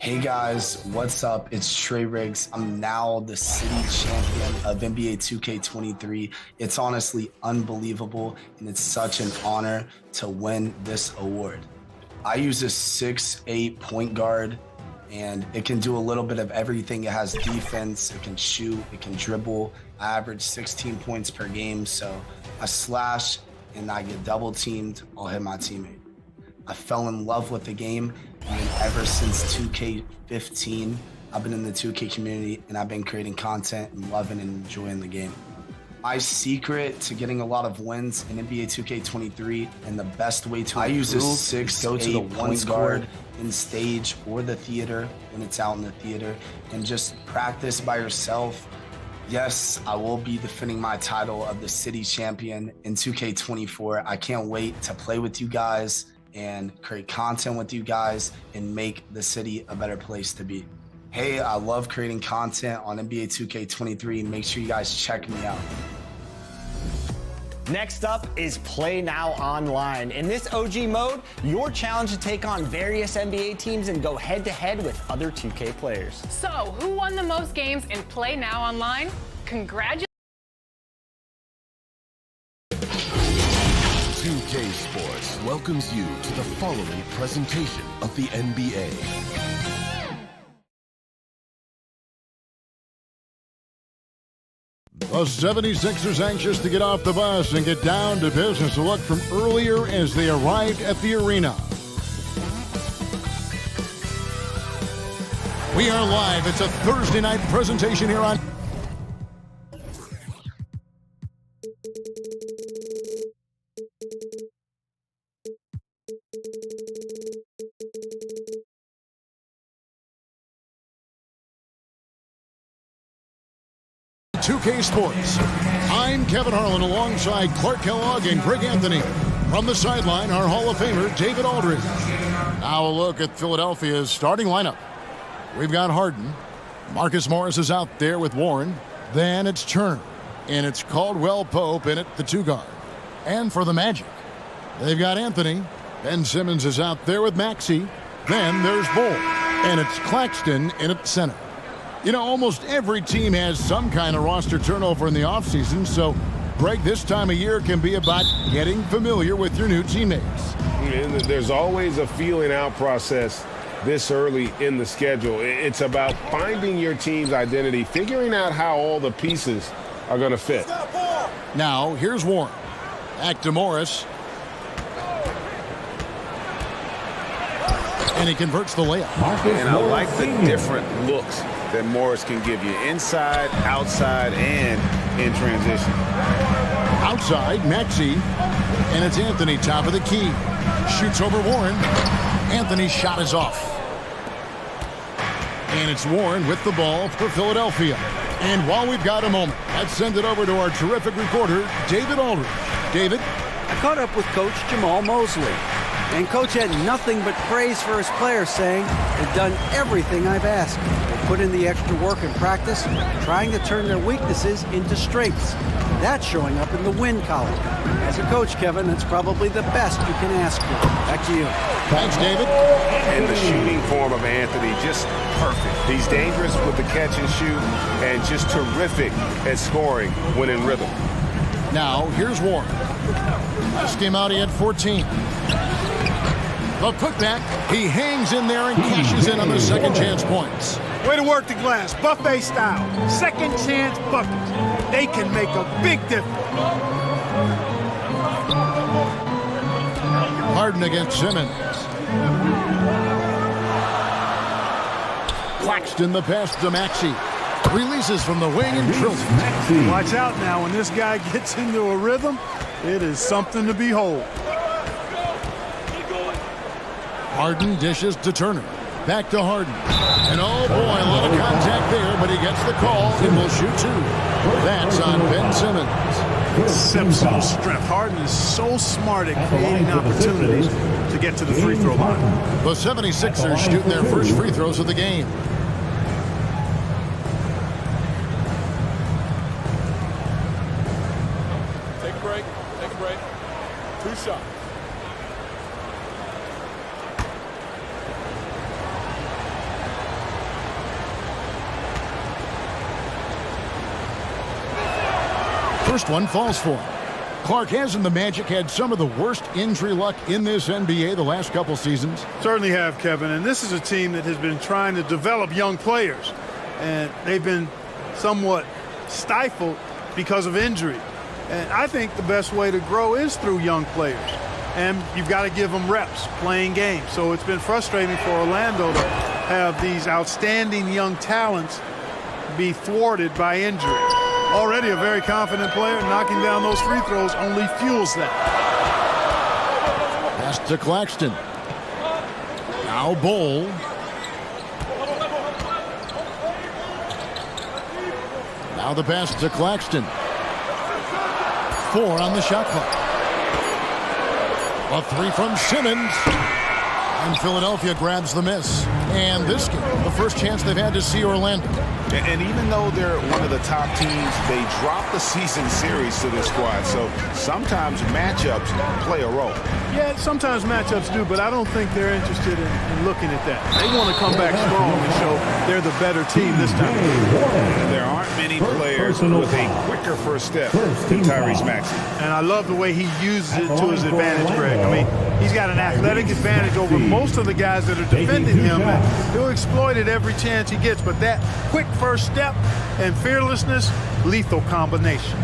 Hey guys, what's up? It's Trey Riggs. I'm now the city champion of NBA 2K23. It's honestly unbelievable, and it's such an honor to win this award. I use a 6'8" point guard, and it can do a little bit of everything. It has defense, it can shoot, it can dribble. I average 16 points per game, so I slash and I get double teamed, I'll hit my teammate. I fell in love with the game, and ever since 2K15, I've been in the 2K community and I've been creating content and loving and enjoying the game. My secret to getting a lot of wins in NBA 2K23 and the best way to use a 6'8" point guard in stage or the theater when it's out in the theater, and just practice by yourself. Yes, I will be defending my title of the city champion in 2K24. I can't wait to play with you guys and create content with you guys and make the city a better place to be. Hey, I love creating content on NBA 2K23. Make sure you guys check me out. Next up is Play Now Online. In this OG mode, you're challenged to take on various NBA teams and go head-to-head with other 2K players. So, who won the most games in Play Now Online? Congratulations. 2K Sports welcomes you to the following presentation of the NBA. The 76ers anxious to get off the bus and get down to business. A look from earlier as they arrived at the arena. We are live. It's a Thursday night presentation here on 2K Sports. I'm Kevin Harlan alongside Clark Kellogg and Greg Anthony. From the sideline, our Hall of Famer, David Aldridge. Now a look at Philadelphia's starting lineup. We've got Harden. Marcus Morris is out there with Warren. Then it's Turner. And it's Caldwell Pope in at the two guard. And for the Magic, they've got Anthony. Ben Simmons is out there with Maxey. Then there's Bull. And it's Claxton in at center. You know, almost every team has some kind of roster turnover in the offseason, so, Greg, this time of year can be about getting familiar with your new teammates. There's always a feeling out process this early in the schedule. It's about finding your team's identity, figuring out how all the pieces are going to fit. Now, here's Warren. Back to Morris. And he converts the layup. And I like the different looks that Morris can give you inside, outside, and in transition. Outside, Maxey. And it's Anthony, top of the key. Shoots over Warren. Anthony's shot is off. And it's Warren with the ball for Philadelphia. And while we've got a moment, let's send it over to our terrific reporter, David Aldridge. David? I caught up with Coach Jamal Mosley. And Coach had nothing but praise for his players, saying, they've done everything I've asked. They put in the extra work in practice, trying to turn their weaknesses into strengths. That's showing up in the win column. As a coach, Kevin, that's probably the best you can ask for. Back to you. Thanks, David. And the shooting form of Anthony, just perfect. He's dangerous with the catch and shoot, and just terrific at scoring when in rhythm. Now, here's Warren. Last game out, he had 14. The putback, he hangs in there and cashes in on the second chance points. Way to work the glass, buffet style. Second chance buckets. They can make a big difference. Harden against Simmons. Claxton the pass to Maxey. Releases from the wing and drills. Watch out now, when this guy gets into a rhythm, it is something to behold. Harden dishes to Turner. Back to Harden. And oh boy, a lot of contact there, but he gets the call and will shoot two. That's on Ben Simmons. Exceptional strength. Harden is so smart at creating opportunities to get to the free throw line. The 76ers shooting their first free throws of the game. Take a break. Take a break. Two shots. first one falls for him. Clark, hasn't the Magic had some of the worst injury luck in this NBA the last couple seasons? Certainly have, Kevin. And this is a team that has been trying to develop young players. And they've been somewhat stifled because of injury. And I think the best way to grow is through young players. And you've got to give them reps, playing games. So it's been frustrating for Orlando to have these outstanding young talents be thwarted by injury. Already a very confident player, knocking down those free throws only fuels that. Pass to Claxton. Now Bol. Now the pass to Claxton. 4 on the shot clock. A 3 from Simmons. And Philadelphia grabs the miss. And this game, the first chance they've had to see Orlando. And even though they're one of the top teams, they drop the season series to this squad. So sometimes matchups play a role. Yeah, sometimes matchups do, but I don't think they're interested in looking at that. They want to come back strong and show they're the better team this time. There aren't many players with a quicker first step than Tyrese Maxey. And I love the way he uses it to his advantage, Greg. I mean, he's got an athletic advantage over most of the guys that are defending him. And he'll exploit it every chance he gets, but that quick first step and fearlessness, lethal combination.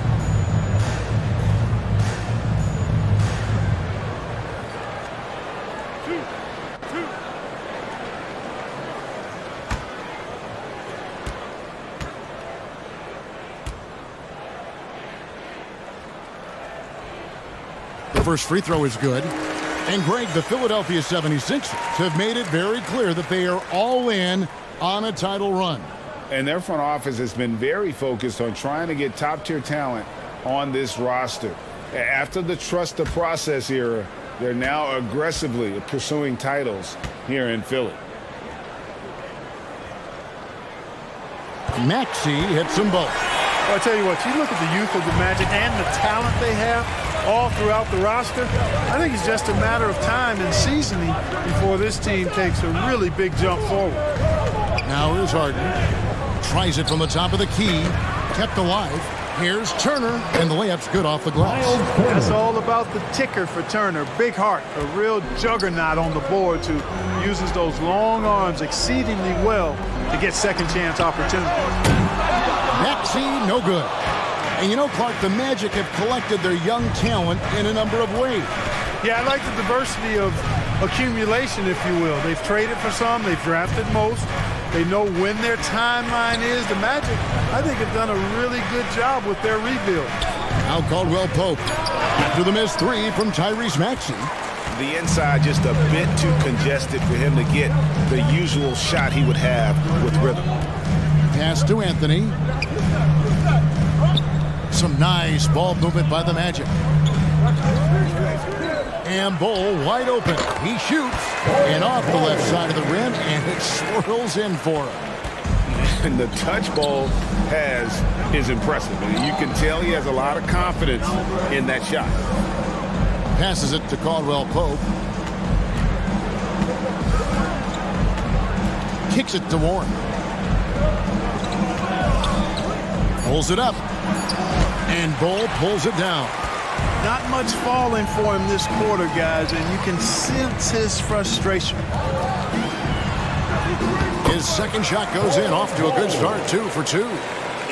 The first free throw is good. And Greg, the Philadelphia 76ers have made it very clear that they are all in on a title run. And their front office has been very focused on trying to get top-tier talent on this roster. After the trust the process era, they're now aggressively pursuing titles here in Philly. Maxey hits them both. Well, I tell you what, you look at the youth of the Magic and the talent they have all throughout the roster. I think it's just a matter of time and seasoning before this team takes a really big jump forward. Now here's Harden. Tries it from the top of the key. Kept alive. Here's Turner, and the layup's good off the glass. That's all about the ticker for Turner. Big heart, a real juggernaut on the boards who uses those long arms exceedingly well to get second chance opportunities. Maxey, no good. And you know, Clark, the Magic have collected their young talent in a number of ways. Yeah, I like the diversity of accumulation, if you will. They've traded for some, they've drafted most. They know when their timeline is. The Magic, I think, have done a really good job with their rebuild. Now Caldwell Pope. After the missed 3 from Tyrese Maxey. The inside just a bit too congested for him to get the usual shot he would have with rhythm. Pass to Anthony. Some nice ball movement by the Magic. And Bol wide open. He shoots. And off the left side of the rim, and it swirls in for him. And the touch ball is impressive. And you can tell he has a lot of confidence in that shot. Passes it to Caldwell Pope. Kicks it to Warren. Pulls it up. And Bol pulls it down. Not much falling for him this quarter, guys, and you can sense his frustration. His second shot goes in, off to a good start, 2 for 2.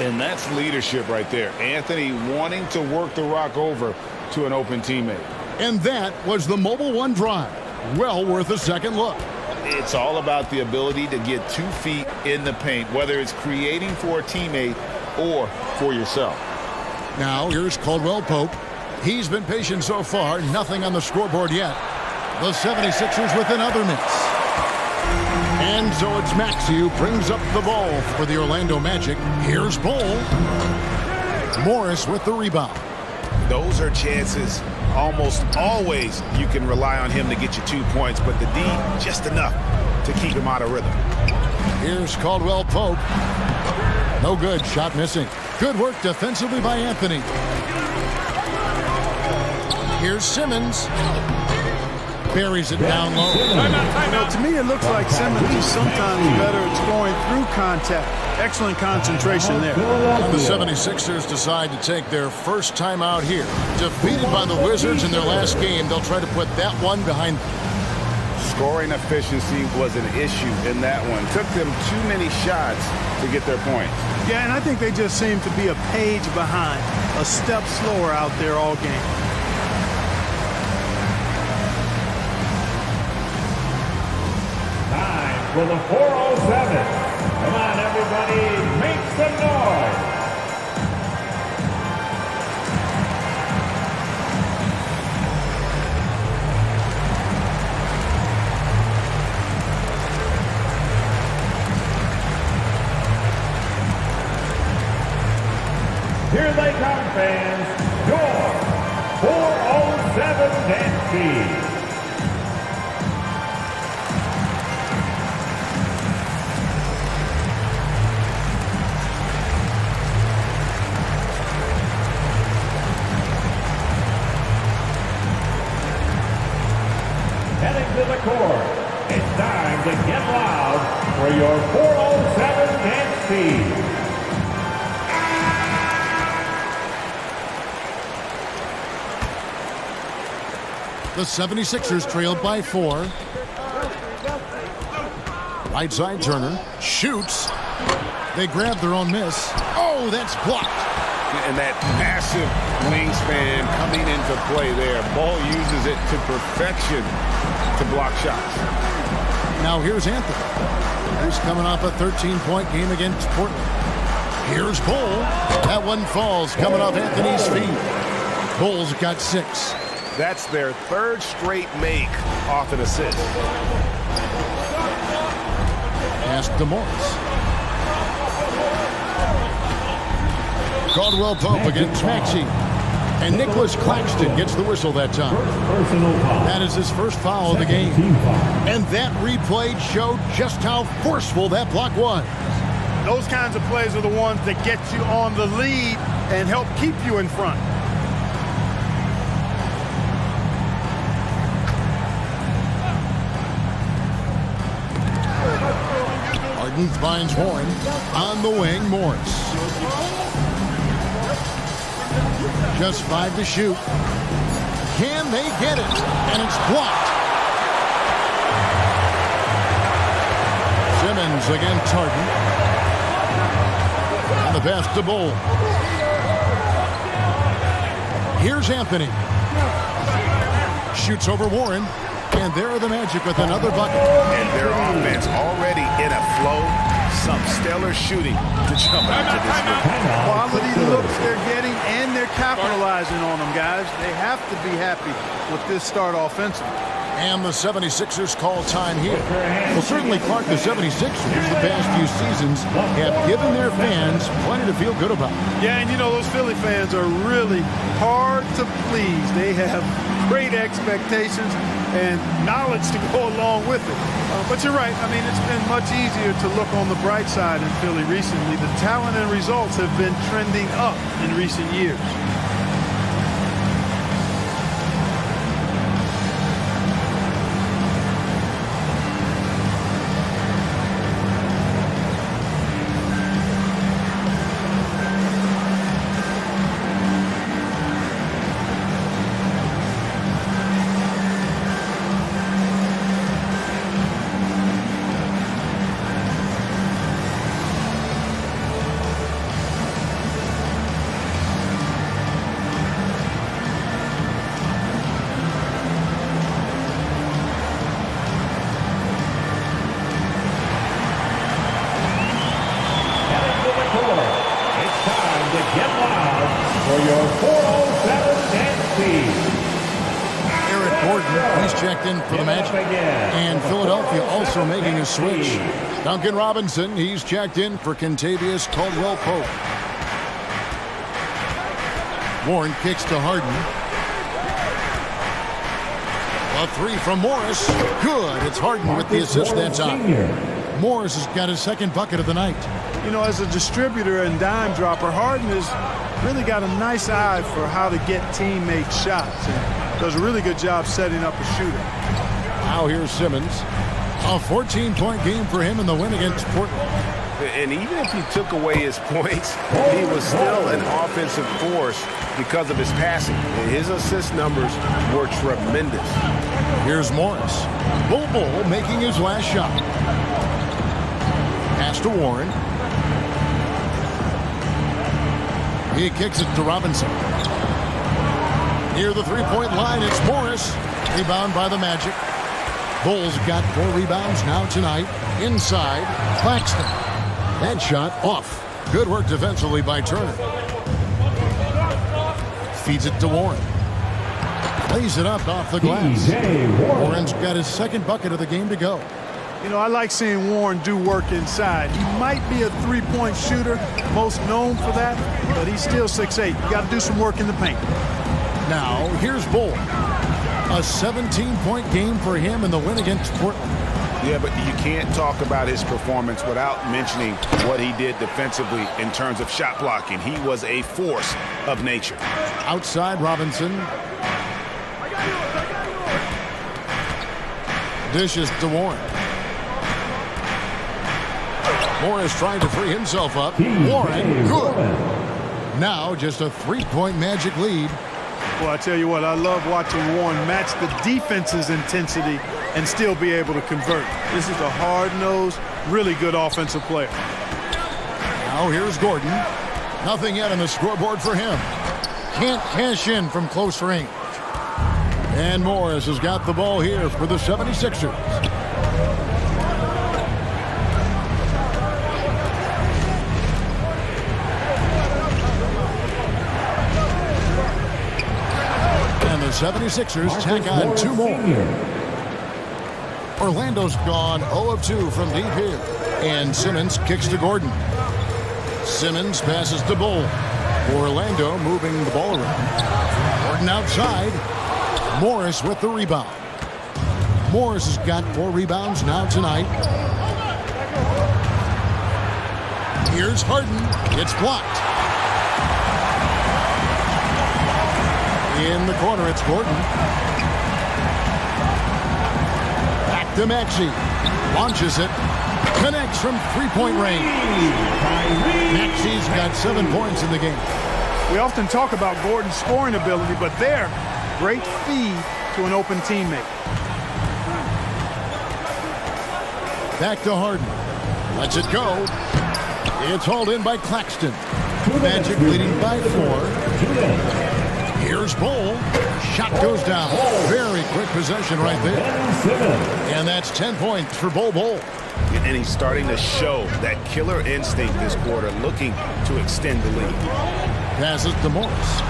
And that's leadership right there. Anthony wanting to work the rock over to an open teammate. And that was the Mobile One drive. Well worth a second look. It's all about the ability to get 2 feet in the paint, whether it's creating for a teammate or for yourself. Now here's Caldwell Pope. He's been patient so far, nothing on the scoreboard yet. The 76ers with another miss. And so it's Maxey who brings up the ball for the Orlando Magic. Here's Bol. Morris with the rebound. Those are chances almost always you can rely on him to get you 2 points, but the D just enough to keep him out of rhythm. Here's Caldwell Pope. No good, shot missing. Good work defensively by Anthony. Here's Simmons. buries it down low. To me, it looks like Simmons is sometimes better at scoring through contact. Excellent concentration there. And the 76ers decide to take their first time out here. Defeated by the Wizards in their last game, they'll try to put that one behind them. Scoring efficiency was an issue in that one. Took them too many shots to get their points. Yeah, and I think they just seem to be a page behind, a step slower out there all game. Time for the 407. Come on, everybody, make some noise. Here they come, fans. Your 407 dance team. Heading to the court. It's time to get loud for your 407 dance team. The 76ers trailed by 4. Right side Turner shoots. They grab their own miss. Oh, that's blocked. And that massive wingspan coming into play there. Ball uses it to perfection to block shots. Now here's Anthony. He's coming off a 13-point game against Portland. Here's Cole. That one falls coming off Anthony's feet. Cole's got 6. That's their third straight make off an assist. Pass to Morris. Caldwell Pope against Maxey. And Nicholas Claxton gets the whistle that time. That is his first foul of the game. And that replay showed just how forceful that block was. Those kinds of plays are the ones that get you on the lead and help keep you in front. Harden finds Warren. On the wing, Morris. Just 5 to shoot. Can they get it? And it's blocked. Simmons against Harden. And the pass to Bull. Here's Anthony. Shoots over Warren. And there are the Magic with another bucket. And their offense already in a flow. Some stellar shooting to jump into this game. Quality looks they're getting, and they're capitalizing on them, guys. They have to be happy with this start offensively. And the 76ers call time here. Well, certainly, Clark, the 76ers the past few seasons have given their fans plenty to feel good about. Yeah, and you know, those Philly fans are really hard to please. They have great expectations and knowledge to go along with it. But you're right. I mean, it's been much easier to look on the bright side in Philly recently. The talent and results have been trending up in recent years. For the Magic. And Philadelphia also making a switch. Duncan Robinson, he's checked in for Kentavious Caldwell-Pope. Warren kicks to Harden. A 3 from Morris. Good. It's Harden with the assist that time. Morris has got his second bucket of the night. You know, as a distributor and dime dropper, Harden has really got a nice eye for how to get teammates shots and does a really good job setting up a shooter. Now here's Simmons. A 14-point game for him in the win against Portland. And even if he took away his points, he was still an offensive force because of his passing. And his assist numbers were tremendous. Here's Morris. Bull making his last shot. Pass to Warren. He kicks it to Robinson. Near the three-point line, it's Morris. Rebound by the Magic. Bulls got 4 rebounds now tonight. Inside, Claxton. That shot off. Good work defensively by Turner. Feeds it to Warren. Lays it up off the glass. Warren's got his second bucket of the game to go. You know, I like seeing Warren do work inside. He might be a three-point shooter, most known for that, but he's still 6'8". You got to do some work in the paint. Now, here's Bull. A 17-point game for him in the win against Portland. Yeah, but you can't talk about his performance without mentioning what he did defensively in terms of shot blocking. He was a force of nature. Outside Robinson. Dishes to Warren. Morris trying to free himself up. Warren, good. Now just a 3-point Magic lead. Well, I tell you what, I love watching Warren match the defense's intensity and still be able to convert. This is a hard-nosed, really good offensive player. Now here's Gordon. Nothing yet on the scoreboard for him. Can't cash in from close range. And Morris has got the ball here for the 76ers. And the 76ers tack on 2 more. Orlando's gone 0 of 2 from deep here. And Simmons kicks to Gordon. Simmons passes to Bull. Orlando moving the ball around. Gordon outside. Morris with the rebound. Morris has got 4 rebounds now tonight. Here's Harden. It's blocked. In the corner, it's Gordon. Back to Maxey. Launches it. Connects from 3-point range. Maxey's got 7 points in the game. We often talk about Gordon's scoring ability, but there, great feed to an open teammate. Back to Harden. Lets it go. It's hauled in by Claxton. Magic leading by 4. Here's Bull. Shot goes down. Very quick possession right there. And that's 10 points for Bull. And he's starting to show that killer instinct this quarter, looking to extend the lead. Passes to Morris.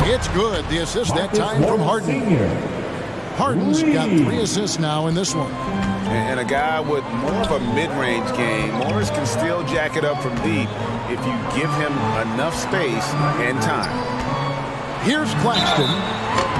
It's good. The assist that time from Harden. Harden's got 3 assists now in this one. And a guy with more of a mid-range game, Morris can still jack it up from deep if you give him enough space and time. Here's Claxton.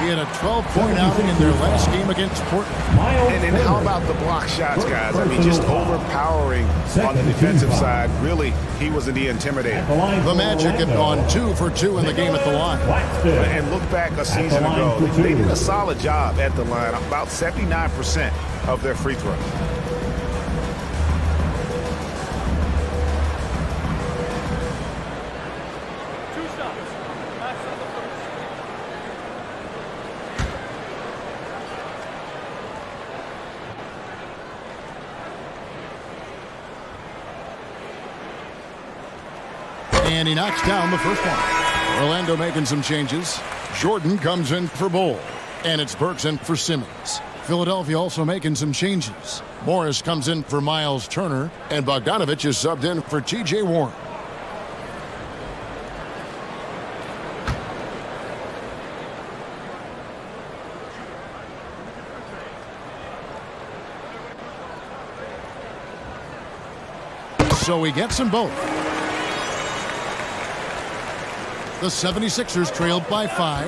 He had a 12-point outing in their last game against Portland. And then how about the block shots, guys? I mean, just overpowering on the defensive side. Really, he was the intimidator. The Magic have gone 2 for 2 in the game at the line. And look back a season ago. They did a solid job at the line, about 79% of their free throws. And he knocks down the first one. Orlando making some changes. Jordan comes in for Bull. And it's Burks in for Simmons. Philadelphia also making some changes. Morris comes in for Miles Turner. And Bogdanovich is subbed in for T.J. Warren. So he gets them both. The 76ers trailed by 5.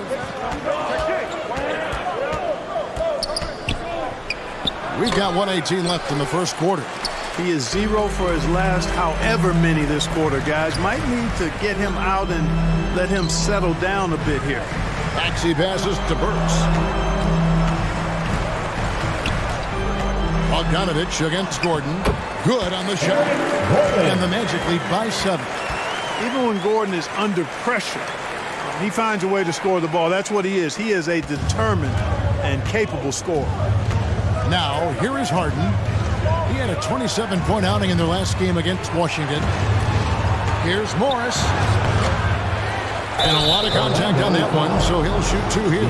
We've got 1:18 left in the first quarter. He is 0 for his last however many this quarter, guys. Might need to get him out and let him settle down a bit here. Maxey passes to Burks. Bogdanovich against Gordon. Good on the shot. And the Magic lead by 7. Even when Gordon is under pressure, he finds a way to score the ball. That's what he is. He is a determined and capable scorer. Now, here is Harden. He had a 27-point outing in their last game against Washington. Here's Morris. And a lot of contact on that one, so he'll shoot 2 here.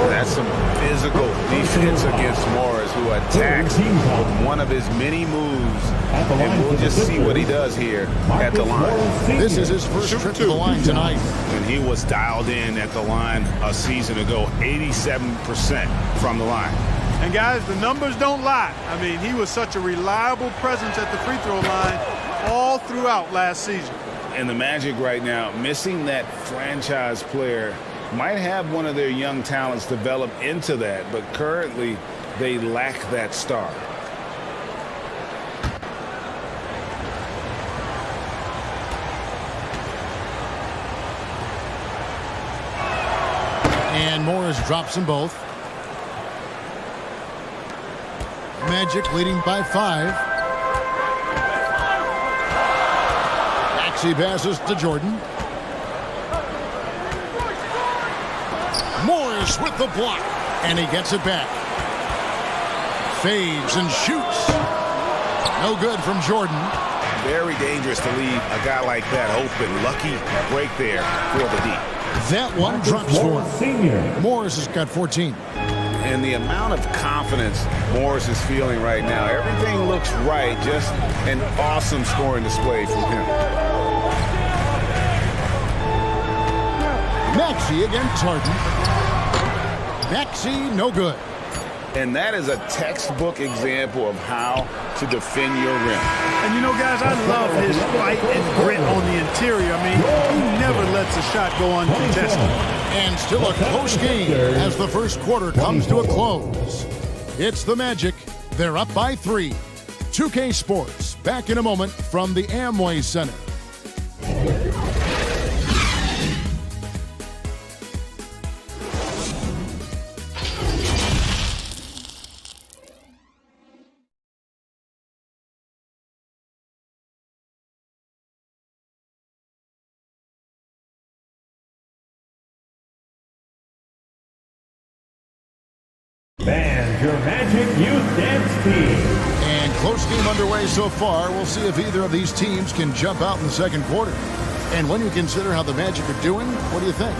That's some physical defense against Morris, who attacks with one of his many moves. And we'll just see what he does here at the line. This is his first trip to the line tonight. And he was dialed in at the line a season ago, 87% from the line. And guys, the numbers don't lie. I mean, he was such a reliable presence at the free throw line all throughout last season. And the Magic right now, missing that franchise player, might have one of their young talents develop into that, but currently they lack that star. And Morris drops them both. Magic leading by 5. He passes to Jordan. Morris with the block, and he gets it back. Fades and shoots. No good from Jordan. Very dangerous to leave a guy like that open. Lucky break there for the D. That one drops for him. Morris has got 14. And the amount of confidence Morris is feeling right now, everything looks right. Just an awesome scoring display from him. Maxey against Harden. Maxey, no good. And that is a textbook example of how to defend your rim. And you know, guys, I love his fight and grit on the interior. I mean, he never lets a shot go uncontested. And still a close game as the first quarter comes to a close. It's the Magic. They're up by 3. 2K Sports, back in a moment from the Amway Center. And your Magic Youth Dance Team. And close game underway so far. We'll see if either of these teams can jump out in the second quarter. And when you consider how the Magic are doing, what do you think?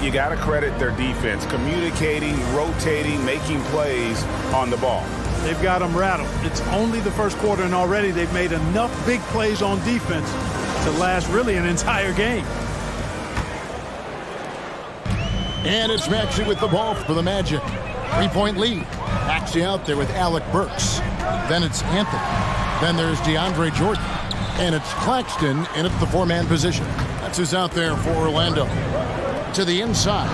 You got to credit their defense, communicating, rotating, making plays on the ball. They've got them rattled. It's only the first quarter, and already they've made enough big plays on defense to last really an entire game. And it's Maxey with the ball for the Magic. 3-point lead. Maxey out there with Alec Burks. Then it's Anthony. Then there's DeAndre Jordan. And it's Claxton in at the 4-man position. That's who's out there for Orlando. To the inside.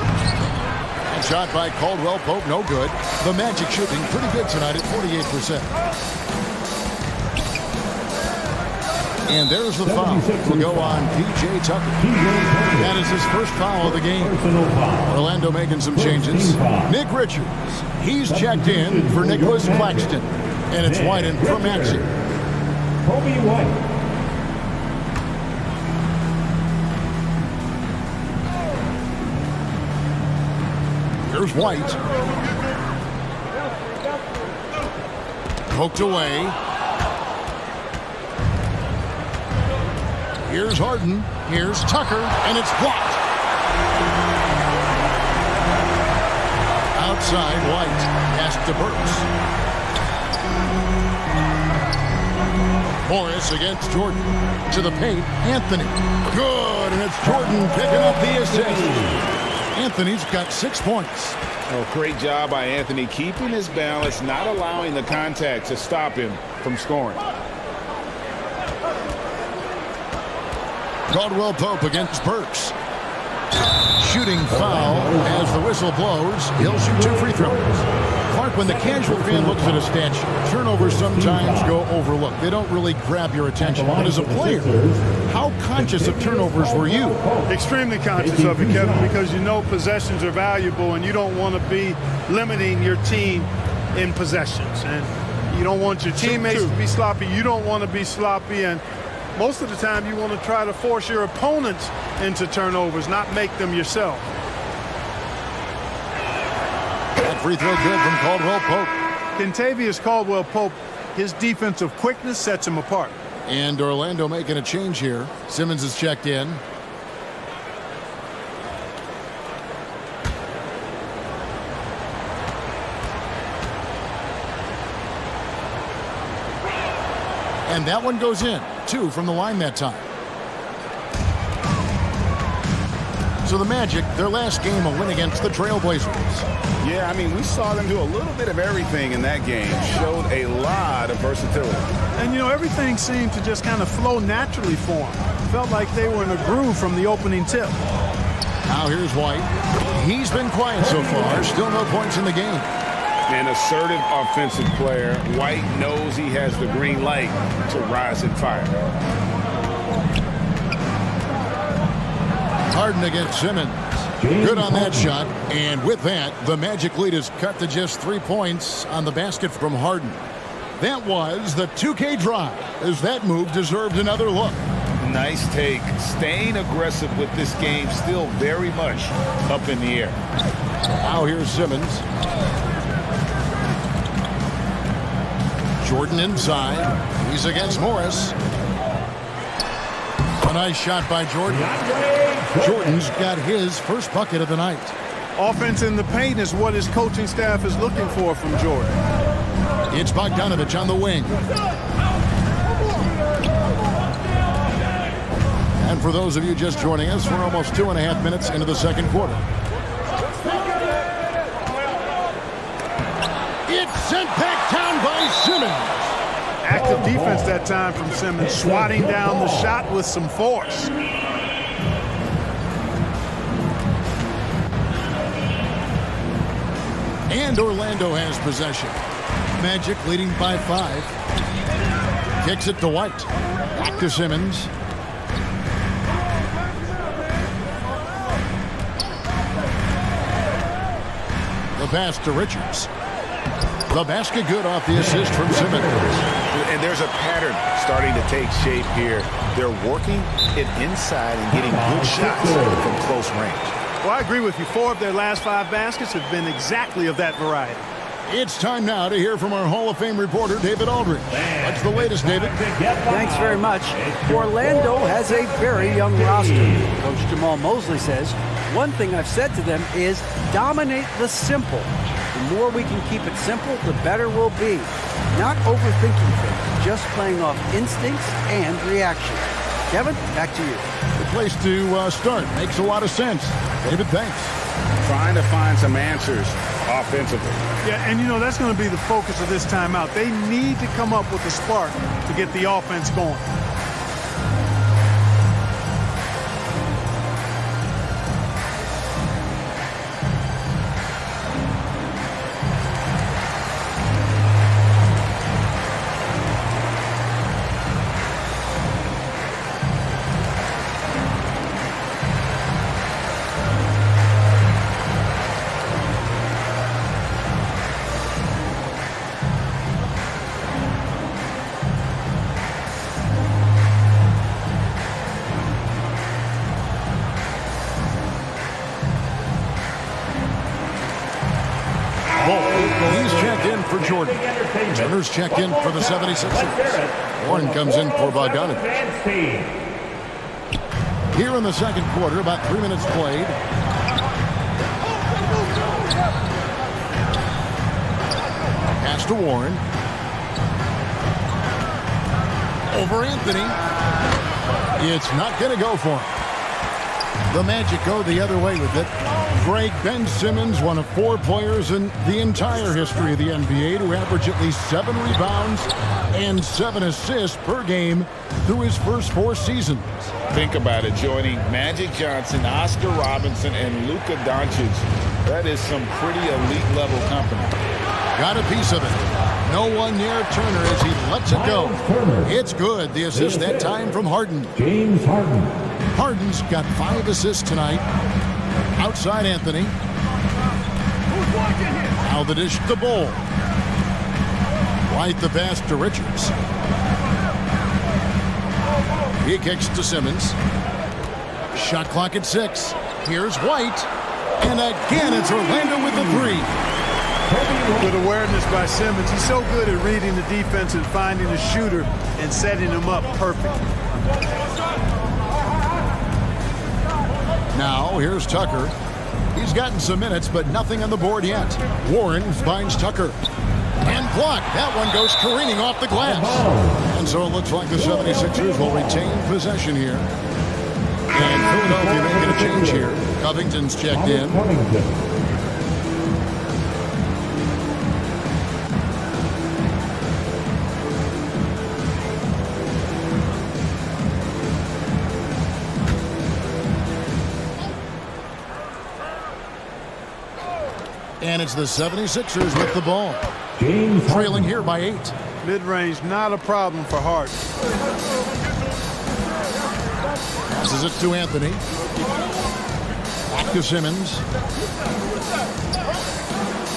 And shot by Caldwell Pope, no good. The Magic shooting pretty good tonight at 48%. And there's the foul. Will go on P.J. Tucker. That is his first foul of the game. Orlando making some changes. Nick Richards. He's checked in for Nicholas Claxton. And it's White in for Maxey. Kobe White. Here's White. Poked away. Here's Harden. Here's Tucker. And it's blocked. Outside, White. Pass to Burks. Morris against Jordan. To the paint. Anthony. Good. And it's Jordan picking up the assist. Anthony's got 6 points. Oh, great job by Anthony, keeping his balance, not allowing the contact to stop him from scoring. Caldwell Pope against Burks. Shooting foul as the whistle blows. He'll shoot 2 free throws. Clark, when the casual fan looks at a stat sheet, turnovers sometimes go overlooked. They don't really grab your attention. But as a player, how conscious of turnovers were you? Extremely conscious of it, Kevin, because you know possessions are valuable and you don't want to be limiting your team in possessions. And You don't want your teammates to be sloppy. You don't want to be sloppy. And most of the time, you want to try to force your opponents into turnovers, not make them yourself. That free throw good from Caldwell Pope. Kentavious Caldwell Pope, his defensive quickness sets him apart. And Orlando making a change here. Simmons is checked in. And that one goes in. 2 from the line that time. So the Magic, their last game, a win against the Trailblazers. Yeah, I mean, we saw them do a little bit of everything in that game. Showed a lot of versatility. And, you know, everything seemed to just kind of flow naturally for them. Felt like they were in a groove from the opening tip. Now here's White. He's been quiet so far. Still no points in the game. An assertive offensive player. White knows he has the green light to rise and fire. Harden against Simmons. Good on that shot. And with that, the Magic lead is cut to just 3 points on the basket from Harden. That was the 2K drive, as that move deserved another look. Nice take. Staying aggressive with this game, still very much up in the air. Now here's Simmons. Jordan inside. He's against Morris. A nice shot by Jordan. Jordan's got his first bucket of the night. Offense in the paint is what his coaching staff is looking for from Jordan. It's Bogdanovich on the wing. And for those of you just joining us, we're almost 2.5 minutes into the second quarter. It's sent back down by Simmons. Active defense that time from Simmons, swatting down the shot with some force. And Orlando has possession. Magic leading by 5. Kicks it to White. Back to Simmons. The pass to Richards. The basket good off the assist from Simmons. And there's a pattern starting to take shape here. They're working it inside and getting good shots from close range. Well, I agree with you. 4 of their last 5 baskets have been exactly of that variety. It's time now to hear from our Hall of Fame reporter, David Aldridge. What's the latest, David? Thanks very much. Orlando has a very young roster. Coach Jamal Mosley says, one thing I've said to them is dominate the simple. The more we can keep it simple, the better we'll be. Not overthinking things, just playing off instincts and reaction. Kevin, back to you. The place to start. Makes a lot of sense. David, thanks. Trying to find some answers offensively. Yeah, and you know, that's going to be the focus of this timeout. They need to come up with a spark to get the offense going. He's checked in for Jordan. Turner's checked in for the 76ers. Warren comes in for Bogdanovich. Here in the second quarter, about 3 minutes played. Pass to Warren. Over Anthony. It's not going to go for him. The Magic go the other way with it. Greg Ben Simmons, one of 4 players in the entire history of the NBA to average at least 7 rebounds and 7 assists per game through his first 4 seasons. Think about it, joining Magic Johnson, Oscar Robinson, and Luka Doncic. That is some pretty elite level company. Got a piece of it. No one near Turner as he lets it go. It's good. The assist that time from Harden. James Harden. Harden's got 5 assists tonight. Outside Anthony. Now the dish to Bull. White the pass to Richards. He kicks to Simmons. Shot clock at 6. Here's White. And again, it's Orlando with the 3. Good awareness by Simmons. He's so good at reading the defense and finding the shooter and setting him up perfectly. Now, here's Tucker. He's gotten some minutes, but nothing on the board yet. Warren finds Tucker. And blocked. That one goes careening off the glass. And so it looks like the 76ers will retain possession here. And Philadelphia making a change here. Covington's checked in. And it's the 76ers with the ball. Trailing here by 8. Mid-range, not a problem for Hart. Passes it to Anthony. Back to Simmons.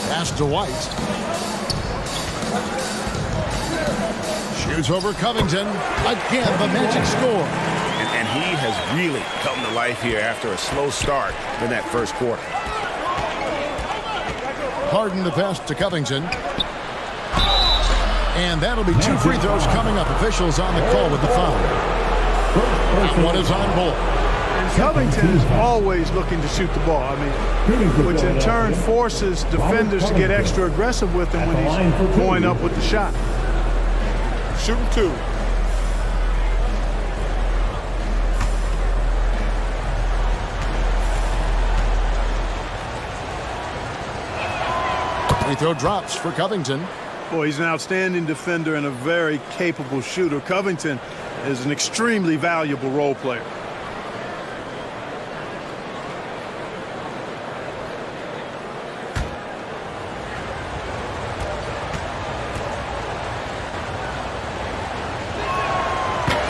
Pass to White. Shoots over Covington. Again, the Magic score. And he has really come to life here after a slow start in that first quarter. Harden the pass to Covington. And that'll be 2 free throws coming up. Officials on the call with the foul. That one is on Bull. And Covington is always looking to shoot the ball. I mean, which in turn forces defenders to get extra aggressive with him when he's going up with the shot. Shooting 2. Free throw drops for Covington. Boy, he's an outstanding defender and a very capable shooter. Covington is an extremely valuable role player.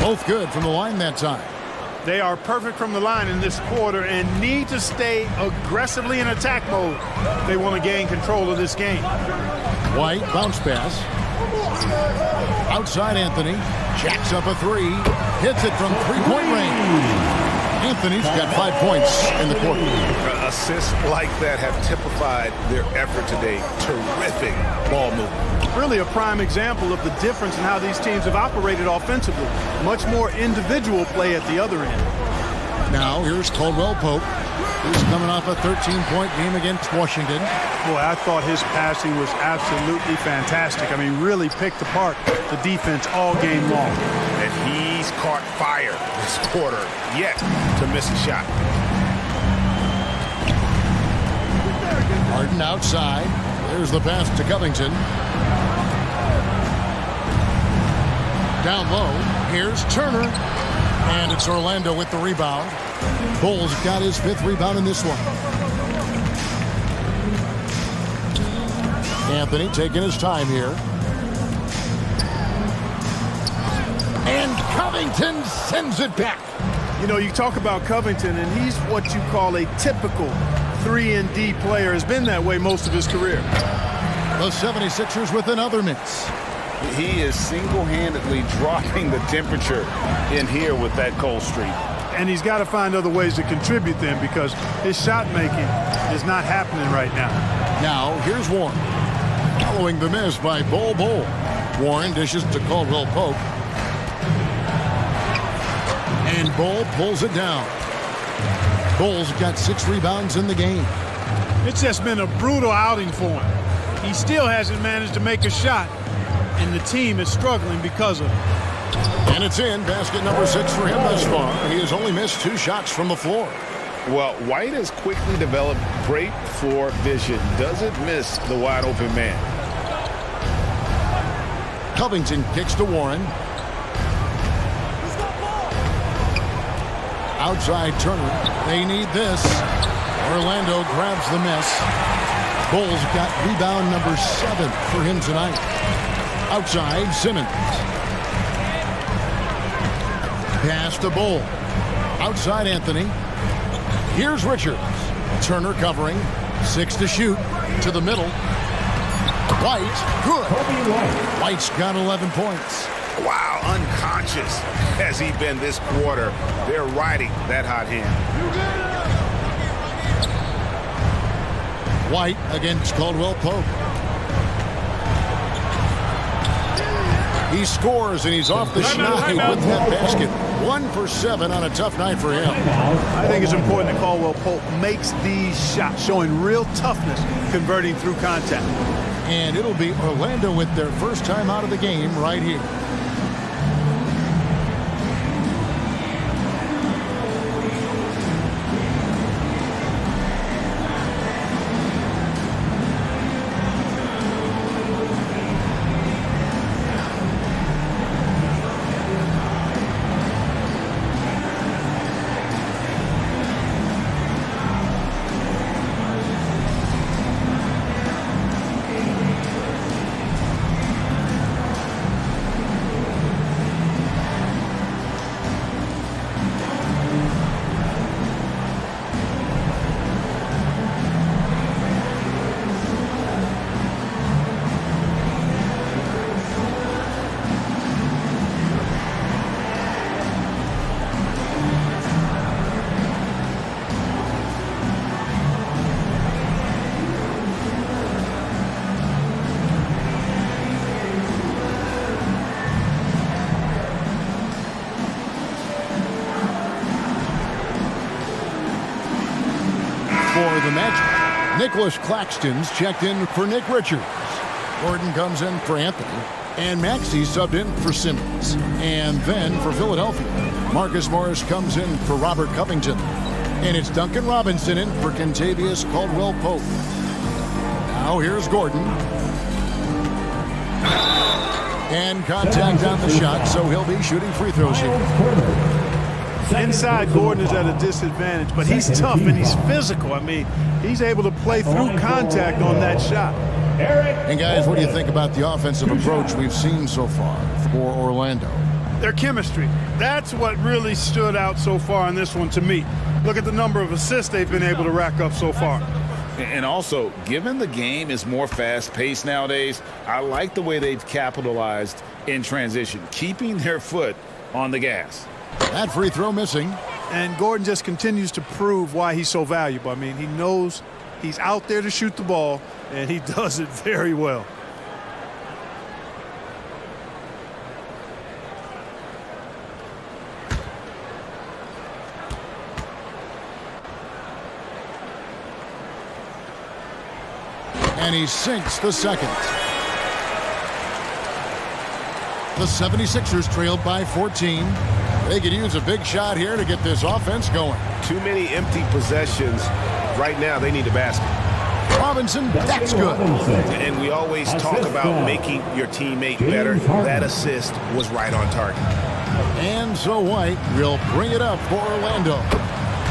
Both good from the line that time. They are perfect from the line in this quarter and need to stay aggressively in attack mode if they want to gain control of this game. White, bounce pass. Outside Anthony. Jacks up a 3. Hits it from 3-point range. Anthony's got 5 points in the quarter. Assists like that have typified their effort today. Terrific ball movement. Really a prime example of the difference in how these teams have operated offensively. Much more individual play at the other end. Now here's Caldwell Pope. He's coming off a 13-point game against Washington. Boy, I thought his passing was absolutely fantastic. I mean, really picked apart the defense all game long. And he's caught fire this quarter, yet to miss a shot. Harden outside. There's the pass to Covington. Down low. Here's Turner. And it's Orlando with the rebound. Bulls got his 5th rebound in this one. Anthony taking his time here. And Covington sends it back. You know, you talk about Covington, and he's what you call a typical 3-and-D player. Has been that way most of his career. The 76ers with another miss. He is single-handedly dropping the temperature in here with that cold streak. And he's got to find other ways to contribute then, because his shot making is not happening right now. Now, here's Warren. Following the miss by Bol Bol. Warren dishes to Caldwell Pope. And Bol pulls it down. Bol's got 6 rebounds in the game. It's just been a brutal outing for him. He still hasn't managed to make a shot, and the team is struggling because of it. And it's in. Basket number 6 for him thus far. He has only missed 2 shots from the floor. Well, White has quickly developed great floor vision. Doesn't miss the wide open man. Covington kicks to Warren. Outside Turner. They need this. Orlando grabs the miss. Bulls got rebound number 7 for him tonight. Outside Simmons. Pass to Bull. Outside Anthony. Here's Richards. Turner covering. 6 to shoot. To the middle. White, good. White's got 11 points. Wow, unconscious has he been this quarter. They're riding that hot hand. White against Caldwell Pope. He scores, and he's off the schneid with that basket. 1 for 7 on a tough night for him. I think it's important that Caldwell Pope makes these shots, showing real toughness, converting through contact. And it'll be Orlando with their first time out of the game right here. For the Magic, Nicholas Claxton's checked in for Nick Richards. Gordon comes in for Anthony. And Maxey subbed in for Simmons. And then for Philadelphia, Marcus Morris comes in for Robert Covington. And it's Duncan Robinson in for Kentavious Caldwell Pope. Now here's Gordon. And contact on the shot, so he'll be shooting free throws here. Inside, Gordon is at a disadvantage, but he's tough and he's physical. I mean, he's able to play through contact on that shot. And guys, what do you think about the offensive approach we've seen so far for Orlando? Their chemistry. That's what really stood out so far in this one to me. Look at the number of assists they've been able to rack up so far. And also, given the game is more fast-paced nowadays, I like the way they've capitalized in transition, keeping their foot on the gas. That free throw missing. And Gordon just continues to prove why he's so valuable. I mean, he knows he's out there to shoot the ball, and he does it very well. And he sinks the second. The 76ers trailed by 14. They could use a big shot here to get this offense going. Too many empty possessions. Right now, they need a basket. Robinson, that's good. And we always talk about making your teammate better. That assist was right on target. And so White will bring it up for Orlando.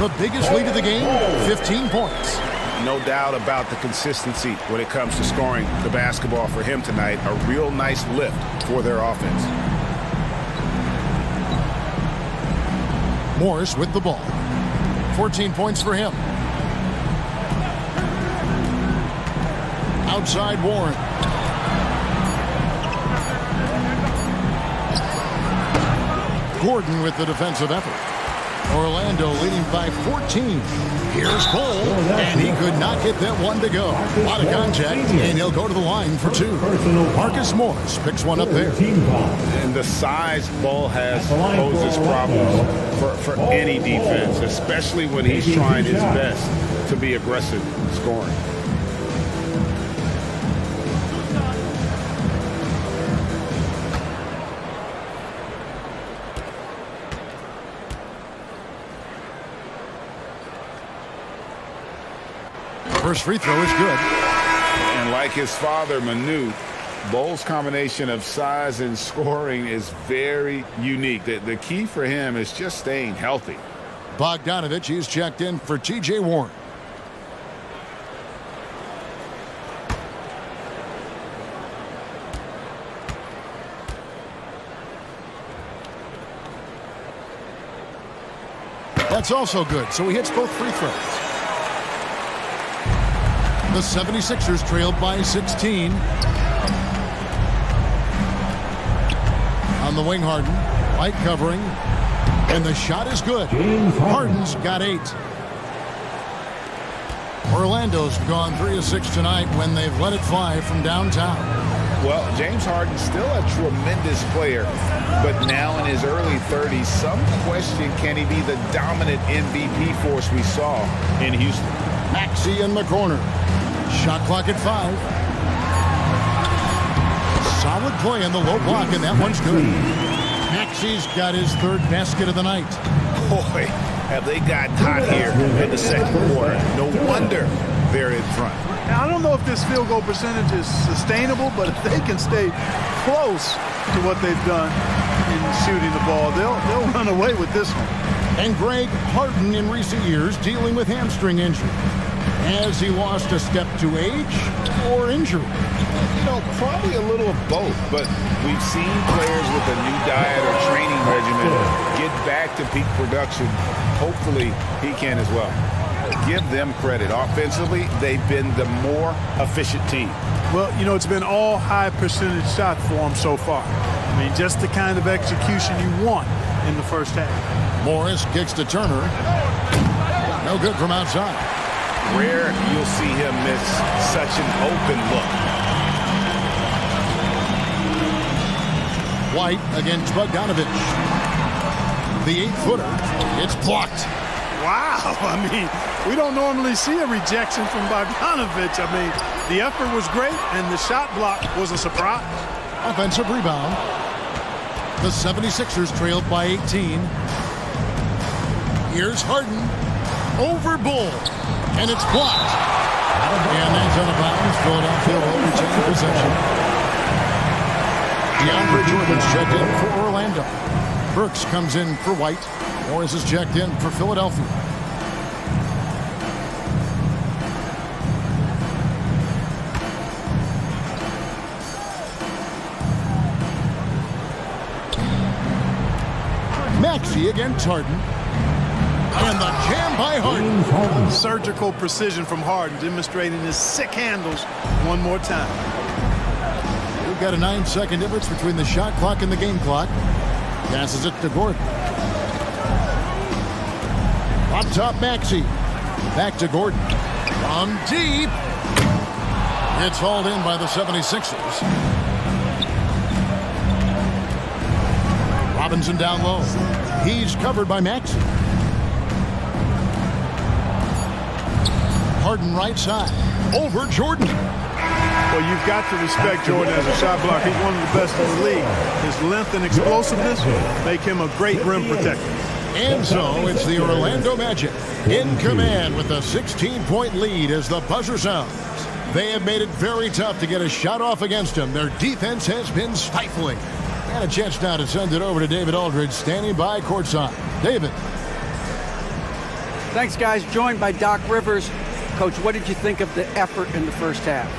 The biggest lead of the game, 15 points. No doubt about the consistency when it comes to scoring the basketball for him tonight. A real nice lift for their offense. Morris with the ball. 14 points for him. Outside Warren. Gordon with the defensive effort. Orlando leading by 14. Here's Cole, and he could not get that one to go. A lot of contact, and he'll go to the line for two. Marcus Morris picks one up there. And the size Ball has poses problems for any defense, especially when he's trying his best to be aggressive scoring. First free throw is good. And like his father, Manu, Ball's combination of size and scoring is very unique. The key for him is just staying healthy. Bogdanovich is checked in for T.J. Warren. That's also good, so he hits both free throws. The 76ers trailed by 16. On the wing, Harden. White covering. And the shot is good. Harden's got 8. Orlando's gone 3 of 6 tonight when they've let it fly from downtown. Well, James Harden's still a tremendous player, but now in his early 30s, some question, can he be the dominant MVP force we saw in Houston? Maxey in the corner. Shot clock at 5. Solid play in the low block, and that one's good. Maxey's got his 3rd basket of the night. Boy, have they gotten hot here in the second quarter. No wonder they're in front. Now, I don't know if this field goal percentage is sustainable, but if they can stay close to what they've done in shooting the ball, they'll run away with this one. And Greg, Harden in recent years dealing with hamstring injury. Has he lost a step to age or injury? You know, probably a little of both, but we've seen players with a new diet or training regimen get back to peak production. Hopefully, he can as well. Give them credit. Offensively, they've been the more efficient team. Well, you know, it's been all high percentage shots for them so far. I mean, just the kind of execution you want in the first half. Morris kicks to Turner. No good from outside. Rare you'll see him miss such an open look. White against Bogdanovich. The 8-footer. It's blocked. Wow. I mean, we don't normally see a rejection from Bogdanovich. I mean, the effort was great, and the shot block was a surprise. Offensive rebound. The 76ers trailed by 18. Here's Harden. Over Bull. And it's blocked. And that's out of bounds. Philadelphia will retain possession. DeAndre Jordan's checked in for Orlando. Burks comes in for White. Morris is checked in for Philadelphia. Maxey against Harden. And the jam by Harden. Surgical precision from Harden, demonstrating his sick handles one more time. We've got a 9-second difference between the shot clock and the game clock. Passes it to Gordon. Up top, Maxey. Back to Gordon. From deep. It's hauled in by the 76ers. Robinson down low. He's covered by Maxey. Harden right side. Over Jordan. Well, you've got to respect Jordan as a shot blocker. He's one of the best in the league. His length and explosiveness make him a great rim protector. And so it's the Orlando Magic in command with a 16-point lead as the buzzer sounds. They have made it very tough to get a shot off against them. Their defense has been stifling. And a chance now to send it over to David Aldridge, standing by courtside. David. Thanks, guys. Joined by Doc Rivers. Coach, what did you think of the effort in the first half?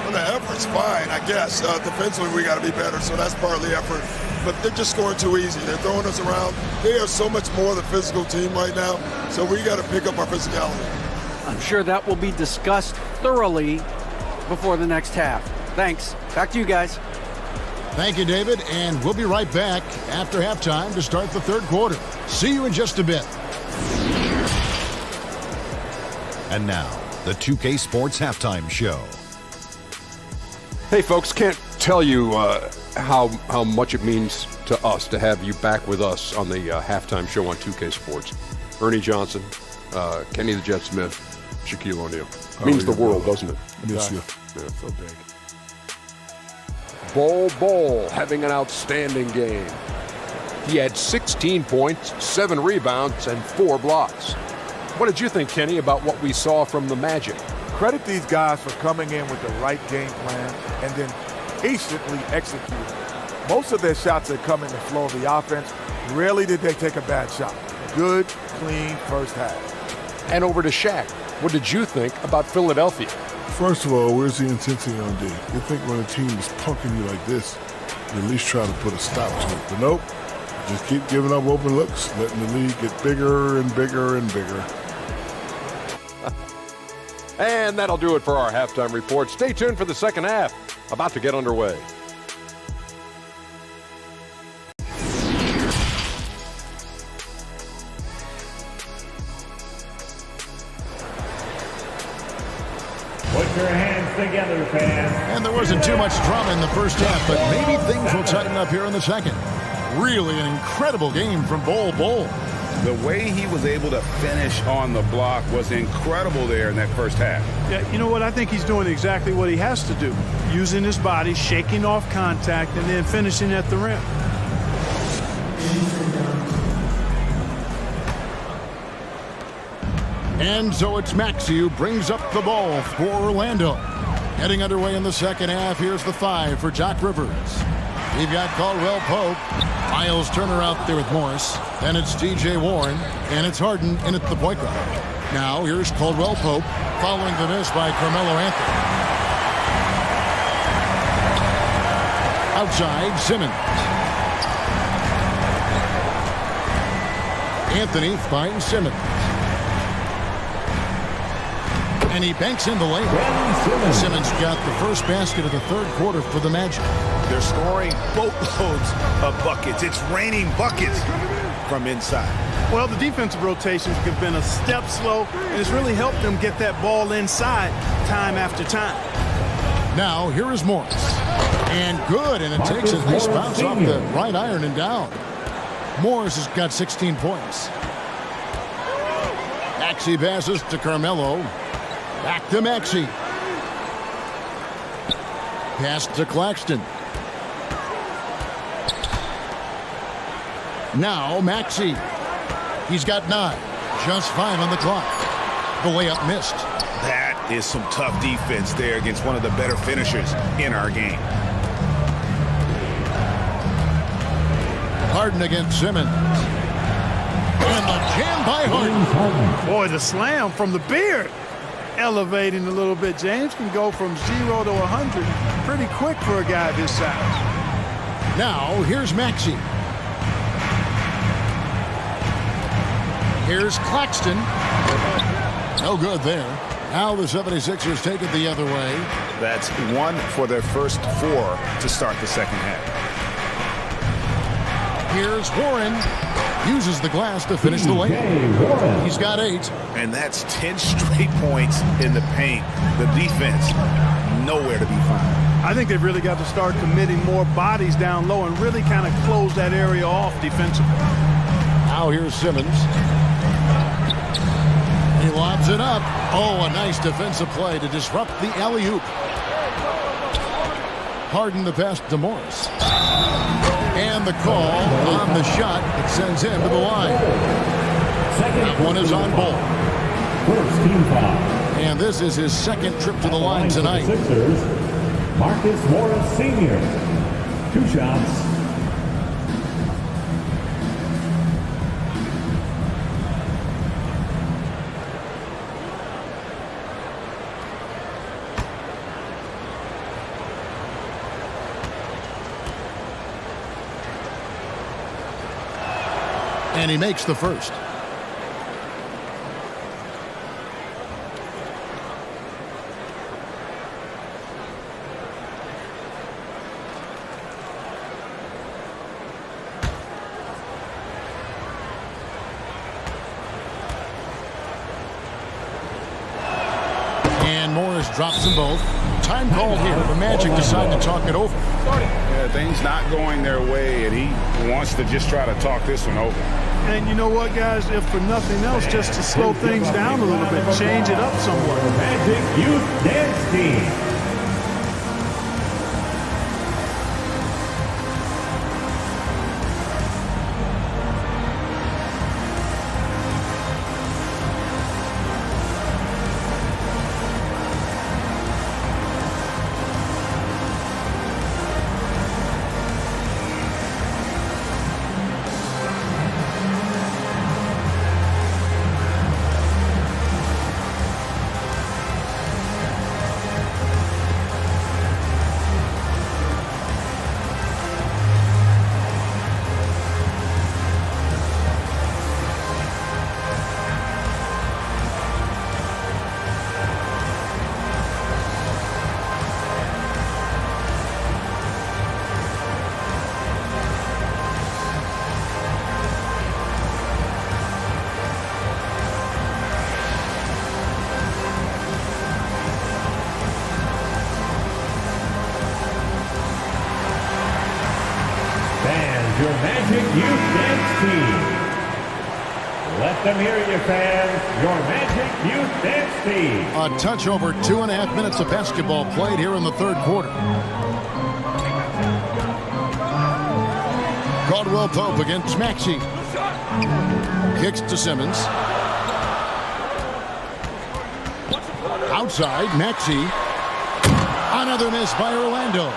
Well, the effort's fine, I guess. Defensively, we got to be better, so that's part of the effort. But they're just scoring too easy. They're throwing us around. They are so much more the physical team right now, so we got to pick up our physicality. I'm sure that will be discussed thoroughly before the next half. Thanks. Back to you guys. Thank you, David, and we'll be right back after halftime to start the third quarter. See you in just a bit. And now, the 2K Sports Halftime Show. Hey, folks, can't tell you how much it means to us to have you back with us on the halftime show on 2K Sports. Ernie Johnson, Kenny the Jet Smith, Shaquille O'Neal. Means the world, doesn't it? Miss you. Yeah, so big. Bol having an outstanding game. He had 16 points, 7 rebounds, and 4 blocks. What did you think, Kenny, about what we saw from the Magic? Credit these guys for coming in with the right game plan and then patiently executing. Most of their shots that come in the flow of the offense, rarely did they take a bad shot. Good, clean first half. And over to Shaq. What did you think about Philadelphia? First of all, where's the intensity on D? You think when a team is punking you like this, you at least try to put a stop to it. But nope, just keep giving up open looks, letting the lead get bigger and bigger and bigger. And that'll do it for our halftime report. Stay tuned for the second half, about to get underway. Put your hands together, fans. And there wasn't too much drama in the first half, but maybe things will tighten up here in the second. Really an incredible game from Bol Bol. The way he was able to finish on the block was incredible there in that first half. Yeah, you know what? I think he's doing exactly what he has to do. Using his body, shaking off contact, and then finishing at the rim. And so it's Maxey who brings up the ball for Orlando. Getting underway in the second half, here's the 5 for Doc Rivers. We've got Caldwell Pope. Miles Turner out there with Morris. Then it's T.J. Warren. And it's Harden in at the point guard. Now here's Caldwell Pope following the miss by Carmelo Anthony. Outside, Simmons. Anthony finds Simmons. And he banks in the lane. Simmons got the first basket of the third quarter for the Magic. They're scoring boatloads of buckets. It's raining buckets from inside. Well, the defensive rotations have been a step slow, and it's really helped them get that ball inside time after time. Now, here is Morris. And good, and it takes a nice bounce off the right iron and down. Morris has got 16 points. Maxey passes to Carmelo. Back to Maxey. Pass to Claxton. Now Maxey. He's got 9. Just 5 on the clock. The layup missed. That is some tough defense there against one of the better finishers in our game. Harden against Simmons. And the jam by Harden. Boy, the slam from the beard. Elevating a little bit. James can go from 0 to 100 pretty quick for a guy this size. Now, here's Maxey. Here's Claxton. No good there. Now the 76ers take it the other way. That's 1 for their first 4 to start the second half. Here's Warren. Uses the glass to finish the lane. He's got 8. And that's 10 straight points in the paint. The defense, nowhere to be found. I think they've really got to start committing more bodies down low and really kind of close that area off defensively. Now here's Simmons. He lobs it up. Oh, a nice defensive play to disrupt the alley-oop. Harden the pass to Morris. And the call on the shot that sends him to the line. That one is on Bol. First team foul. And this is his second trip to the line tonight. Sixers, Marcus Morris Sr. 2 shots. And he makes the first. And Morris drops them both. Time called here. The Magic decide to talk it over. Yeah, things not going their way, and he wants to just try to talk this one over. And you know what, guys? If for nothing else, just to slow things down a little bit, change it up somewhat. Magic Youth Dance Team. Magic Youth Dance Team. Let them hear you, fans. Your Magic Youth Dance Team. A touch over 2.5 minutes of basketball played here in the third quarter. Caldwell Pope against Maxey. Kicks to Simmons. Outside, Maxey. Another miss by Orlando.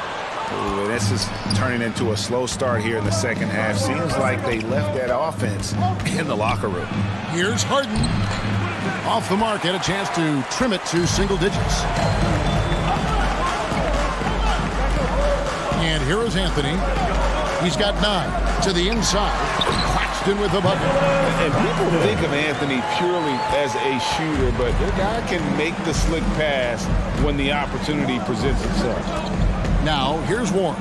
Ooh, this is turning into a slow start here in the second half. Seems like they left that offense in the locker room. Here's Harden. Off the mark, had a chance to trim it to single digits. And here is Anthony. He's got 9 to the inside. Claxton with the bucket. And people think of Anthony purely as a shooter, but the guy can make the slick pass when the opportunity presents itself. Now, here's Warren.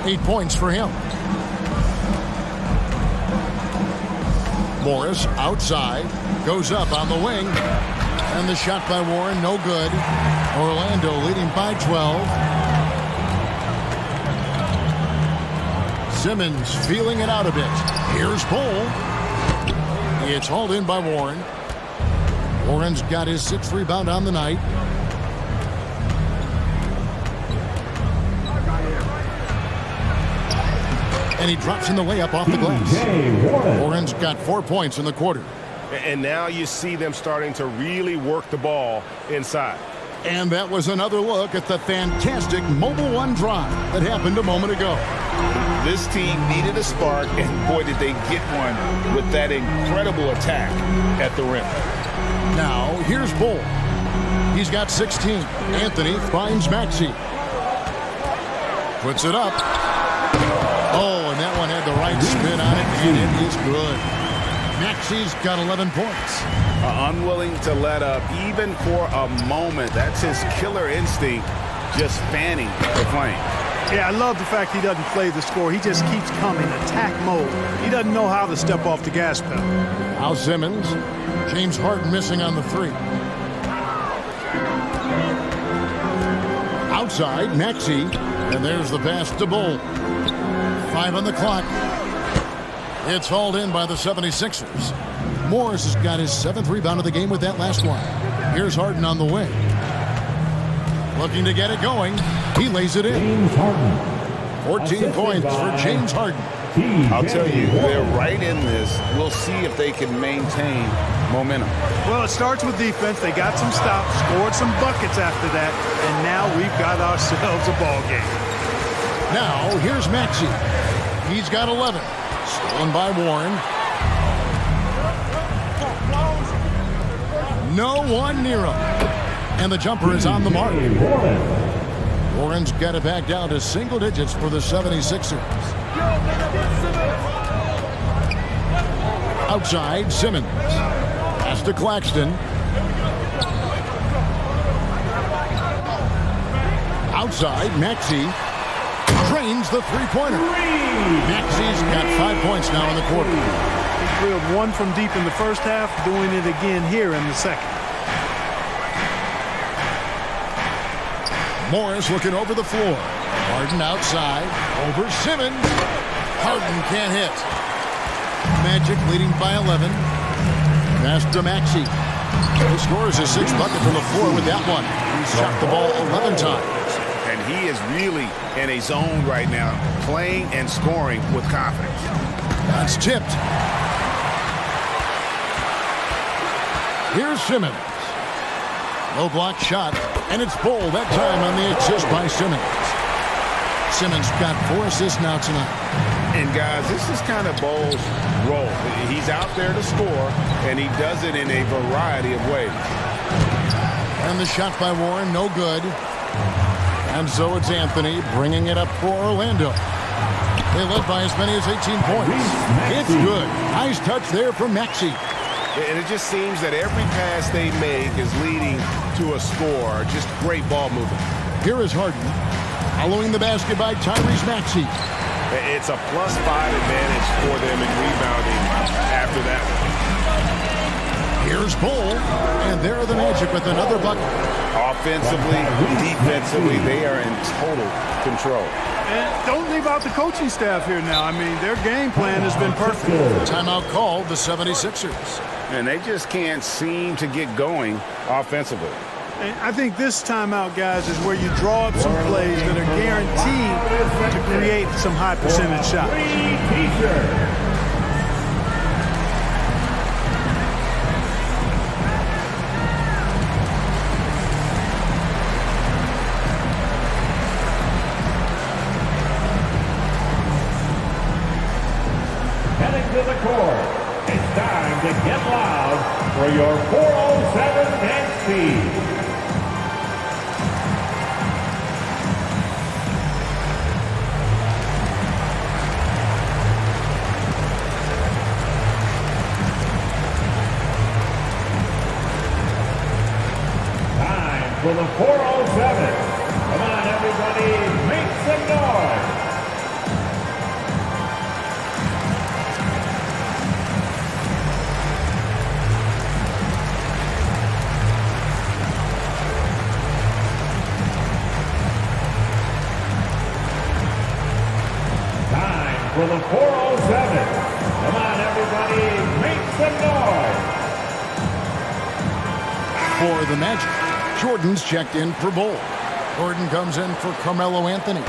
8 points for him. Morris outside. Goes up on the wing. And the shot by Warren, no good. Orlando leading by 12. Simmons feeling it out a bit. Here's Cole. It's hauled in by Warren. Warren's got his 6th rebound on the night. And he drops in the layup off the glass. Warren's got 4 points in the quarter. And now you see them starting to really work the ball inside. And that was another look at the fantastic Mobile One drive that happened a moment ago. This team needed a spark, and boy, did they get one with that incredible attack at the rim. Now, here's Bull. He's got 16. Anthony finds Maxey. Puts it up. Oh, and that one had the right spin on it, and it is good. Maxey's got 11 points. Unwilling to let up, even for a moment. That's his killer instinct, just fanning the flame. Yeah, I love the fact he doesn't play the score. He just keeps coming, attack mode. He doesn't know how to step off the gas pedal. Al Simmons. James Harden missing on the 3. Outside, Maxey. And there's the pass to Bull. 5 on the clock. It's hauled in by the 76ers. Morris has got his 7th rebound of the game with that last one. Here's Harden on the wing. Looking to get it going. He lays it in. 14 points for James Harden. I'll tell you, they're right in this. We'll see if they can maintain momentum. Well, it starts with defense. They got some stops, scored some buckets after that, and now we've got ourselves a ball game. Now, here's Maxey. He's got 11. Stolen by Warren. No one near him. And the jumper is on the mark. Warren's got it back down to single digits for the 76ers. Outside, Simmons. Pass to Claxton. Outside, Maxey. Drains the three-pointer. Maxey's got 5 points now in the quarter. He drilled one from deep in the first half, doing it again here in the second. Morris looking over the floor. Harden outside. Over Simmons. Harden can't hit. Magic leading by 11. Pass to Maxey. He scores his 6th bucket from the floor with that one. He's shot the ball 11 times. And he is really in a zone right now, playing and scoring with confidence. That's tipped. Here's Simmons. No block shot, and it's Bull that time on the assist by Simmons. Simmons got 4 assists now tonight. And guys, this is kind of Bull's role. He's out there to score, and he does it in a variety of ways. And the shot by Warren, no good. And so it's Anthony bringing it up for Orlando. They led by as many as 18 points. It's good. Nice touch there from Maxey. And it just seems that every pass they make is leading to a score. Just great ball movement. Here is Harden. Following the basket by Tyrese Maxey. It's a +5 advantage for them in rebounding after that one. Here's Bull. And there are the Magic with another bucket. Offensively, defensively, they are in total control. And don't leave out the coaching staff here now. I mean, their game plan has been perfect. Timeout called the 76ers. And they just can't seem to get going offensively. And I think this timeout, guys, is where you draw up some plays that are guaranteed to create some high percentage shots. Heading to the court, it's time to get loud for your 407 dance team. Time for the 407. Come on, everybody, make some noise. For the 407. Come on, everybody, make some noise. For the Magic, Jordan's checked in for Bol. Gordon comes in for Carmelo Anthony.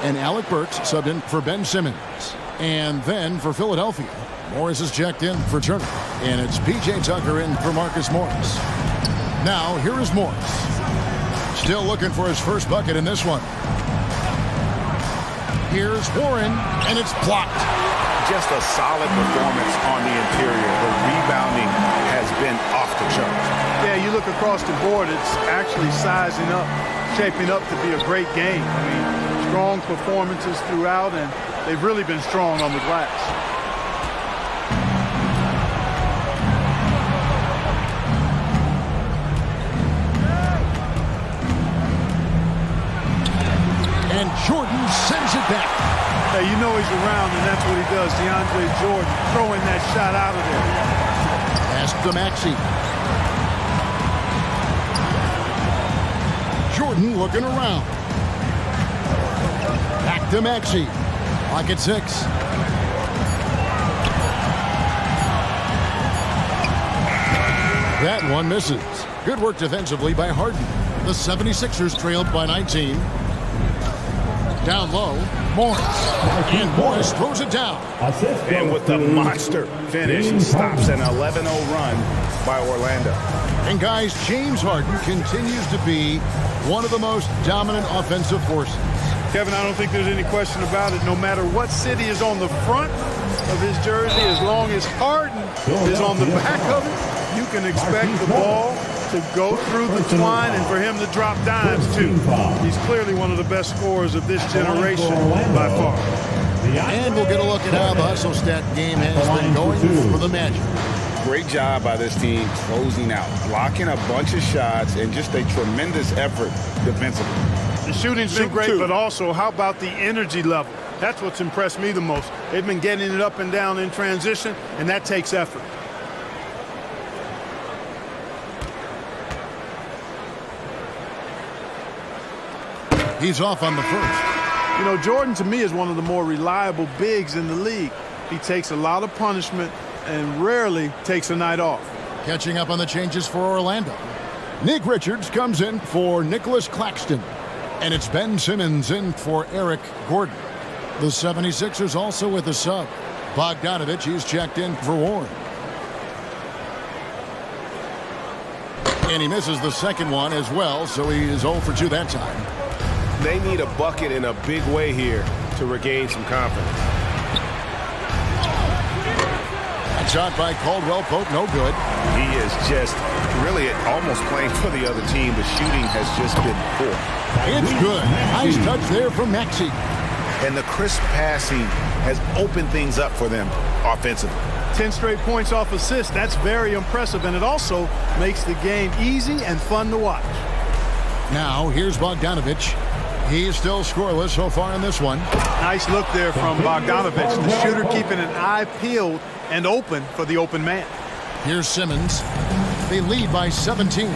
And Alec Burks subbed in for Ben Simmons. And then for Philadelphia, Morris is checked in for Turner. And it's P.J. Tucker in for Marcus Morris. Now, here is Morris. Still looking for his first bucket in this one. Here's Warren, and it's blocked. Just a solid performance on the interior. The rebounding has been off the charts. Yeah, you look across the board, it's actually sizing up, shaping up to be a great game. I mean, strong performances throughout, and they've really been strong on the glass. And Jordan sends it back. Hey, you know he's around, and that's what he does. DeAndre Jordan throwing that shot out of there. Pass to Maxey. Jordan looking around. Back to Maxey. Lock at 6. That one misses. Good work defensively by Harden. The 76ers trailed by 19. Down low, Morris. And Morris throws it down. And with the monster finish, he stops an 11-0 run by Orlando. And guys, James Harden continues to be one of the most dominant offensive forces. Kevin, I don't think there's any question about it. No matter what city is on the front of his jersey, as long as Harden is on the back of it, you can expect the ball to go through the twine and for him to drop dimes too. He's clearly one of the best scorers of this generation by far. And we'll get a look at how the hustle stat game has been going for the Magic. Great job by this team closing out, blocking a bunch of shots, and just a tremendous effort defensively. The shooting's been great, but also how about the energy level? That's what's impressed me the most. They've been getting it up and down in transition, and that takes effort. He's off on the first. You know, Jordan to me is one of the more reliable bigs in the league. He takes a lot of punishment and rarely takes a night off. Catching up on the changes for Orlando. Nick Richards comes in for Nicholas Claxton. And it's Ben Simmons in for Eric Gordon. The 76ers also with a sub. Bogdanovich, he's checked in for Warren. And he misses the second one as well, so he is 0 for 2 that time. They need a bucket in a big way here to regain some confidence. That shot by Caldwell Pope, no good. He is just really almost playing for the other team. The shooting has just been poor. It's good. Nice touch there from Maxey. And the crisp passing has opened things up for them offensively. 10 straight points off assists. That's very impressive, and it also makes the game easy and fun to watch. Now, here's Bogdanovich. He is still scoreless so far in this one. Nice look there from Bogdanovich. The shooter keeping an eye peeled and open for the open man. Here's Simmons. They lead by 17.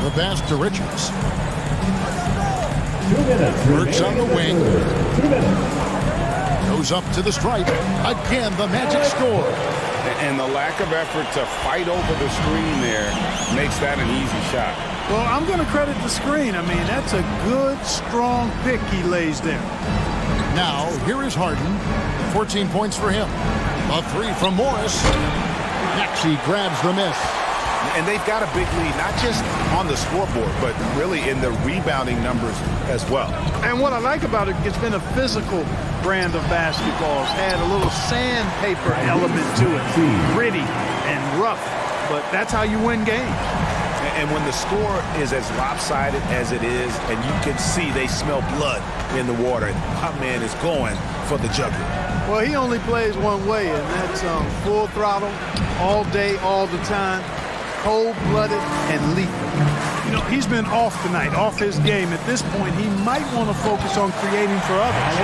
The pass to Richards. Works on the wing. 2 minutes. Goes up to the stripe. Again, the Magic score. And the lack of effort to fight over the screen there makes that an easy shot. Well, I'm going to credit the screen. I mean, that's a good, strong pick he lays there. Now, here is Harden. 14 points for him. A 3 from Morris. Maxey grabs the miss. And they've got a big lead, not just on the scoreboard, but really in the rebounding numbers as well. And what I like about it, it's been a physical brand of basketball. It's had a little sandpaper element to it. Gritty and rough, but that's how you win games. And when the score is as lopsided as it is, and you can see they smell blood in the water, and my man is going for the jugular. Well, he only plays one way, and that's full throttle, all day, all the time, cold-blooded and lethal. You know, he's been off tonight, off his game. At this point, he might want to focus on creating for others.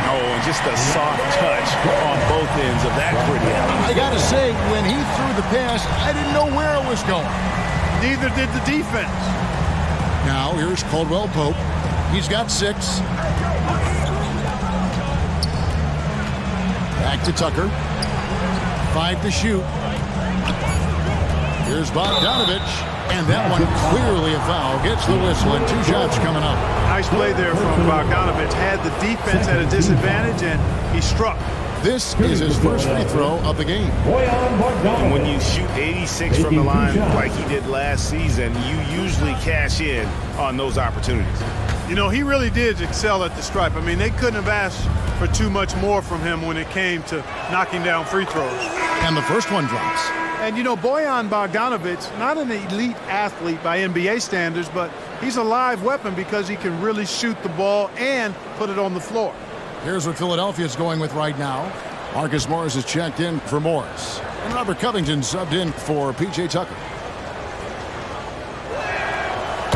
Oh, and just a soft touch on both ends of that pretty alley. I got to say, when he threw the pass, I didn't know where it was going. Neither did the defense. Now, here's Caldwell Pope. He's got 6. Back to Tucker. 5 to shoot. Here's Bogdanovich. And that one clearly a foul. Gets the whistle and 2 shots coming up. Nice play there from Bogdanovich. Had the defense at a disadvantage, and he struck. This is his first free throw of the game. And when you shoot 86 from the line like he did last season, you usually cash in on those opportunities. You know, he really did excel at the stripe. I mean, they couldn't have asked for too much more from him when it came to knocking down free throws. And the first one drops. And, you know, Bojan Bogdanovic, not an elite athlete by NBA standards, but he's a live weapon because he can really shoot the ball and put it on the floor. Here's what Philadelphia's going with right now. Marcus Morris is checked in for Morris. And Robert Covington subbed in for P.J. Tucker.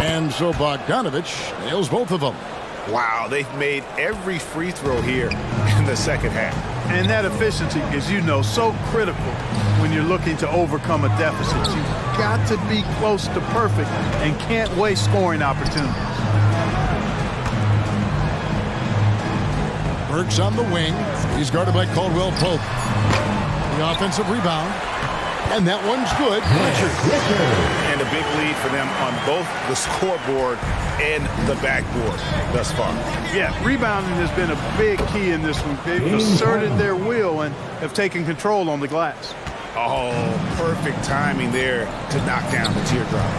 And so Bogdanovich nails both of them. Wow, they've made every free throw here in the second half. And that efficiency is, you know, so critical when you're looking to overcome a deficit. You've got to be close to perfect and can't waste scoring opportunities. Burks on the wing. He's guarded by Caldwell Pope. The offensive rebound. And that one's good. Richard. And a big lead for them on both the scoreboard and the backboard thus far. Yeah, rebounding has been a big key in this one. They've asserted their will and have taken control on the glass. Oh, perfect timing there to knock down the teardrop.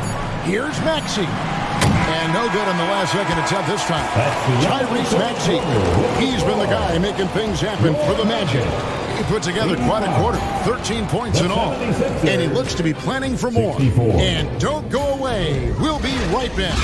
Here's Maxey. And no good on the last second attempt this time. Tyrese Maxey. He's been the guy making things happen for the Magic. He put together quite a quarter, 13 points in all. And he looks to be planning for more. And don't go away. We'll be right back.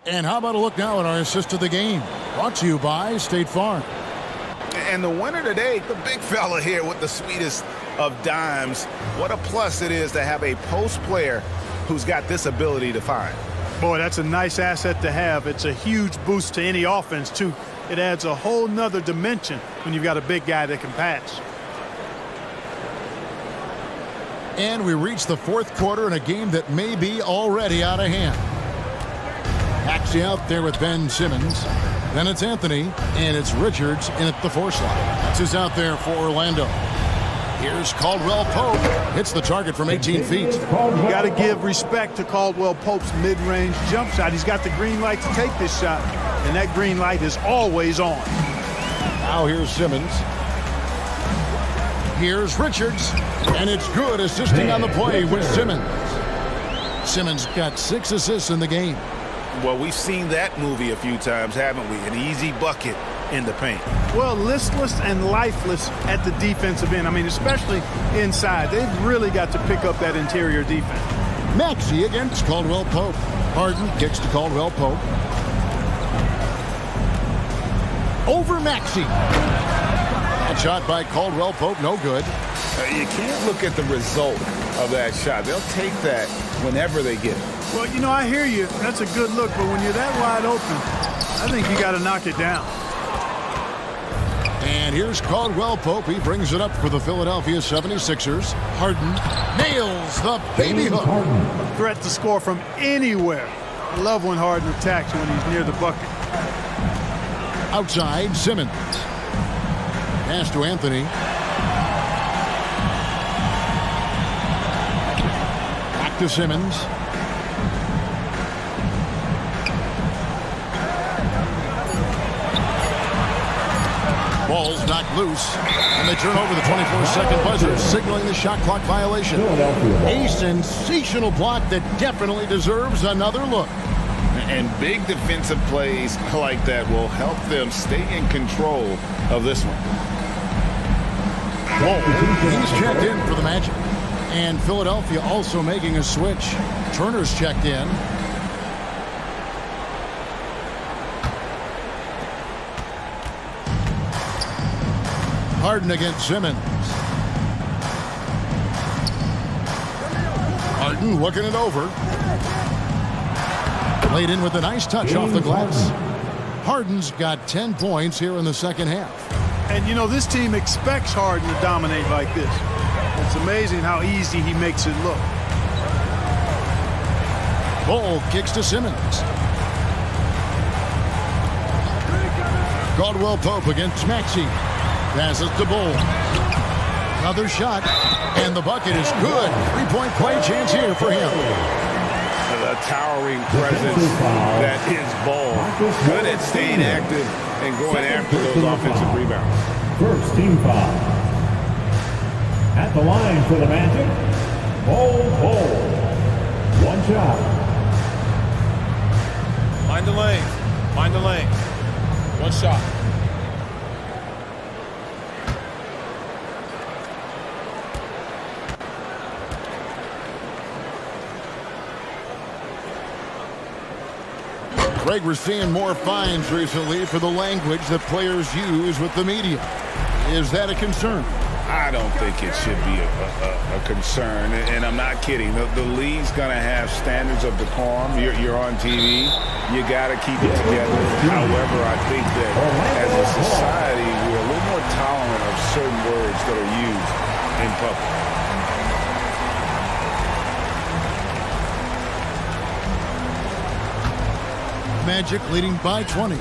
And how about a look now at our assist of the game? Brought to you by State Farm. And the winner today, the big fella here with the sweetest of dimes. What a plus it is to have a post player who's got this ability to find. Boy, that's a nice asset to have. It's a huge boost to any offense, too. It adds a whole nother dimension when you've got a big guy that can pass. And we reach the fourth quarter in a game that may be already out of hand. Maxey out there with Ben Simmons. Then it's Anthony, and it's Richards in at the 4 slot. That's who's out there for Orlando. Here's Caldwell Pope. Hits the target from 18 feet. You got to give respect to Caldwell Pope's mid-range jump shot. He's got the green light to take this shot, and that green light is always on. Now here's Simmons. Here's Richards, and it's good, assisting on the play with Simmons. Simmons got 6 assists in the game. Well, we've seen that movie a few times, haven't we? An easy bucket in the paint. Well, listless and lifeless at the defensive end. I mean, especially inside. They've really got to pick up that interior defense. Maxey against Caldwell Pope. Harden kicks to Caldwell Pope. Over Maxey. That shot by Caldwell Pope, no good. You can't look at the result of that shot. They'll take that whenever they get it. Well, you know, I hear you. That's a good look, but when you're that wide open, I think you got to knock it down. And here's Caldwell Pope. He brings it up for the Philadelphia 76ers. Harden nails the baby hook. A threat to score from anywhere. I love when Harden attacks when he's near the bucket. Outside, Simmons. Pass to Anthony. Back to Simmons. Ball's knocked loose, and they turn over the 24-second buzzer, signaling the shot clock violation. A sensational block that definitely deserves another look. And big defensive plays like that will help them stay in control of this one. He's checked in for the Magic. And Philadelphia also making a switch. Turner's checked in. Harden against Simmons. Harden looking it over. Laid in with a nice touch off the glass. Harden's got 10 points here in the second half. And, you know, this team expects Harden to dominate like this. It's amazing how easy he makes it look. Ball kicks to Simmons. Caldwell Pope against Maxey. Passes to Bull. Another shot, and the bucket is good. Three-point play chance here for him. The towering presence that is Bull. Good at staying active and going after those offensive rebounds. First team foul. At the line for the Magic, Bull. One shot. Mind the lane. Mind the lane. One shot. Greg, we're seeing more fines recently for the language that players use with the media. Is that a concern? I don't think it should be a concern, and I'm not kidding. The league's going to have standards of decorum. You're on TV. You got to keep it together. However, I think that as a society, we're a little more tolerant of certain words that are used in public. Magic leading by 20.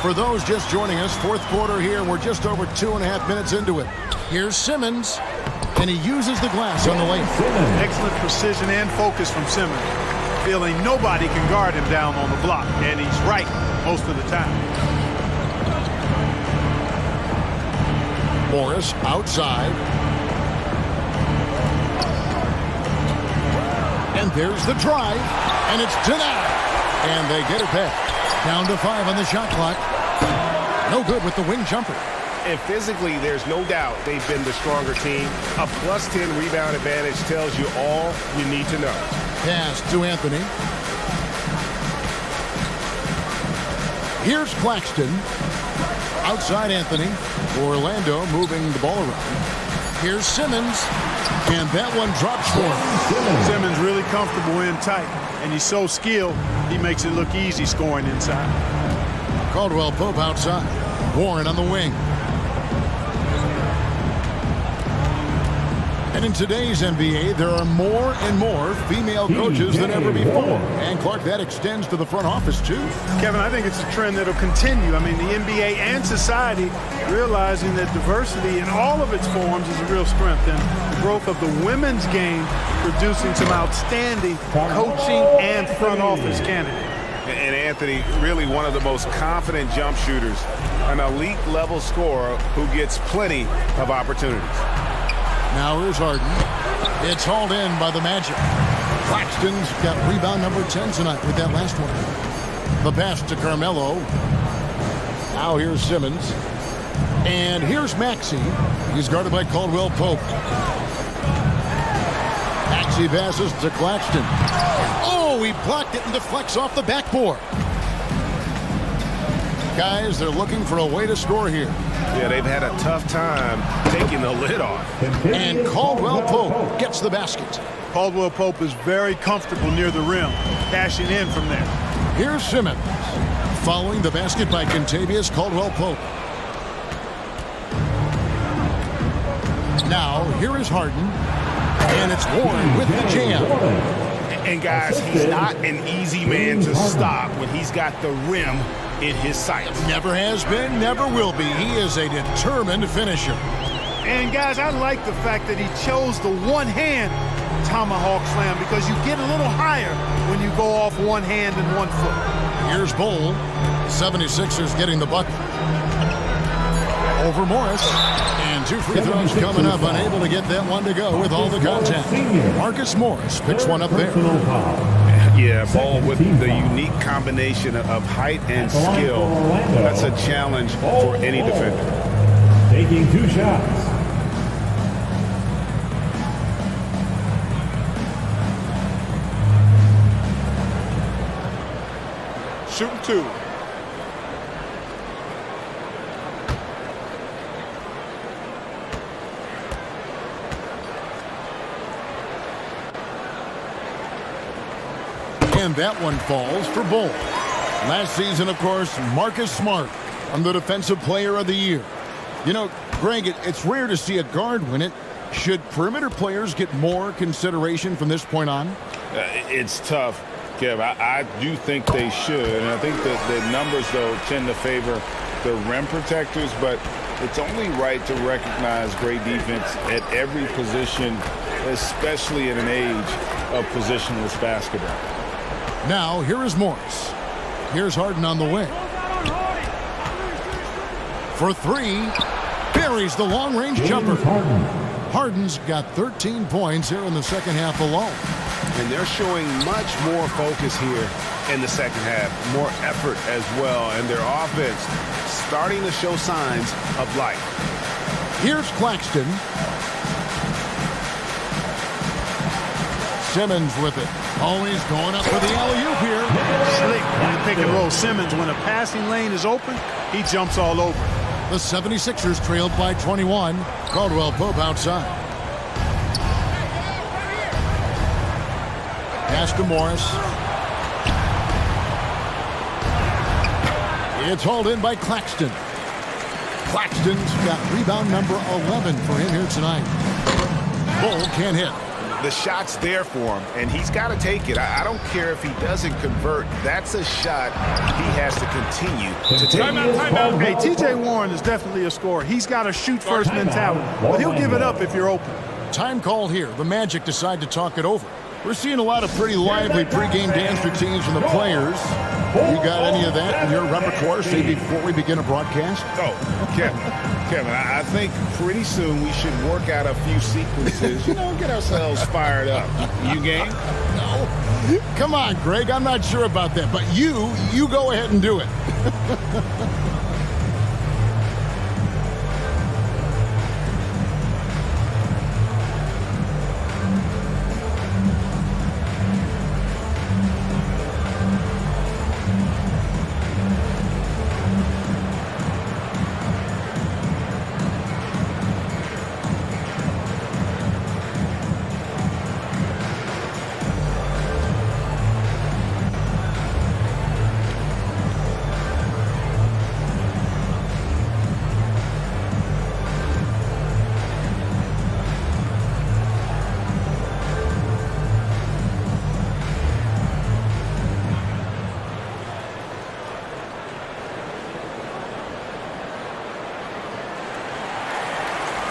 For those just joining us, fourth quarter here. We're just over 2.5 minutes into it. Here's Simmons, and he uses the glass on the lane. Excellent precision and focus from Simmons. Feeling nobody can guard him down on the block, and he's right most of the time. Morris outside. And there's the drive, and it's denied. And they get it back. Down to 5 on the shot clock. No good with the wing jumper. And physically, there's no doubt they've been the stronger team. A plus 10 rebound advantage tells you all you need to know. Pass to Anthony. Here's Claxton. Outside Anthony. Orlando moving the ball around. Here's Simmons. And that one drops for him. Simmons really comfortable in tight, and he's so skilled, he makes it look easy scoring inside. Caldwell Pope outside. Warren on the wing. And in today's NBA, there are more and more female coaches than ever before. And, Clark, that extends to the front office, too. Kevin, I think it's a trend that'll continue. I mean, the NBA and society realizing that diversity in all of its forms is a real strength. And the growth of the women's game producing some outstanding coaching and front office candidates. And Anthony, really one of the most confident jump shooters, an elite level scorer who gets plenty of opportunities. Now here's Harden. It's hauled in by the Magic. Claxton's got rebound number 10 tonight with that last one. The pass to Carmelo. Now here's Simmons. And here's Maxey. He's guarded by Caldwell Pope. Maxey passes to Claxton. Oh, he blocked it and deflects off the backboard. Guys, they're looking for a way to score here. Yeah, they've had a tough time taking the lid off. And Caldwell Pope gets the basket. Caldwell Pope is very comfortable near the rim, cashing in from there. Here's Simmons. Following the basket by Kentavious Caldwell Pope. Now, here is Harden. And it's Warren with the jam. And guys, he's not an easy man to stop when he's got the rim in his sights. Never has been, never will be. He is a determined finisher. And guys, I like the fact that he chose the one-hand tomahawk slam because you get a little higher when you go off one hand and 1 foot. Here's Bull. 76ers getting the bucket. Over Morris. And 2 free throws coming up. Unable to get that one to go with all the contact. Marcus Morris picks one up there. Yeah, Ball with the unique combination of height and skill. That's a challenge for any defender. Taking 2 shots. Shooting 2. And that one falls for Bull. Last season, of course, Marcus Smart on the Defensive Player of the Year. You know, Greg, it's rare to see a guard win it. Should perimeter players get more consideration from this point on? It's tough, Kev. I do think they should. And I think that the numbers, though, tend to favor the rim protectors. But it's only right to recognize great defense at every position, especially in an age of positionless basketball. Now, here is Morris. Here's Harden on the wing. For 3, buries the long-range jumper. Harden's got 13 points here in the second half alone. And they're showing much more focus here in the second half. More effort as well. And their offense starting to show signs of life. Here's Claxton. Simmons with it. Always going up for the alley-oop here. Slick in the pick and roll. Simmons, when a passing lane is open, he jumps all over. The 76ers trailed by 21. Caldwell Pope outside. Pass to Morris. It's hauled in by Claxton. Claxton's got rebound number 11 for him here tonight. Bull can't hit. The shot's there for him, and he's got to take it. I don't care if he doesn't convert. That's a shot he has to continue to take. Timeout. Hey, T.J. Warren is definitely a scorer. He's got a shoot-first mentality, but he'll give it up if you're open. Time called here. The Magic decide to talk it over. We're seeing a lot of pretty lively pregame dance routines from the players. You got any of that in your repertoire, say, before we begin a broadcast? Oh, Kevin, I think pretty soon we should work out a few sequences, get ourselves fired up. You game? No. Come on, Greg. I'm not sure about that, but you go ahead and do it.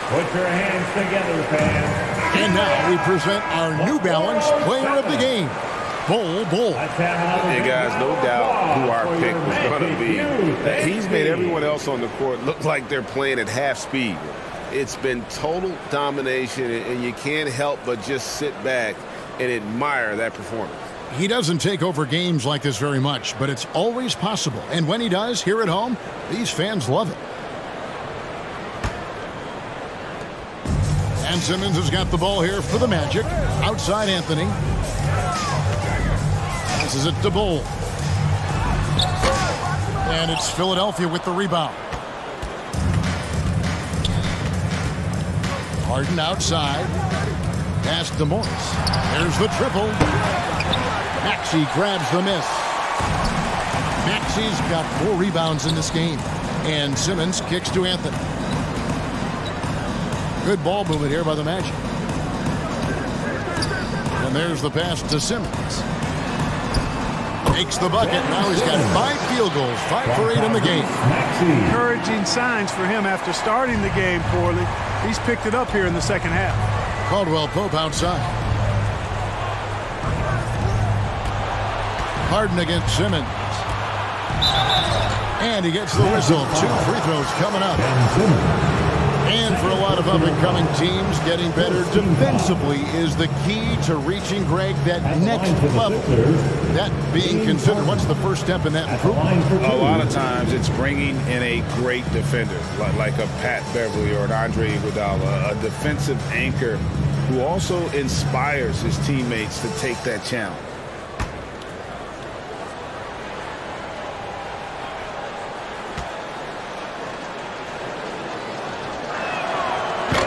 Put your hands together, fans. And now we present our New Balance Player of the Game, Bull. Hey, guys, no doubt who our pick was going to be. He's made everyone else on the court look like they're playing at half speed. It's been total domination, and you can't help but just sit back and admire that performance. He doesn't take over games like this very much, but it's always possible. And when he does, here at home, these fans love it. And Simmons has got the ball here for the Magic. Outside Anthony. Passes it to Bull. And it's Philadelphia with the rebound. Harden outside. Pass to Morris. There's the triple. Maxey grabs the miss. Maxey's got 4 rebounds in this game. And Simmons kicks to Anthony. Good ball movement here by the Magic. And there's the pass to Simmons. Makes the bucket. Now he's got 5 field goals, 5 for 8 in the game. Encouraging signs for him after starting the game poorly. He's picked it up here in the second half. Caldwell Pope outside. Harden against Simmons. And he gets the whistle. 2 free throws coming up. And for a lot of up-and-coming teams, getting better defensively is the key to reaching, Greg, that next level. That being considered, what's the first step in that improvement? A lot of times it's bringing in a great defender, like a Pat Beverly or an Andre Iguodala, a defensive anchor who also inspires his teammates to take that challenge.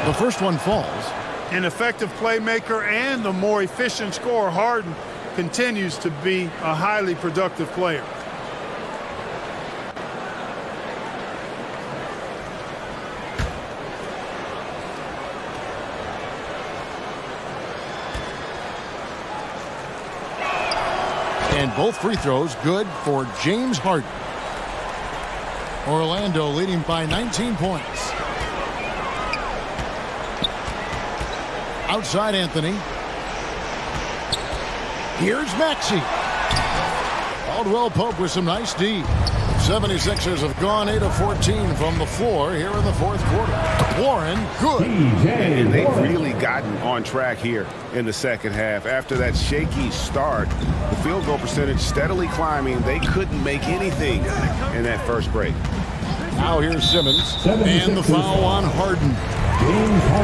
The first one falls. An effective playmaker and a more efficient scorer, Harden continues to be a highly productive player. And both free throws good for James Harden. Orlando leading by 19 points. Outside Anthony. Here's Maxey. Caldwell Pope with some nice D. 76ers have gone 8 of 14 from the floor here in the fourth quarter. Warren, good. And they've really gotten on track here in the second half. After that shaky start, the field goal percentage steadily climbing. They couldn't make anything in that first break. Now here's Simmons. And the foul on Harden.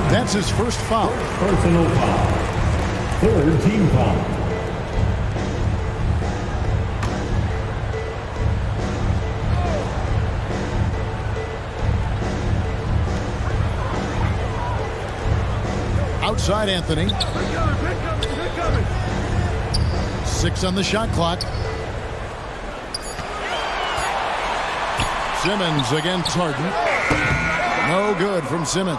That's his first foul. Personal foul. 3rd team foul. Outside Anthony. 6 on the shot clock. Simmons against Harden. No good from Simmons.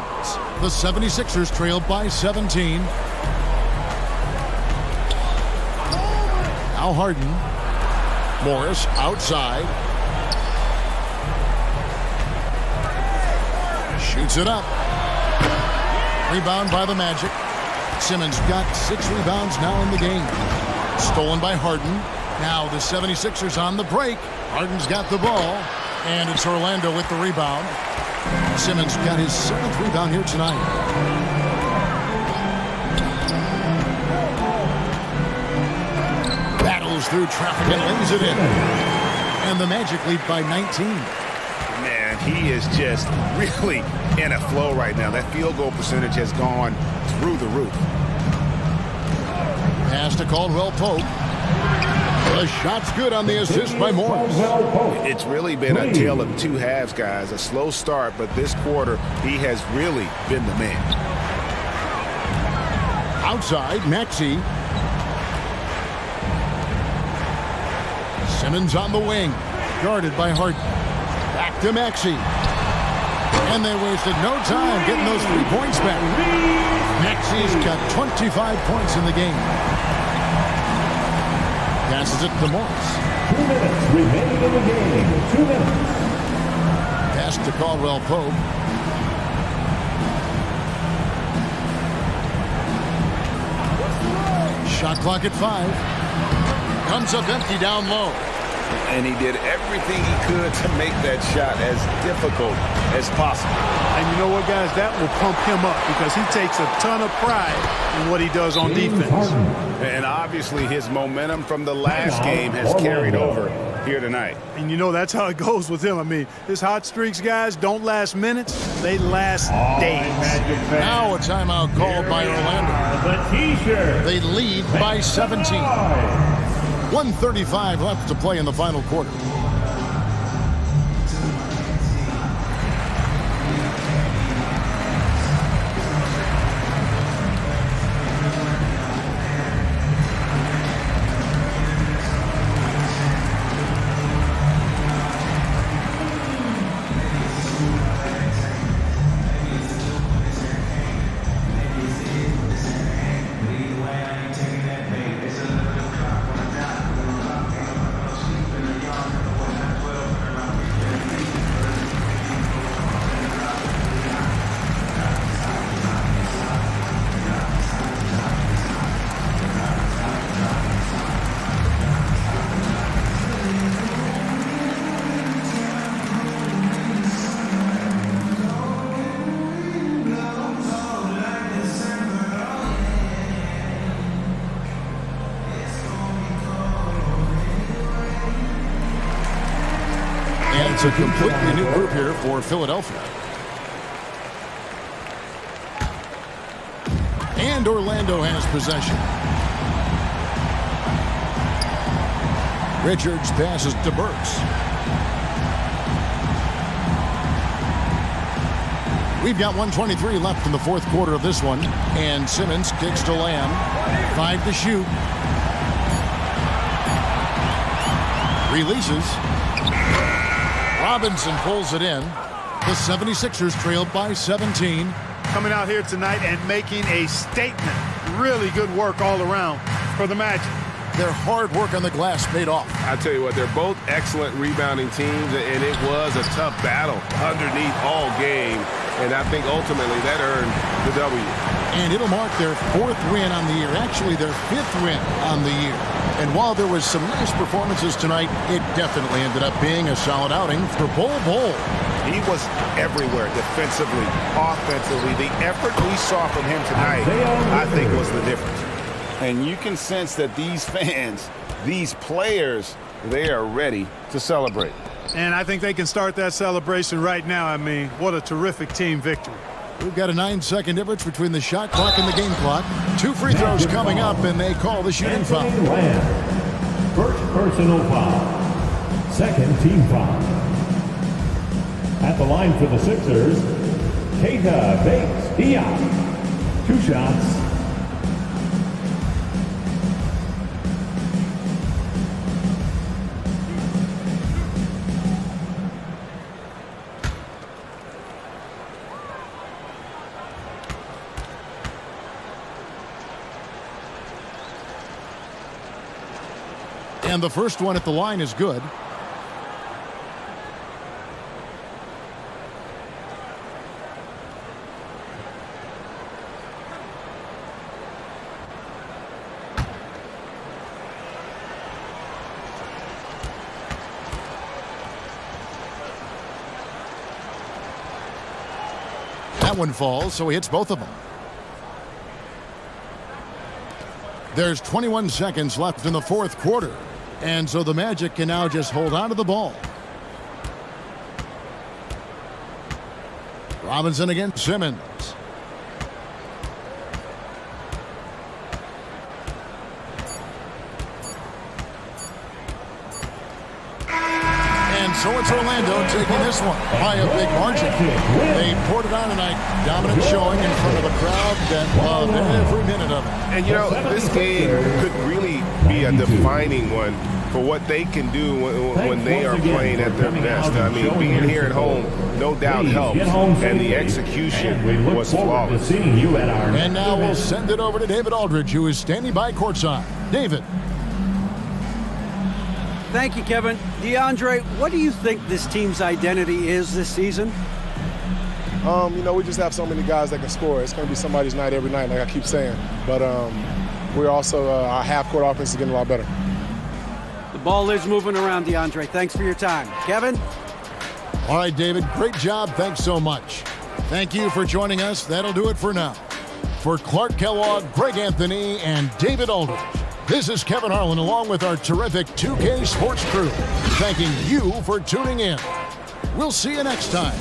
The 76ers trail by 17. Now Harden. Morris outside. Shoots it up. Rebound by the Magic. Simmons got 6 rebounds now in the game. Stolen by Harden. Now the 76ers on the break. Harden's got the ball. And it's Orlando with the rebound. Simmons got his 7th rebound here tonight. Battles through traffic and lays it in. And the Magic lead by 19. Man, he is just really in a flow right now. That field goal percentage has gone through the roof. Pass to Caldwell Pope. The shot's good on the assist by Morris. It's really been a tale of 2 halves, guys. A slow start, but this quarter, he has really been the man. Outside, Maxey. Simmons on the wing. Guarded by Harden. Back to Maxey. And they wasted no time getting those 3 points back. Maxey's got 25 points in the game. Passes it to Morris. 2 minutes remaining in the game. 2 minutes. Pass to Caldwell Pope. Shot clock at 5. Comes up empty down low. And he did everything he could to make that shot as difficult as possible. And you know what, guys? That will pump him up because he takes a ton of pride in what he does on defense. And obviously his momentum from the last game has carried over here tonight. And you know that's how it goes with him. I mean, his hot streaks, guys, don't last minutes. They last days. Now a timeout called by Orlando. They lead by 17. 1:35 left to play in the final quarter. a completely new group here for Philadelphia. And Orlando has possession. Richards passes to Burks. We've got 1:23 left in the fourth quarter of this one. And Simmons kicks to Lamb. 5 to shoot. Releases. Robinson pulls it in. The 76ers trailed by 17. Coming out here tonight and making a statement. Really good work all around for the Magic. Their hard work on the glass paid off. I tell you what, they're both excellent rebounding teams, and it was a tough battle underneath all game. And I think ultimately that earned the W. And it'll mark their 4th win on the year. Actually, their 5th win on the year. And while there was some nice performances tonight, it definitely ended up being a solid outing for Bol Bol. He was everywhere, defensively, offensively. The effort we saw from him tonight, I think, was the difference. And you can sense that these fans, these players, they are ready to celebrate. And I think they can start that celebration right now. I mean, what a terrific team victory. We've got a 9-second difference between the shot clock and the game clock. 2 free throws coming up, and they call the shooting foul. First personal foul. Second team foul. At the line for the Sixers, Keita Bates-Diop. 2 shots. And the first one at the line is good. That one falls, so he hits both of them. There's 21 seconds left in the fourth quarter. And so the Magic can now just hold on to the ball. Robinson against Simmons. And so it's Orlando taking this one by a big margin. They poured it on tonight. Dominant showing in front of a crowd that loved every minute of it. And, you know, this game could really be a defining one for what they can do when they are playing at their best. I mean, being here at home, no doubt helps, and the execution was flawless. And now we'll send it over to David Aldridge, who is standing by courtside. David. Thank you, Kevin. DeAndre, what do you think this team's identity is this season? You know, we just have so many guys that can score. It's going to be somebody's night every night, like I keep saying. But we're also, our half-court offense is getting a lot better. The ball is moving around, DeAndre. Thanks for your time. Kevin? All right, David, great job. Thanks so much. Thank you for joining us. That'll do it for now. For Clark Kellogg, Greg Anthony, and David Aldridge, this is Kevin Harlan along with our terrific 2K Sports crew, thanking you for tuning in. We'll see you next time.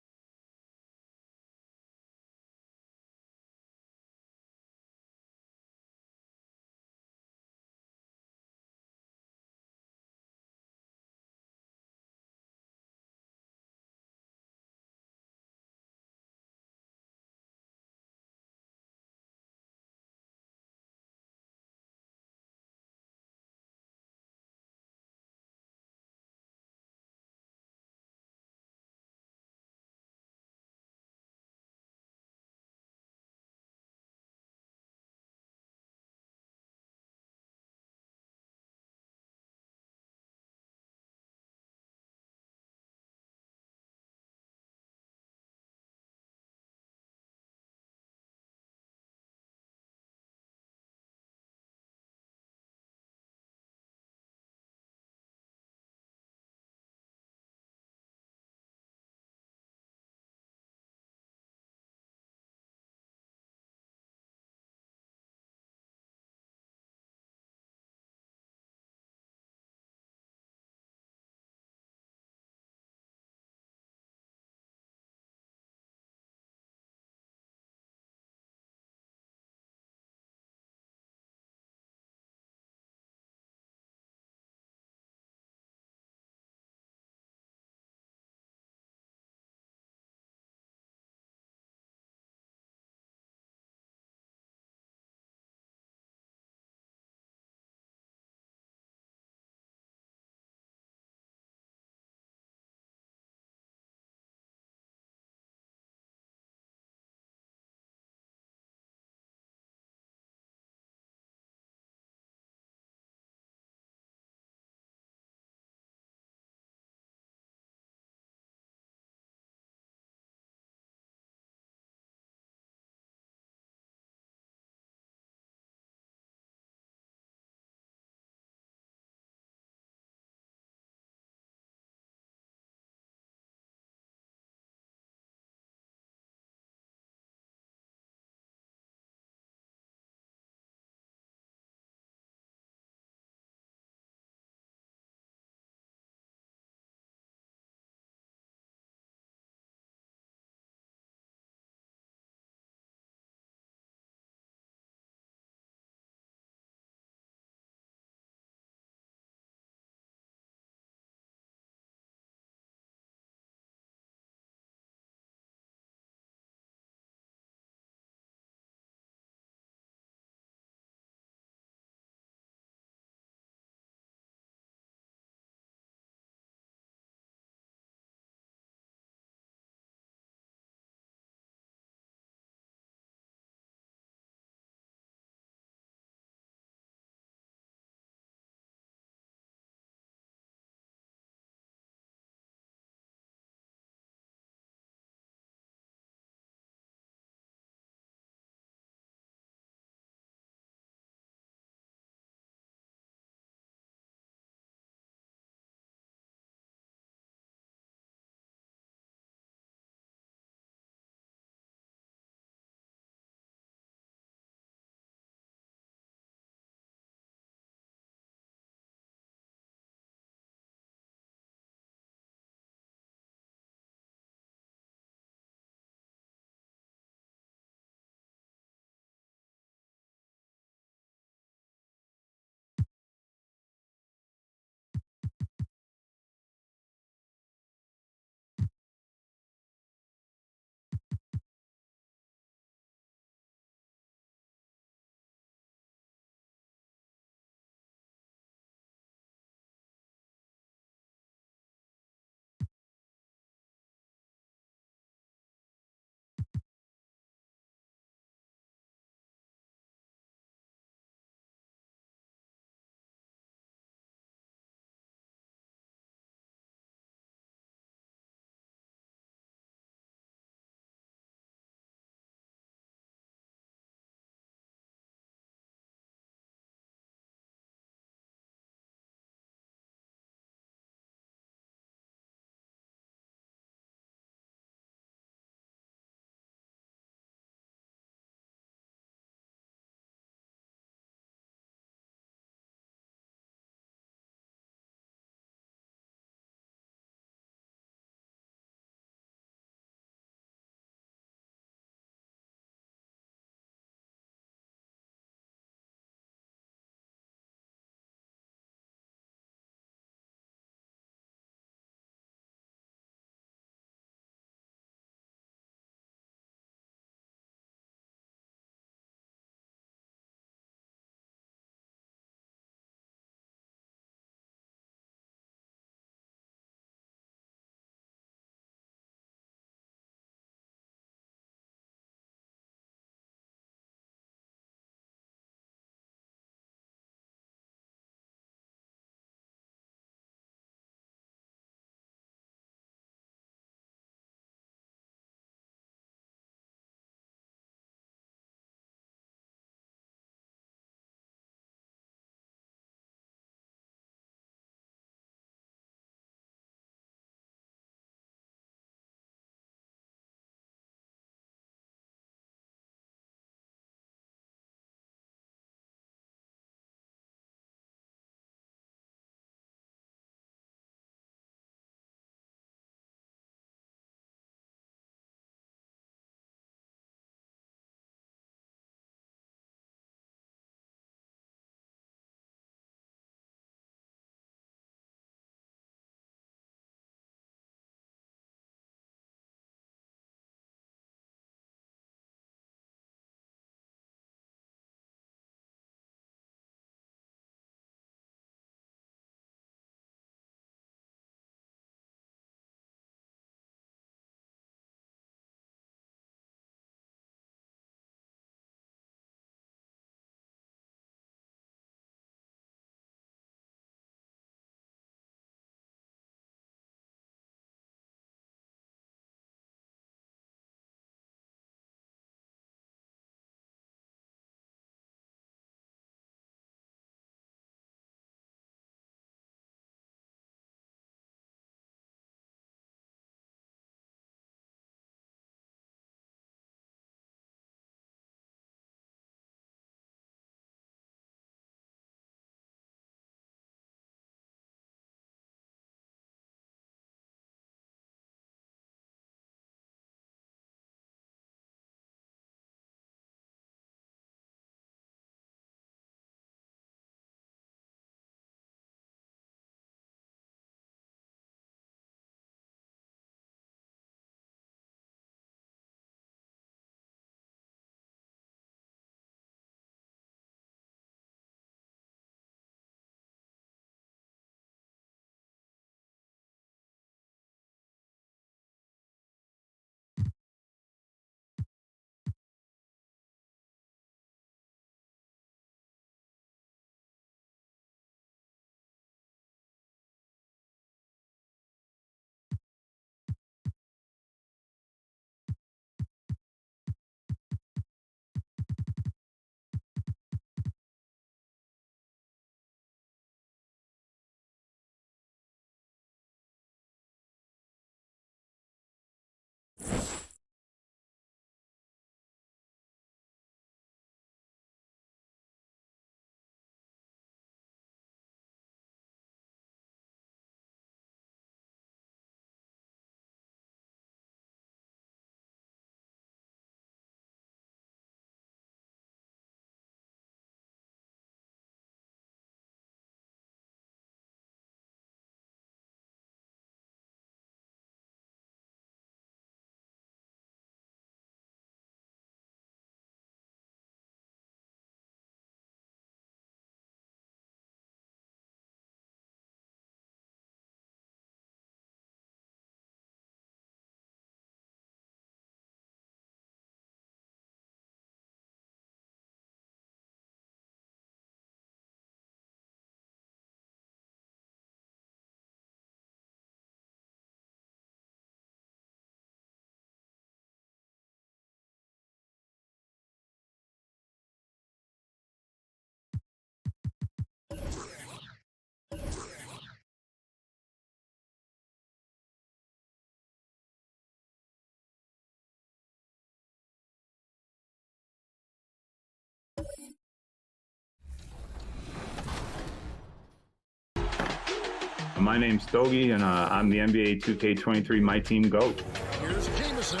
My name's Stogie, and I'm the NBA 2K23 My Team GOAT. Here's Jameson.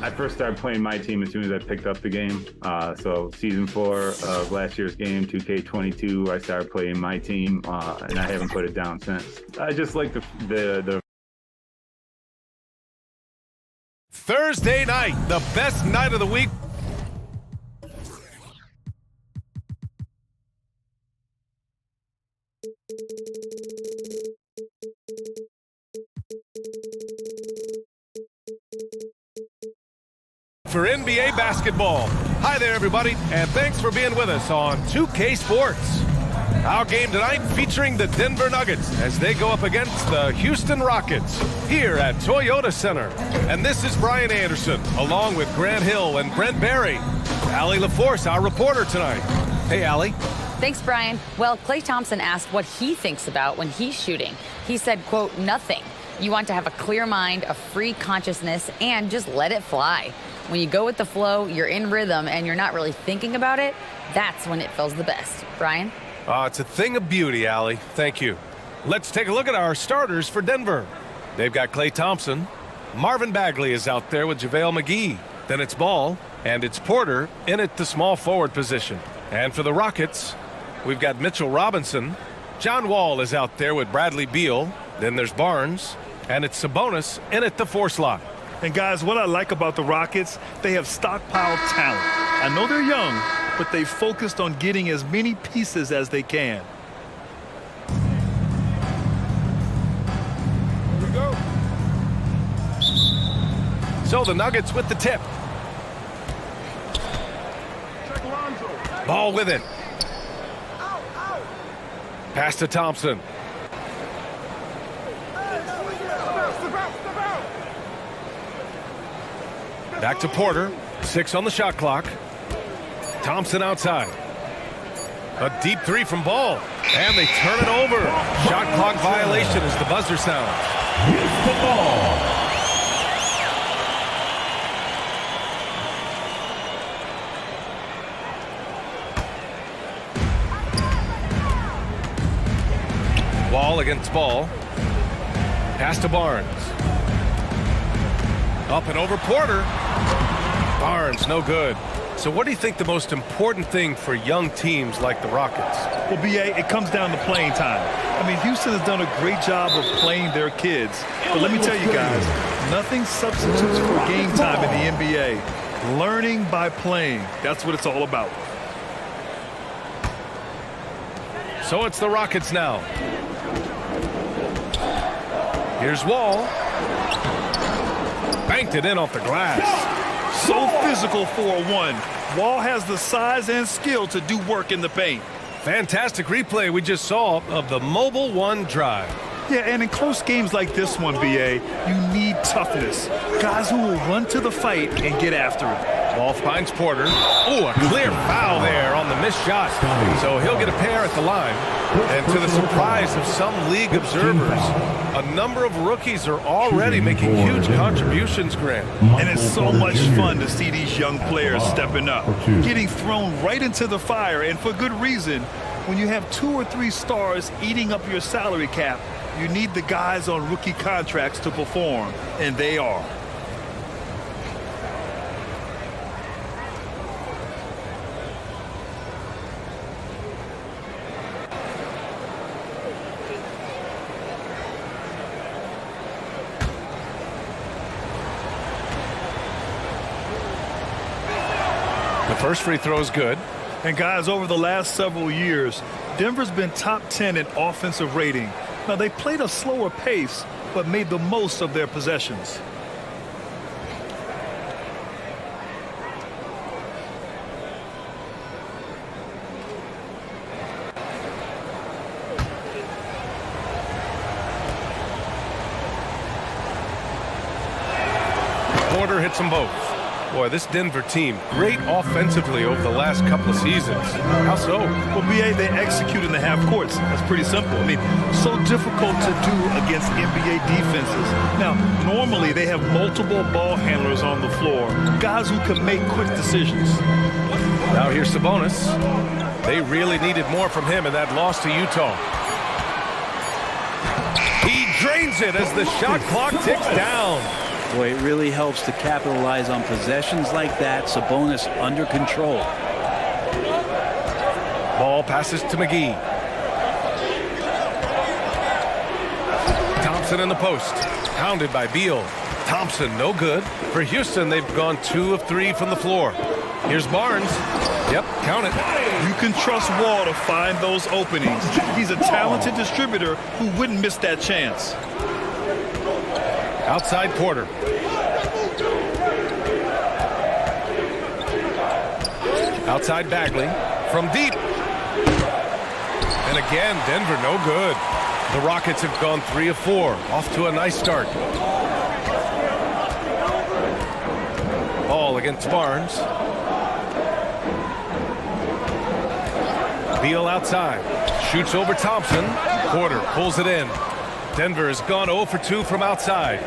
I first started playing My Team as soon as I picked up the game. So season 4 of last year's game, 2K22, I started playing My Team, and I haven't put it down since. I just like the Thursday night, the best night of the week. For NBA basketball. Hi there, everybody, and thanks for being with us on 2K Sports. Our game tonight featuring the Denver Nuggets as they go up against the Houston Rockets here at Toyota Center. And this is Brian Anderson, along with Grant Hill and Brent Barry. Allie LaForce, our reporter tonight. Hey, Allie. Thanks, Brian. Well, Klay Thompson asked what he thinks about when he's shooting. He said, quote, nothing. You want to have a clear mind, a free consciousness, and just let it fly. When you go with the flow, you're in rhythm, and you're not really thinking about it, that's when it feels the best. Brian? It's a thing of beauty, Allie. Thank you. Let's take a look at our starters for Denver. They've got Klay Thompson. Marvin Bagley is out there with JaVale McGee. Then it's Ball, and it's Porter in at the small forward position. And for the Rockets, we've got Mitchell Robinson. John Wall is out there with Bradley Beal. Then there's Barnes, and it's Sabonis in at the 4 slot. And guys, what I like about the Rockets, they have stockpiled talent. I know they're young, but they focused on getting as many pieces as they can. Here we go. So the Nuggets with the tip. Ball with it. Pass to Thompson. Back to Porter. 6 on the shot clock. Thompson outside. A deep 3 from Ball. And they turn it over. Shot clock violation as the buzzer sounds. Houston ball. Wall against Ball. Pass to Barnes. Up and over Porter. Barnes, no good. So what do you think the most important thing for young teams like the Rockets? Well, B.A., it comes down to playing time. I mean, Houston has done a great job of playing their kids. But let me tell you guys, nothing substitutes for game time in the NBA. Learning by playing. That's what it's all about. So it's the Rockets now. Here's Wall. Banked it in off the glass. So physical for a 1. Wall has the size and skill to do work in the paint. Fantastic replay we just saw of the Mobile One drive. Yeah, and in close games like this one, B.A., you need toughness. Guys who will run to the fight and get after it. Ball finds Porter. Oh, a clear foul there on the missed shot. So he'll get a pair at the line. And to the surprise of some league observers, a number of rookies are already making huge contributions, Grant. And it's so much fun to see these young players stepping up, getting thrown right into the fire, and for good reason. When you have 2 or 3 stars eating up your salary cap, you need the guys on rookie contracts to perform, and they are. The first free throw is good. And guys, over the last several years, Denver's been top 10 in offensive rating. Now, they played a slower pace, but made the most of their possessions. Porter hits them both. Boy, this Denver team, great offensively over the last couple of seasons. How so? Well, BA, they execute in the half courts. That's pretty simple. I mean, so difficult to do against NBA defenses. Now, normally they have multiple ball handlers on the floor, guys who can make quick decisions. Now here's Sabonis. They really needed more from him in that loss to Utah. He drains it as the shot clock ticks down. Boy, it really helps to capitalize on possessions like that. Sabonis under control. Ball passes to McGee. Thompson in the post. Pounded by Beal. Thompson, no good. For Houston, they've gone 2 of 3 from the floor. Here's Barnes. Yep, count it. You can trust Wall to find those openings. He's a talented distributor who wouldn't miss that chance. Outside Porter. Outside Bagley. From deep. And again, Denver no good. The Rockets have gone 3 of 4. Off to a nice start. Ball against Barnes. Beal outside. Shoots over Thompson. Porter pulls it in. Denver has gone 0 for 2 from outside.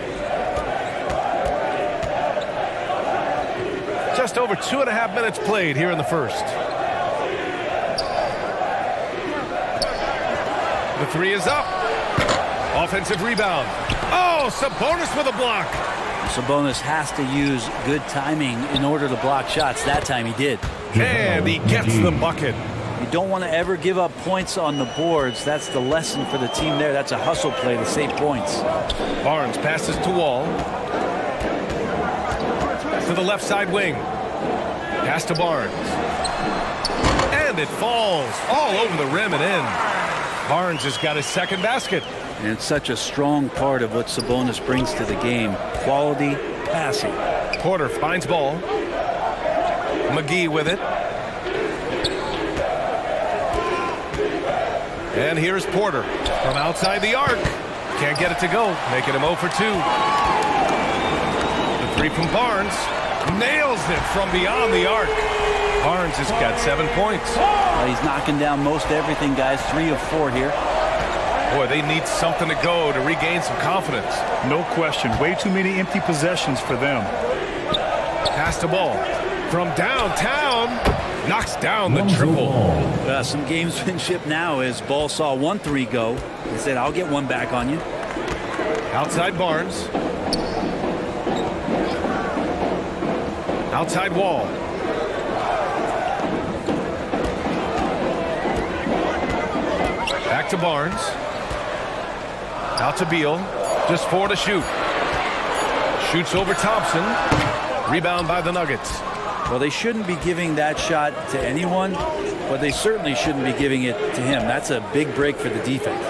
Just over 2.5 minutes played here in the first. The 3 is up. Offensive rebound. Oh, Sabonis with a block. Sabonis has to use good timing in order to block shots. That time he did. And he gets the bucket. You don't want to ever give up points on the boards. That's the lesson for the team there. That's a hustle play to save points. Barnes passes to Wall. To the left side wing. Pass to Barnes. And it falls all over the rim and in. Barnes has got his second basket. And it's such a strong part of what Sabonis brings to the game. Quality passing. Porter finds ball. McGee with it. And here's Porter from outside the arc. Can't get it to go, making him 0 for 2. The 3 from Barnes. Nails it from beyond the arc. Barnes has got 7 points. He's knocking down most everything, guys. 3 of 4 here. Boy, they need something to go to regain some confidence. No question. Way too many empty possessions for them. Pass the ball from downtown. Knocks down the triple. Some gamesmanship now as Ball saw 1 3 go. He said, I'll get 1 back on you. Outside Barnes. Outside Wall. Back to Barnes. Out to Beal. Just 4 to shoot. Shoots over Thompson. Rebound by the Nuggets. Well, they shouldn't be giving that shot to anyone, but they certainly shouldn't be giving it to him. That's a big break for the defense.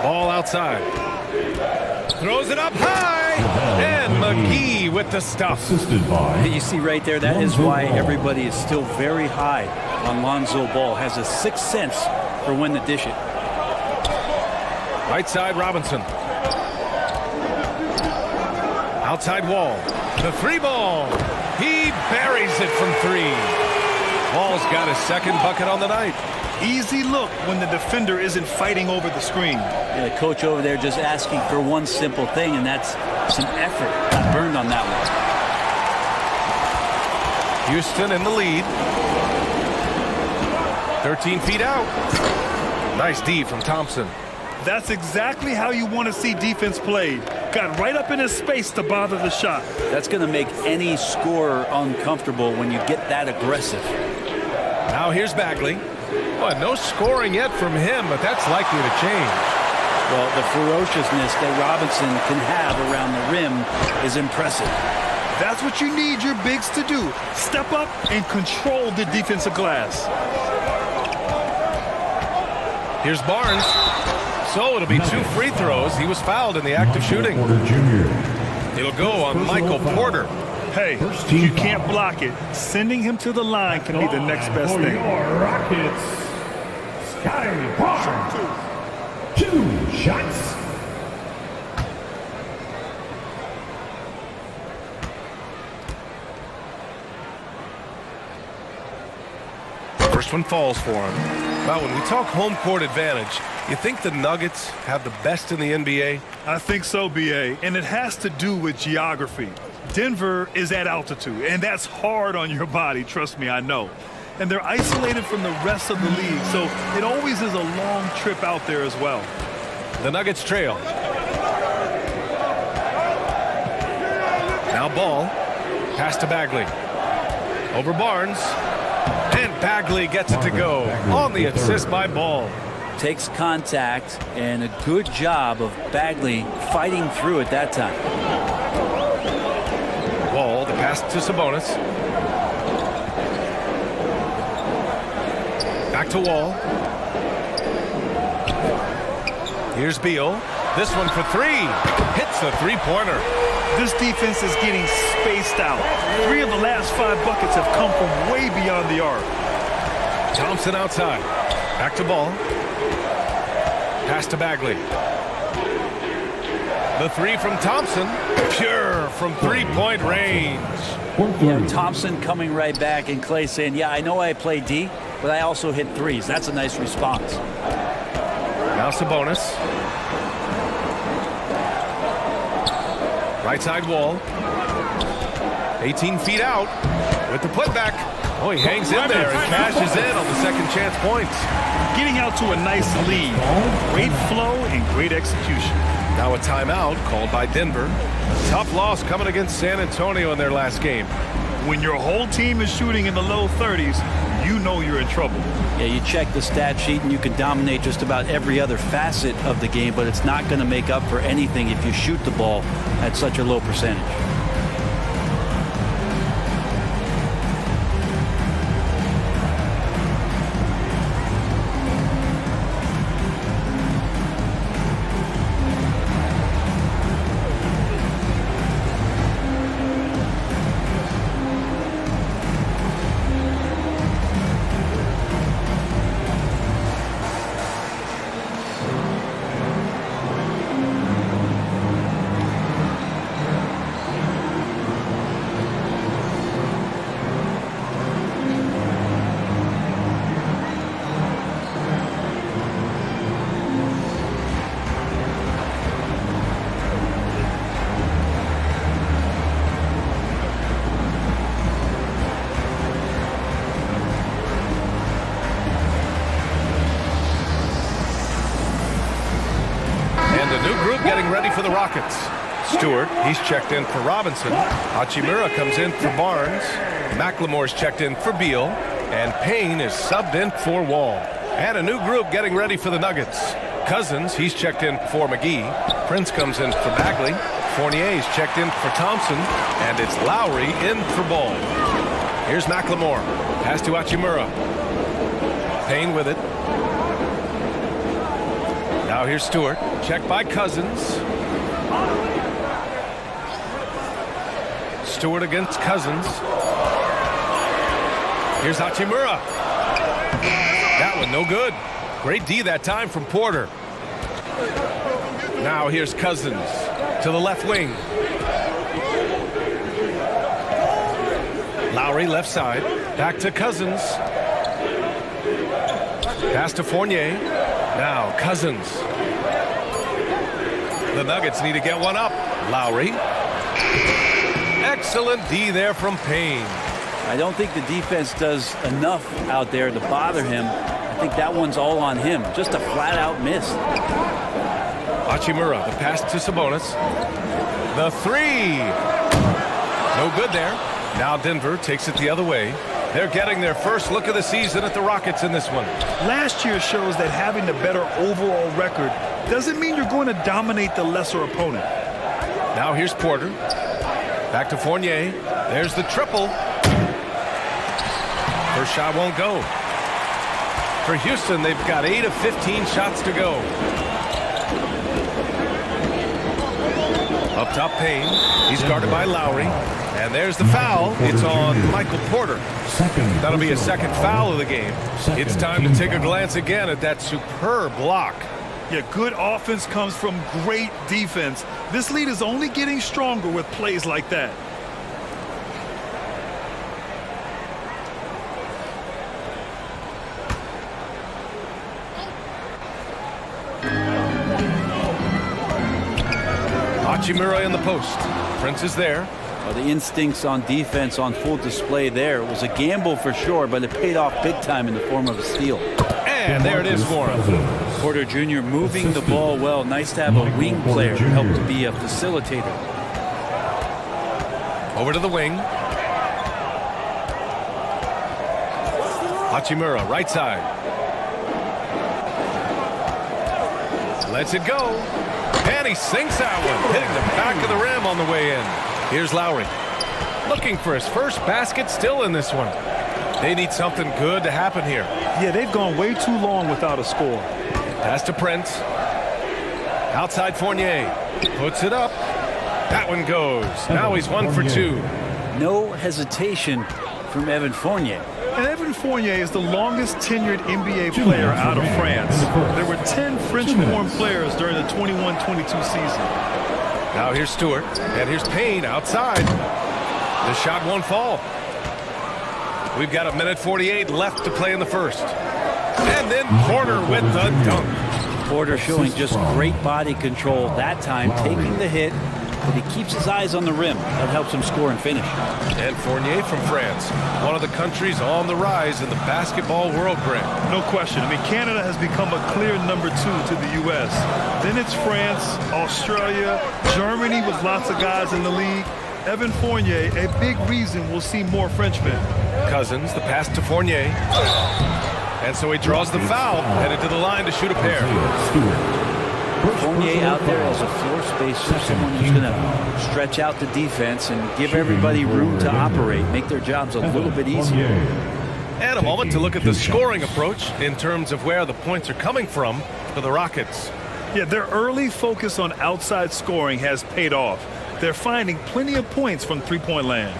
Ball outside. Throws it up high. And McGee with the stuff. You see right there, that is why everybody is still very high on Lonzo Ball. Has a 6th sense for when to dish it. Right side Robinson. Outside Wall. The 3 ball. He buries it from 3. Wall's got his second bucket on the night. Easy look when the defender isn't fighting over the screen. Yeah, the coach over there just asking for one simple thing, and that's some effort. Got burned on that one. Houston in the lead. 13 feet out. Nice D from Thompson. That's exactly how you want to see defense played. Got right up in his space to bother the shot. That's going to make any scorer uncomfortable when you get that aggressive. Now here's Bagley. Well, no scoring yet from him, but that's likely to change. Well, the ferociousness that Robinson can have around the rim is impressive. That's what you need your bigs to do. Step up and control the defensive glass. Here's Barnes. So it'll be 2 free throws. He was fouled in the act of shooting. It'll go on Michael Porter. Hey, you can't block it. Sending him to the line can be the next best thing. Rockets, Scotty Barnes. 2 shots. First one falls for him. Well, when we talk home court advantage, you think the Nuggets have the best in the NBA? I think so, B.A., and it has to do with geography. Denver is at altitude, and that's hard on your body, trust me, I know. And they're isolated from the rest of the league, so it always is a long trip out there as well. The Nuggets trail. Now Ball. Pass to Bagley. Over Barnes. And Bagley gets it to go on the assist by Ball. Takes contact, and a good job of Bagley fighting through at that time. Ball, the pass to Sabonis. Back to Wall. Here's Beal. This one for three. Hits the three-pointer. This defense is getting spaced out. 3 of the last 5 buckets have come from way beyond the arc. Thompson outside. Back to Ball. Pass to Bagley. The three from Thompson. Pure from three-point range. Yeah, Thompson coming right back, and Clay saying, yeah, I know I play D, but I also hit threes. That's a nice response. Now Sabonis. Right side Wall. 18 feet out with the putback. Oh, he hangs in there and cashes in on the second chance points. Getting out to a nice lead. Great flow and great execution. Now a timeout called by Denver. Tough loss coming against San Antonio in their last game. When your whole team is shooting in the low 30s, you know you're in trouble. Yeah, you check the stat sheet and you can dominate just about every other facet of the game, but it's not going to make up for anything if you shoot the ball at such a low percentage. Getting ready for the Rockets. Stewart, he's checked in for Robinson. Hachimura comes in for Barnes. McLemore's checked in for Beal. And Payne is subbed in for Wall. And a new group getting ready for the Nuggets. Cousins, he's checked in for McGee. Prince comes in for Bagley. Fournier's checked in for Thompson. And it's Lowry in for Ball. Here's McLemore. Pass to Hachimura. Payne with it. Now here's Stewart. Checked by Cousins. Stewart against Cousins. Here's Hachimura. That one no good. Great D that time from Porter. Now here's Cousins to the left wing. Lowry left side. Back to Cousins. Pass to Fournier. Now Cousins. The Nuggets need to get one up. Lowry. Excellent D there from Payne. I don't think the defense does enough out there to bother him. I think that one's all on him. Just a flat-out miss. Hachimura, the pass to Sabonis. The three. No good there. Now Denver takes it the other way. They're getting their first look of the season at the Rockets in this one. Last year shows that having the better overall record doesn't mean you're going to dominate the lesser opponent. Now here's Porter. Back to Fournier. There's the triple. First shot won't go. For Houston, they've got 8 of 15 shots to go. Up top, Payne. He's guarded by Lowry. And there's the foul. It's on Michael Porter. That'll be a second foul of the game. It's time to take a glance again at that superb block. Yeah, good offense comes from great defense. This lead is only getting stronger with plays like that. Hachimura in the post. Prince is there. Well, the instincts on defense on full display there. It was a gamble for sure, but it paid off big time in the form of a steal. And there it is for him. Porter Jr. moving the ball well. Nice to have a wing player help to be a facilitator. Over to the wing. Hachimura, right side. Lets it go. And he sinks that one, hitting the back of the rim on the way in. Here's Lowry. Looking for his first basket, still in this one. They need something good to happen here. Yeah, they've gone way too long without a score. Pass to Prince. Outside Fournier. Puts it up. That one goes. Now he's 1 for 2. No hesitation from Evan Fournier. And Evan Fournier is the longest tenured NBA player out of France. There were 10 French-born players during the 21-22 season. Now here's Stewart, and here's Payne outside. The shot won't fall. We've got 1:48 left to play in the first. And then Porter with the dunk. Porter showing just great body control that time, taking the hit, but he keeps his eyes on the rim. That helps him score and finish. And Fournier from France, one of the countries on the rise in the basketball world, Greg. No question. I mean, Canada has become a clear number 2 to the U.S. Then it's France, Australia, Germany with lots of guys in the league. Evan Fournier, a big reason we'll see more Frenchmen. Cousins, the pass to Fournier. And so he draws the foul, headed to the line to shoot a pair. Fournier out there as a floor spacer, someone who's going to stretch out the defense and give everybody room to operate, make their jobs a little bit easier. And a moment to look at the scoring approach in terms of where the points are coming from for the Rockets. Yeah, their early focus on outside scoring has paid off. They're finding plenty of points from three-point land.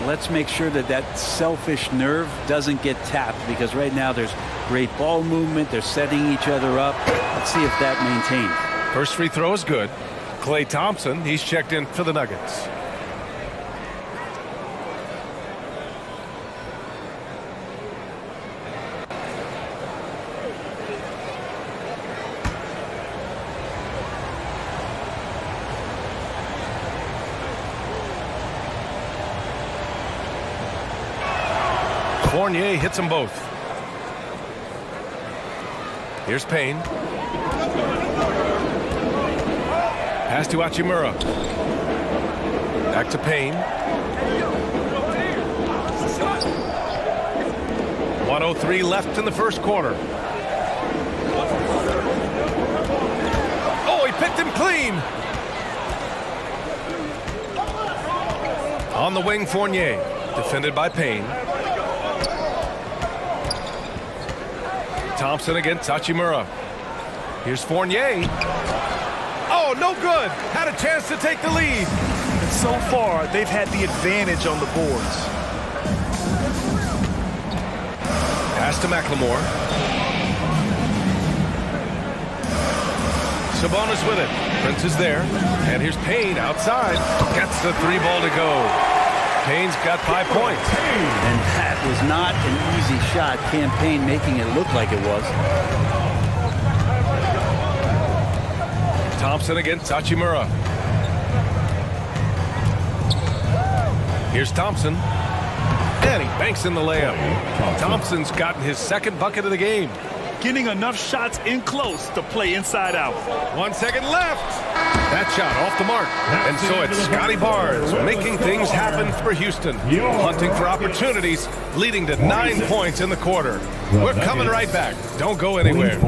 Let's make sure that that selfish nerve doesn't get tapped, because right now there's great ball movement. They're setting each other up. Let's see if that maintains. First free throw is good. Klay Thompson, he's checked in for the Nuggets. Fournier hits them both. Here's Payne. Pass to Hachimura. Back to Payne. 1:03 left in the first quarter. Oh, he picked him clean. On the wing, Fournier. Defended by Payne. Thompson against Hachimura. Here's Fournier. Oh, no good. Had a chance to take the lead. And so far, they've had the advantage on the boards. Pass to McLemore. Sabonis with it. Prince is there. And here's Payne outside. Gets the 3 ball to go. Payne's got 5 points. And that was not an easy shot. Cam Payne making it look like it was. Thompson against Hachimura. Here's Thompson. And he banks in the layup. Thompson's gotten his second bucket of the game. Getting enough shots in close to play inside out. 1 second left. That shot off the mark. And so it's Scotty Barnes making things happen for Houston. Hunting for opportunities, leading to 9 points in the quarter. We're coming right back. Don't go anywhere.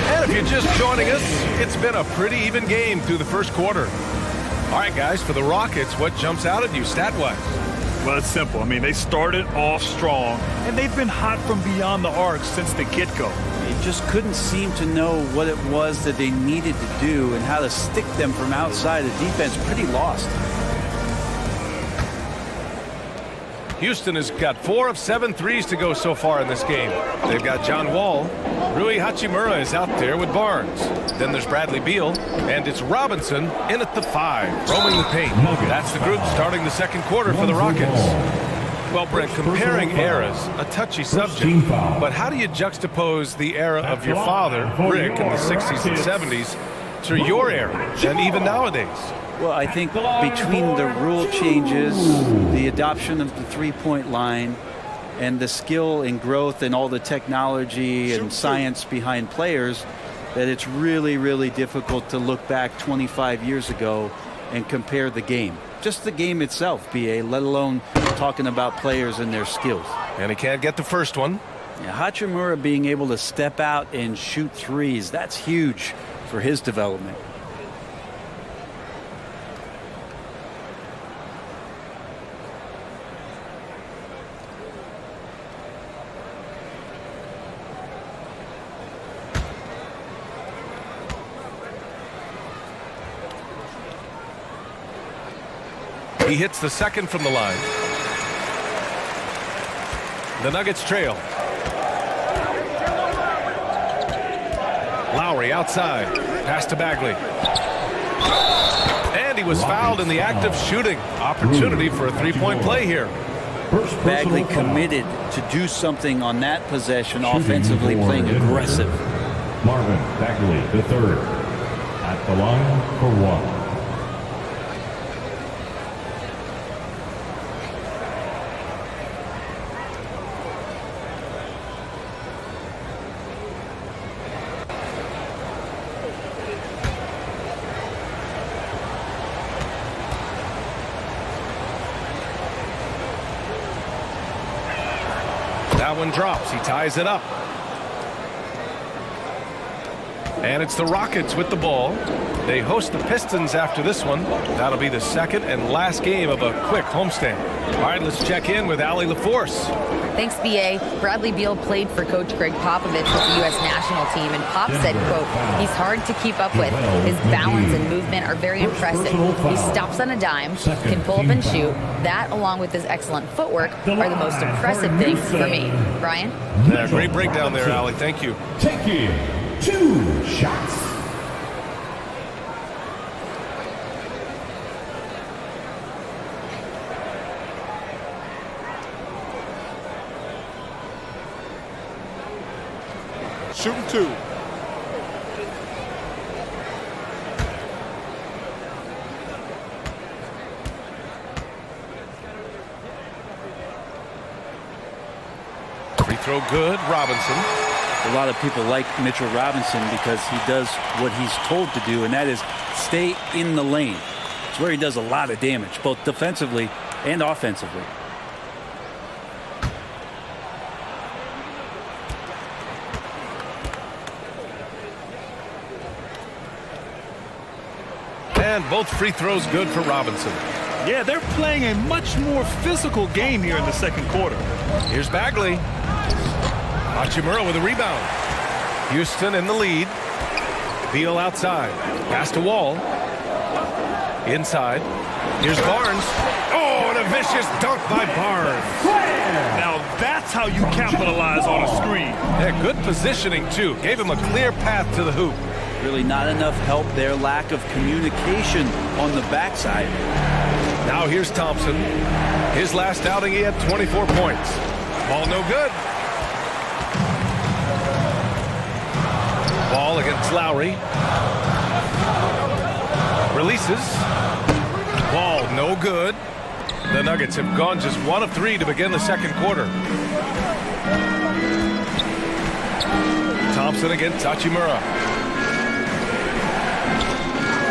And if you're just joining us, it's been a pretty even game through the first quarter. All right, guys, for the Rockets, what jumps out at you stat-wise? Well, it's simple. I mean, they started off strong, and they've been hot from beyond the arc since the get-go. They just couldn't seem to know what it was that they needed to do and how to stick them from outside. The defense pretty lost. Houston has got 4 of 7 threes to go so far in this game. They've got John Wall. Rui Hachimura is out there with Barnes. Then there's Bradley Beal, and it's Robinson in at the 5, roaming the paint. That's the group starting the second quarter for the Rockets. Well, Brent, comparing eras, a touchy subject, but how do you juxtapose the era of your father, Rick, in the 60s and 70s, to your era, and even nowadays? Well, I think between the rule changes, the adoption of the three-point line, and the skill and growth and all the technology and science behind players, that it's really, really difficult to look back 25 years ago and compare the game. Just the game itself, B.A., let alone talking about players and their skills. And he can't get the first one. Yeah, Hachimura being able to step out and shoot threes, that's huge for his development. He hits the second from the line. The Nuggets trail. Lowry outside. Pass to Bagley. And he was fouled in the act of shooting. Opportunity for a three-point play here. Bagley committed to do something on that possession, offensively playing aggressive. Marvin Bagley, the third, at the line for 1. That one drops. He ties it up. And it's the Rockets with the ball. They host the Pistons after this one. That'll be the second and last game of a quick homestand. All right, let's check in with Allie LaForce. Thanks, B.A. Bradley Beal played for Coach Greg Popovich with the U.S. national team, and Pop said, quote, he's hard to keep up with. His balance and movement are very impressive. He stops on a dime, can pull up and shoot. That, along with his excellent footwork, are the most impressive things for me. Brian? Yeah, great breakdown there, Allie. Thank you. Taking 2 shots. Shooting 2. Free throw good, Robinson. A lot of people like Mitchell Robinson because he does what he's told to do, and that is stay in the lane. It's where he does a lot of damage, both defensively and offensively. And both free throws good for Robinson. Yeah, they're playing a much more physical game here in the second quarter. Here's Bagley. Hachimura with a rebound. Houston in the lead. Beal outside. Pass to Wall. Inside. Here's Barnes. Oh, and a vicious dunk by Barnes. Now that's how you capitalize on a screen. Yeah, good positioning, too. Gave him a clear path to the hoop. Really not enough help there. Lack of communication on the backside. Now here's Thompson. His last outing, he had 24 points. Ball no good. Ball against Lowry. Releases. Ball no good. The Nuggets have gone just 1 of 3 to begin the second quarter. Thompson against Hachimura.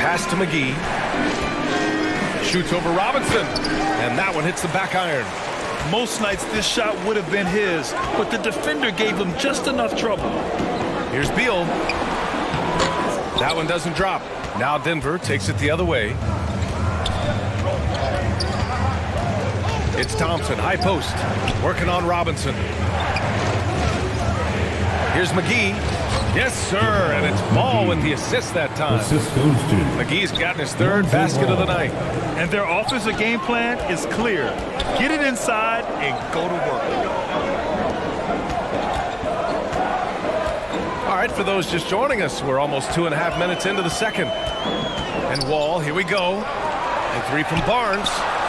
Pass to McGee. Shoots over Robinson. And that one hits the back iron. Most nights this shot would have been his, but the defender gave him just enough trouble. Here's Beal. That one doesn't drop. Now Denver takes it the other way. It's Thompson, high post, working on Robinson. Here's McGee. Yes, sir, and it's Ball with the assist that time. Assist goes to McGee's gotten his 3rd basket of the night. And their offensive game plan is clear. Get it inside and go to work. All right, for those just joining us, we're almost 2.5 minutes into the second. And Wall, here we go. And 3 from Barnes.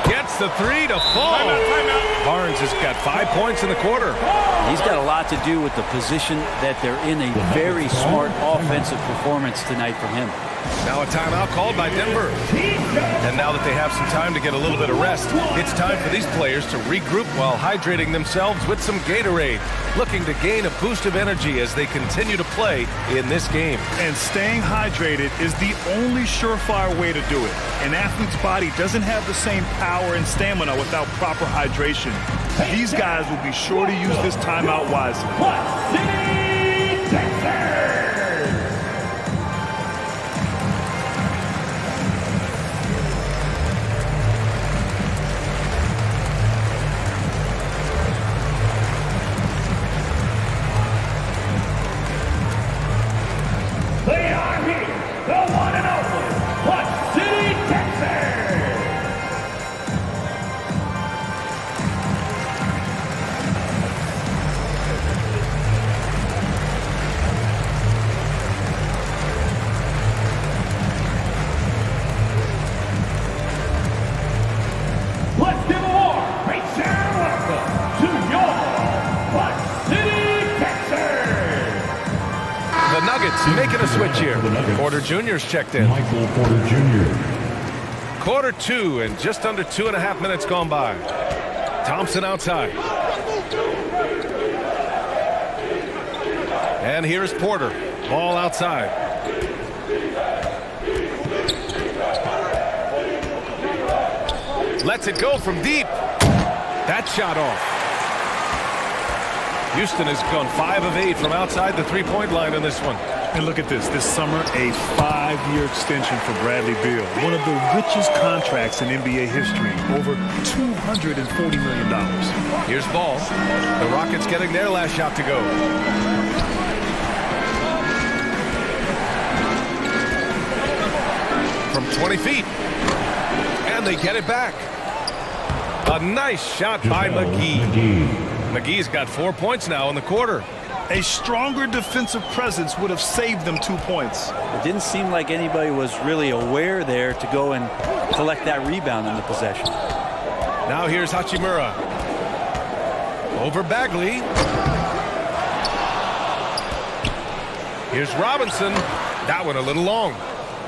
Gets the 3 to fall. Timeout. Barnes has got 5 points in the quarter. He's got a lot to do with the position that they're in. A very smart offensive performance tonight from him. Now a timeout called by Denver. And now that they have some time to get a little bit of rest, it's time for these players to regroup while hydrating themselves with some Gatorade, looking to gain a boost of energy as they continue to play in this game. And staying hydrated is the only surefire way to do it. An athlete's body doesn't have the same power and stamina without proper hydration. These guys will be sure to use this timeout wisely. They are here, the one and only Clutch City Texans. Let's give a warm, great sound welcome to your Clutch City Texans. The Nuggets making a switch here. Porter Jr.'s checked in. Michael Porter Jr. Quarter 2 and just under 2.5 minutes gone by. Thompson outside. And here's Porter. Ball outside. Lets it go from deep. That shot off. Houston has gone 5 of 8 from outside the three-point line in this one. And look at this. This summer, a 5-year extension for Bradley Beal. One of the richest contracts in NBA history. Over $240 million. Here's Ball. The Rockets getting their last shot to go. From 20 feet. And they get it back. A nice shot by McGee. McGee's got 4 points now in the quarter. A stronger defensive presence would have saved them 2 points. It didn't seem like anybody was really aware there to go and collect that rebound in the possession. Now here's Hachimura. Over Bagley. Here's Robinson. That one a little long.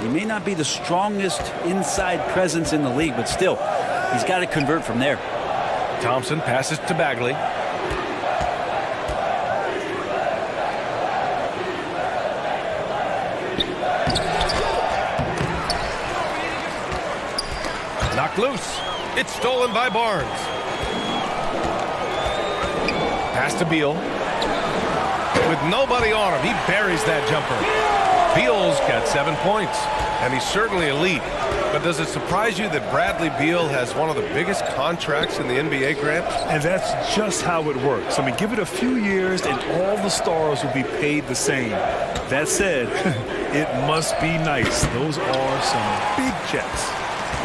He may not be the strongest inside presence in the league, but still, he's got to convert from there. Thompson passes to Bagley. Knocked loose. It's stolen by Barnes. Pass to Beal. With nobody on him, he buries that jumper. Beal's got 7 points, and he's certainly elite. But does it surprise you that Bradley Beal has one of the biggest contracts in the NBA, Grant? And that's just how it works. I mean, give it a few years and all the stars will be paid the same. That said, it must be nice. Those are some big checks.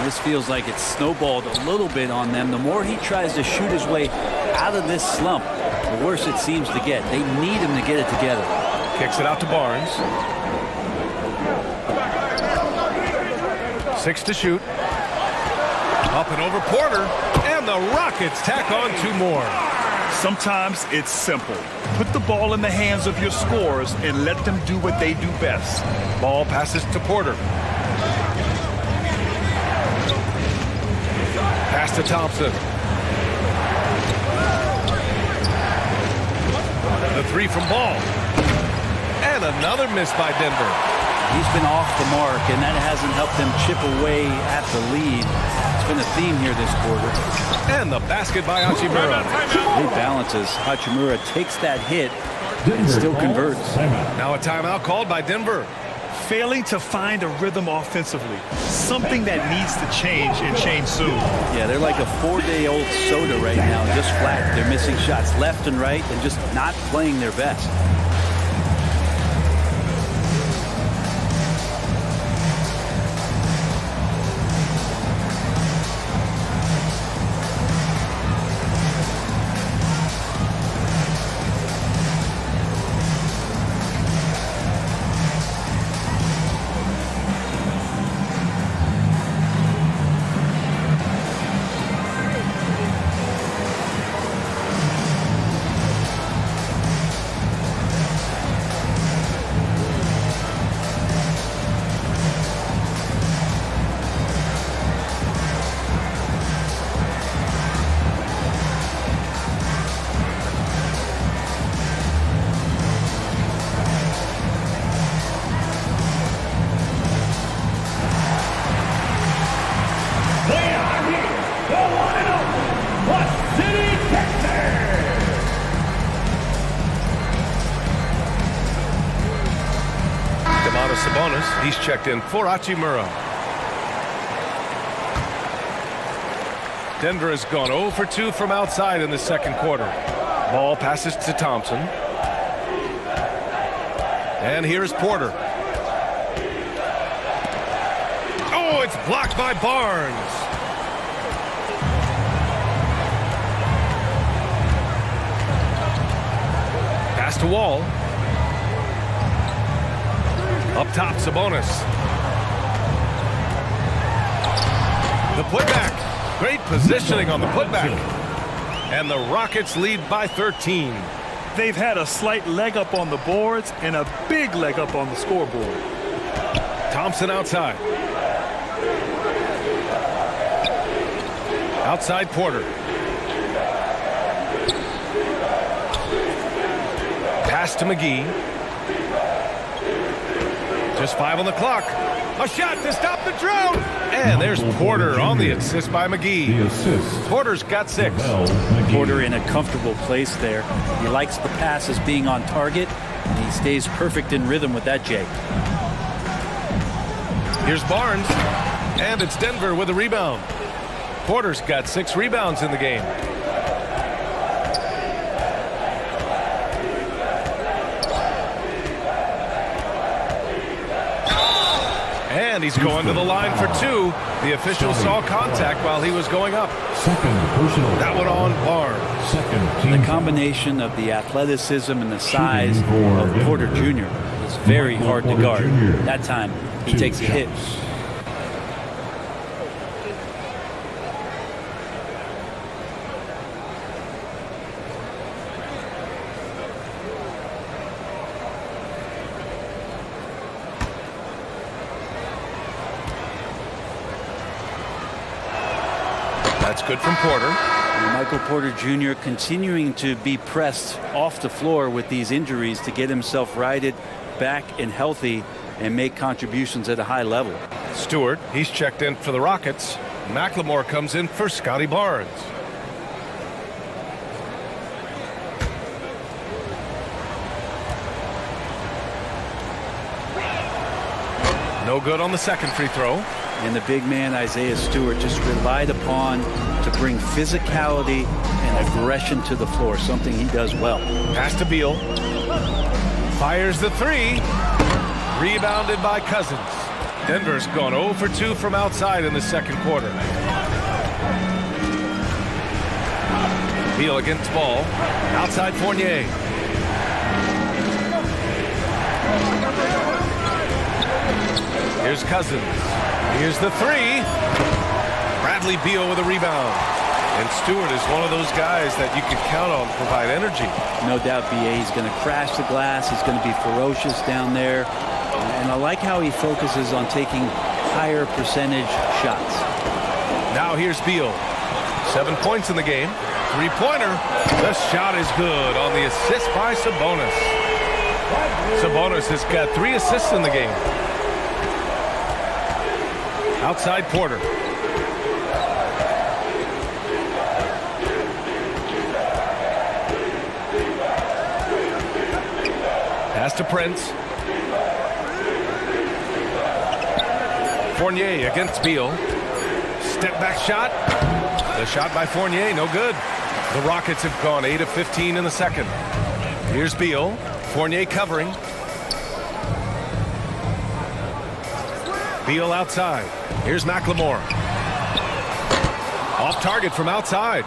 This feels like it's snowballed a little bit on them. The more he tries to shoot his way out of this slump, the worse it seems to get. They need him to get it together. Kicks it out to Barnes. 6 to shoot. Up and over Porter. And the Rockets tack on 2 more. Sometimes it's simple. Put the ball in the hands of your scorers and let them do what they do best. Ball passes to Porter. Pass to Thompson. The 3 from Ball. And another miss by Denver. He's been off the mark, and that hasn't helped them chip away at the lead. It's been a theme here this quarter. And the basket by Hachimura. Rebalances. Hachimura takes that hit and still converts. Now a timeout called by Denver. Failing to find a rhythm offensively. Something that needs to change and change soon. Yeah, they're like a 4-day-old soda right now, just flat. They're missing shots left and right and just not playing their best. Sabonis. He's checked in for Hachimura. Denver has gone 0 for 2 from outside in the second quarter. Ball passes to Thompson. And here's Porter. Oh, it's blocked by Barnes. Pass to Wall. Up top, Sabonis. The putback. Great positioning on the putback. And the Rockets lead by 13. They've had a slight leg up on the boards and a big leg up on the scoreboard. Thompson outside. Outside Porter. Pass to McGee. Just 5 on the clock. A shot to stop the drought. And there's Porter on the assist by McGee. Porter's got 6. Porter in a comfortable place there. He likes the passes being on target, and he stays perfect in rhythm with that, Jay. Here's Barnes. And it's Denver with a rebound. Porter's got 6 rebounds in the game. And he's going to the line for 2. The official saw contact while he was going up. That one on Barnes. The combination of the athleticism and the size of Porter Jr. is very hard to guard. That time, he takes a hit. That's good from Porter. And Michael Porter Jr. continuing to be pressed off the floor with these injuries to get himself righted back and healthy and make contributions at a high level. Stewart, he's checked in for the Rockets. McLemore comes in for Scotty Barnes. No good on the second free throw. And the big man, Isaiah Stewart, just relied upon to bring physicality and aggression to the floor, something he does well. Pass to Beal. Fires the 3. Rebounded by Cousins. Denver's gone 0 for 2 from outside in the second quarter. Beal against ball. Outside Fournier. Here's Cousins. Here's the 3. Bradley Beal with a rebound. And Stewart is one of those guys that you can count on to provide energy. No doubt, B.A. He's going to crash the glass. He's going to be ferocious down there. And I like how he focuses on taking higher percentage shots. Now here's Beal. 7 points in the game. 3-pointer. The shot is good on the assist by Sabonis. Sabonis has got 3 assists in the game. Outside Porter. Pass to Prince. Fournier against Beal. Step back shot. The shot by Fournier, no good. The Rockets have gone 8 of 15 in the second. Here's Beal. Fournier covering. Beal outside. Here's McLemore. Off target from outside.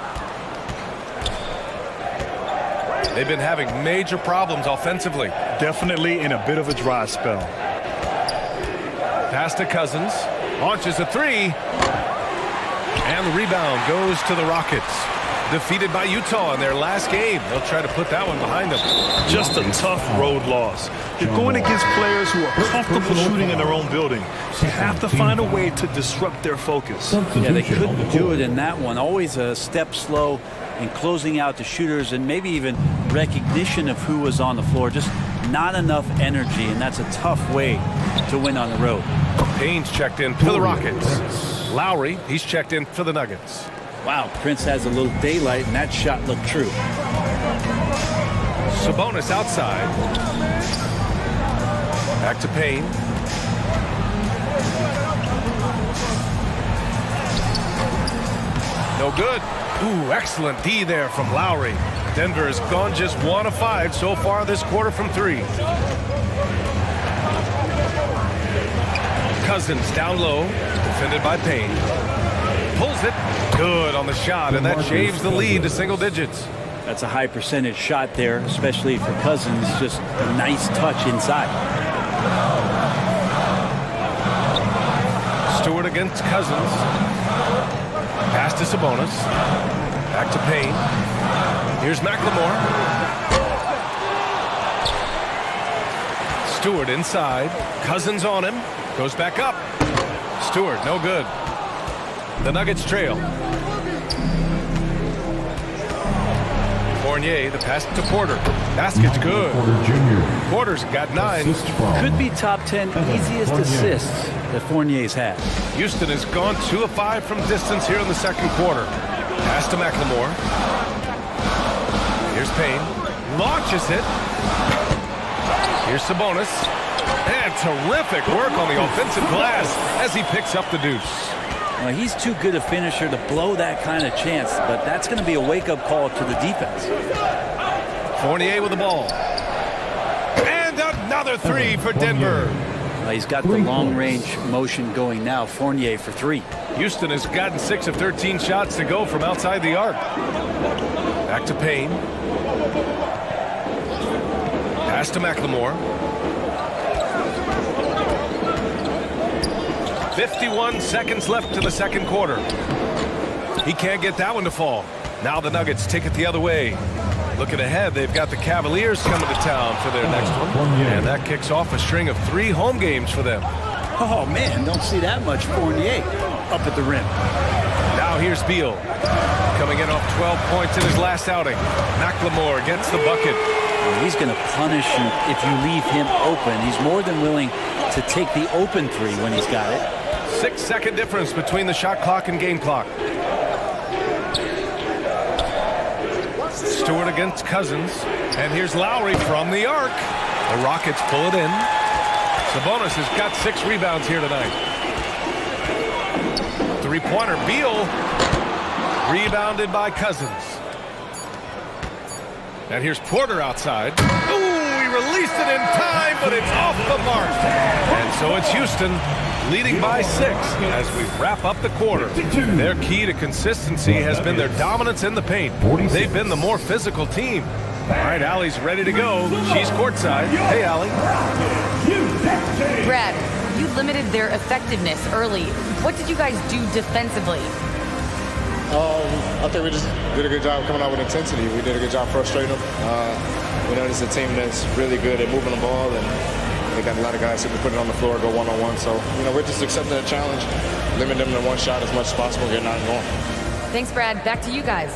They've been having major problems offensively. Definitely in a bit of a dry spell. Pass to Cousins. Launches a 3. And the rebound goes to the Rockets. Defeated by Utah in their last game. They'll try to put that one behind them. Just a tough road loss. You're going against players who are comfortable shooting in their own building. You have to find a way to disrupt their focus. Yeah, they couldn't do it in that one. Always a step slow in closing out the shooters and maybe even recognition of who was on the floor. Just not enough energy, and that's a tough way to win on the road. Payne's checked in for the Rockets. Lowry, he's checked in for the Nuggets. Wow, Prince has a little daylight, and that shot looked true. Sabonis outside. Back to Payne. No good. Ooh, excellent D there from Lowry. Denver has gone just 1 of 5 so far this quarter from 3. Cousins down low, defended by Payne. Pulls it. Good on the shot, and that shaves the lead to single digits. That's a high percentage shot there, especially for Cousins. Just a nice touch inside. Stewart against Cousins. Pass to Sabonis. Back to Payne. Here's McLemore. Stewart inside. Cousins on him. Goes back up. Stewart, no good. The Nuggets trail. Fournier, the pass to Porter. Basket's good. Porter's got 9. Could be top 10 easiest assists that Fournier's had. Houston has gone 2 of 5 from distance here in the second quarter. Pass to McLemore. Here's Payne. Launches it. Here's Sabonis. And terrific work on the offensive glass as he picks up the deuce. Well, he's too good a finisher to blow that kind of chance, but that's going to be a wake-up call to the defense. Fournier with the ball. And another 3 for Denver. Well, he's got the long-range motion going now. Fournier for 3. Houston has gotten 6 of 13 shots to go from outside the arc. Back to Payne. Pass to McLemore. 51 seconds left in the second quarter. He can't get that one to fall. Now the Nuggets take it the other way. Looking ahead, they've got the Cavaliers coming to town for their next one. And that kicks off a string of 3 home games for them. Oh, man, don't see that much Fournier up at the rim. Now here's Beal. Coming in off 12 points in his last outing. McLemore gets the bucket. Well, he's going to punish you if you leave him open. He's more than willing to take the open 3 when he's got it. 6-second difference between the shot clock and game clock. Stewart against Cousins. And here's Lowry from the arc. The Rockets pull it in. Sabonis has got 6 rebounds here tonight. 3-pointer. Beal rebounded by Cousins. And here's Porter outside. Ooh, he released it in time, but it's off the mark. And so it's Houston leading by 6 as we wrap up the quarter. Their key to consistency has been their dominance in the paint. They've been the more physical team. All right, Allie's ready to go. She's courtside. Hey, Allie. Brad, you limited their effectiveness early. What did you guys do defensively? I think we just did a good job coming out with intensity. We did a good job frustrating them. We know this is a team that's really good at moving the ball, and they got a lot of guys who can put it on the floor, go one-on-one. So, we're just accepting the challenge, limiting them to one shot as much as possible, getting out and going. Thanks, Brad. Back to you guys.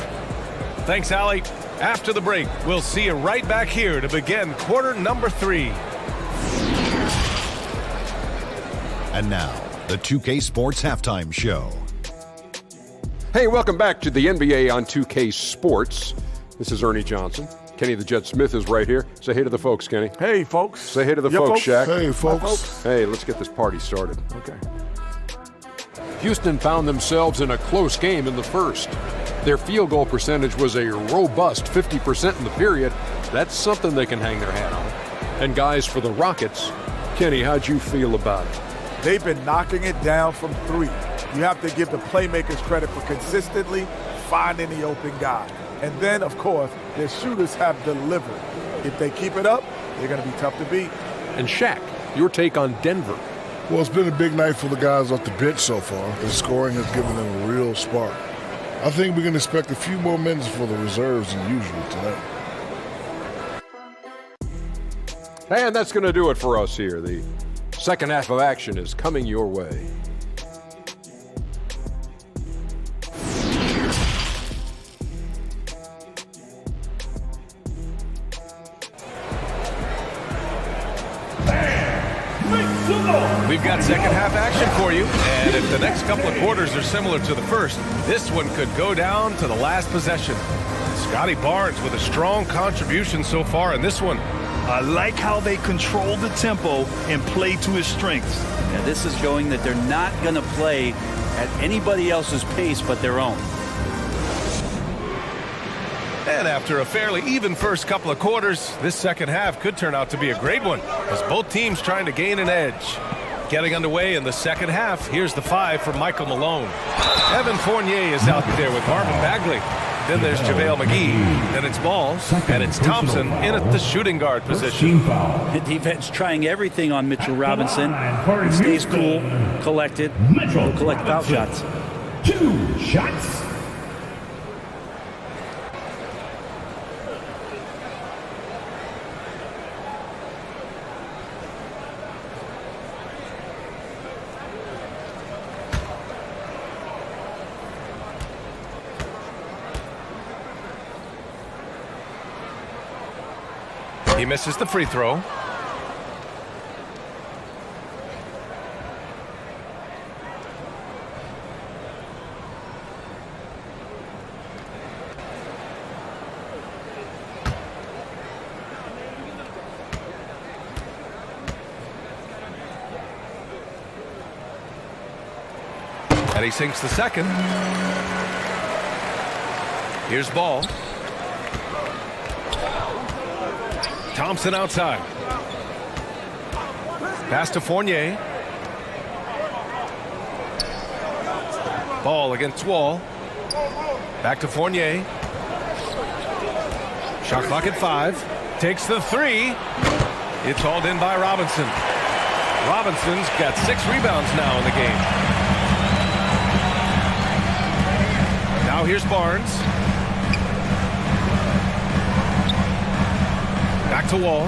Thanks, Allie. After the break, we'll see you right back here to begin quarter number 3. And now, the 2K Sports Halftime Show. Hey, welcome back to the NBA on 2K Sports. This is Ernie Johnson. Kenny the Jet Smith is right here. Say hey to the folks, Kenny. Hey, folks. Say hey to the folks, Shaq. Hey, folks. Hey, let's get this party started. Okay. Houston found themselves in a close game in the first. Their field goal percentage was a robust 50% in the period. That's something they can hang their hat on. And guys, for the Rockets, Kenny, how'd you feel about it? They've been knocking it down from 3. You have to give the playmakers credit for consistently finding the open guy. And then, of course, their shooters have delivered. If they keep it up, they're going to be tough to beat. And Shaq, your take on Denver. Well, it's been a big night for the guys off the bench so far. The scoring has given them a real spark. I think we can expect a few more minutes for the reserves than usual tonight. And that's going to do it for us here. The second half of action is coming your way. We've got second half action for you, and if the next couple of quarters are similar to the first, this one could go down to the last possession. Scotty Barnes with a strong contribution so far in this one. I like how they control the tempo and play to his strengths. Yeah, this is showing that they're not going to play at anybody else's pace but their own. And after a fairly even first couple of quarters, this second half could turn out to be a great one, as both teams trying to gain an edge. Getting underway in the second half, here's the 5 for Michael Malone. Evan Fournier is out there with Marvin Bagley. Then there's JaVale McGee. Then it's Ball, and it's Thompson in at the shooting guard position. The defense trying everything on Mitchell Robinson. He stays cool, collected, will collect foul shots. 2 shots. He misses the free throw. And he sinks the second. Here's Ball. Thompson outside. Pass to Fournier. Ball against Wall. Back to Fournier. Shot clock at 5. Takes the 3. It's hauled in by Robinson. Robinson's got 6 rebounds now in the game. Now here's Barnes. Back to Wall.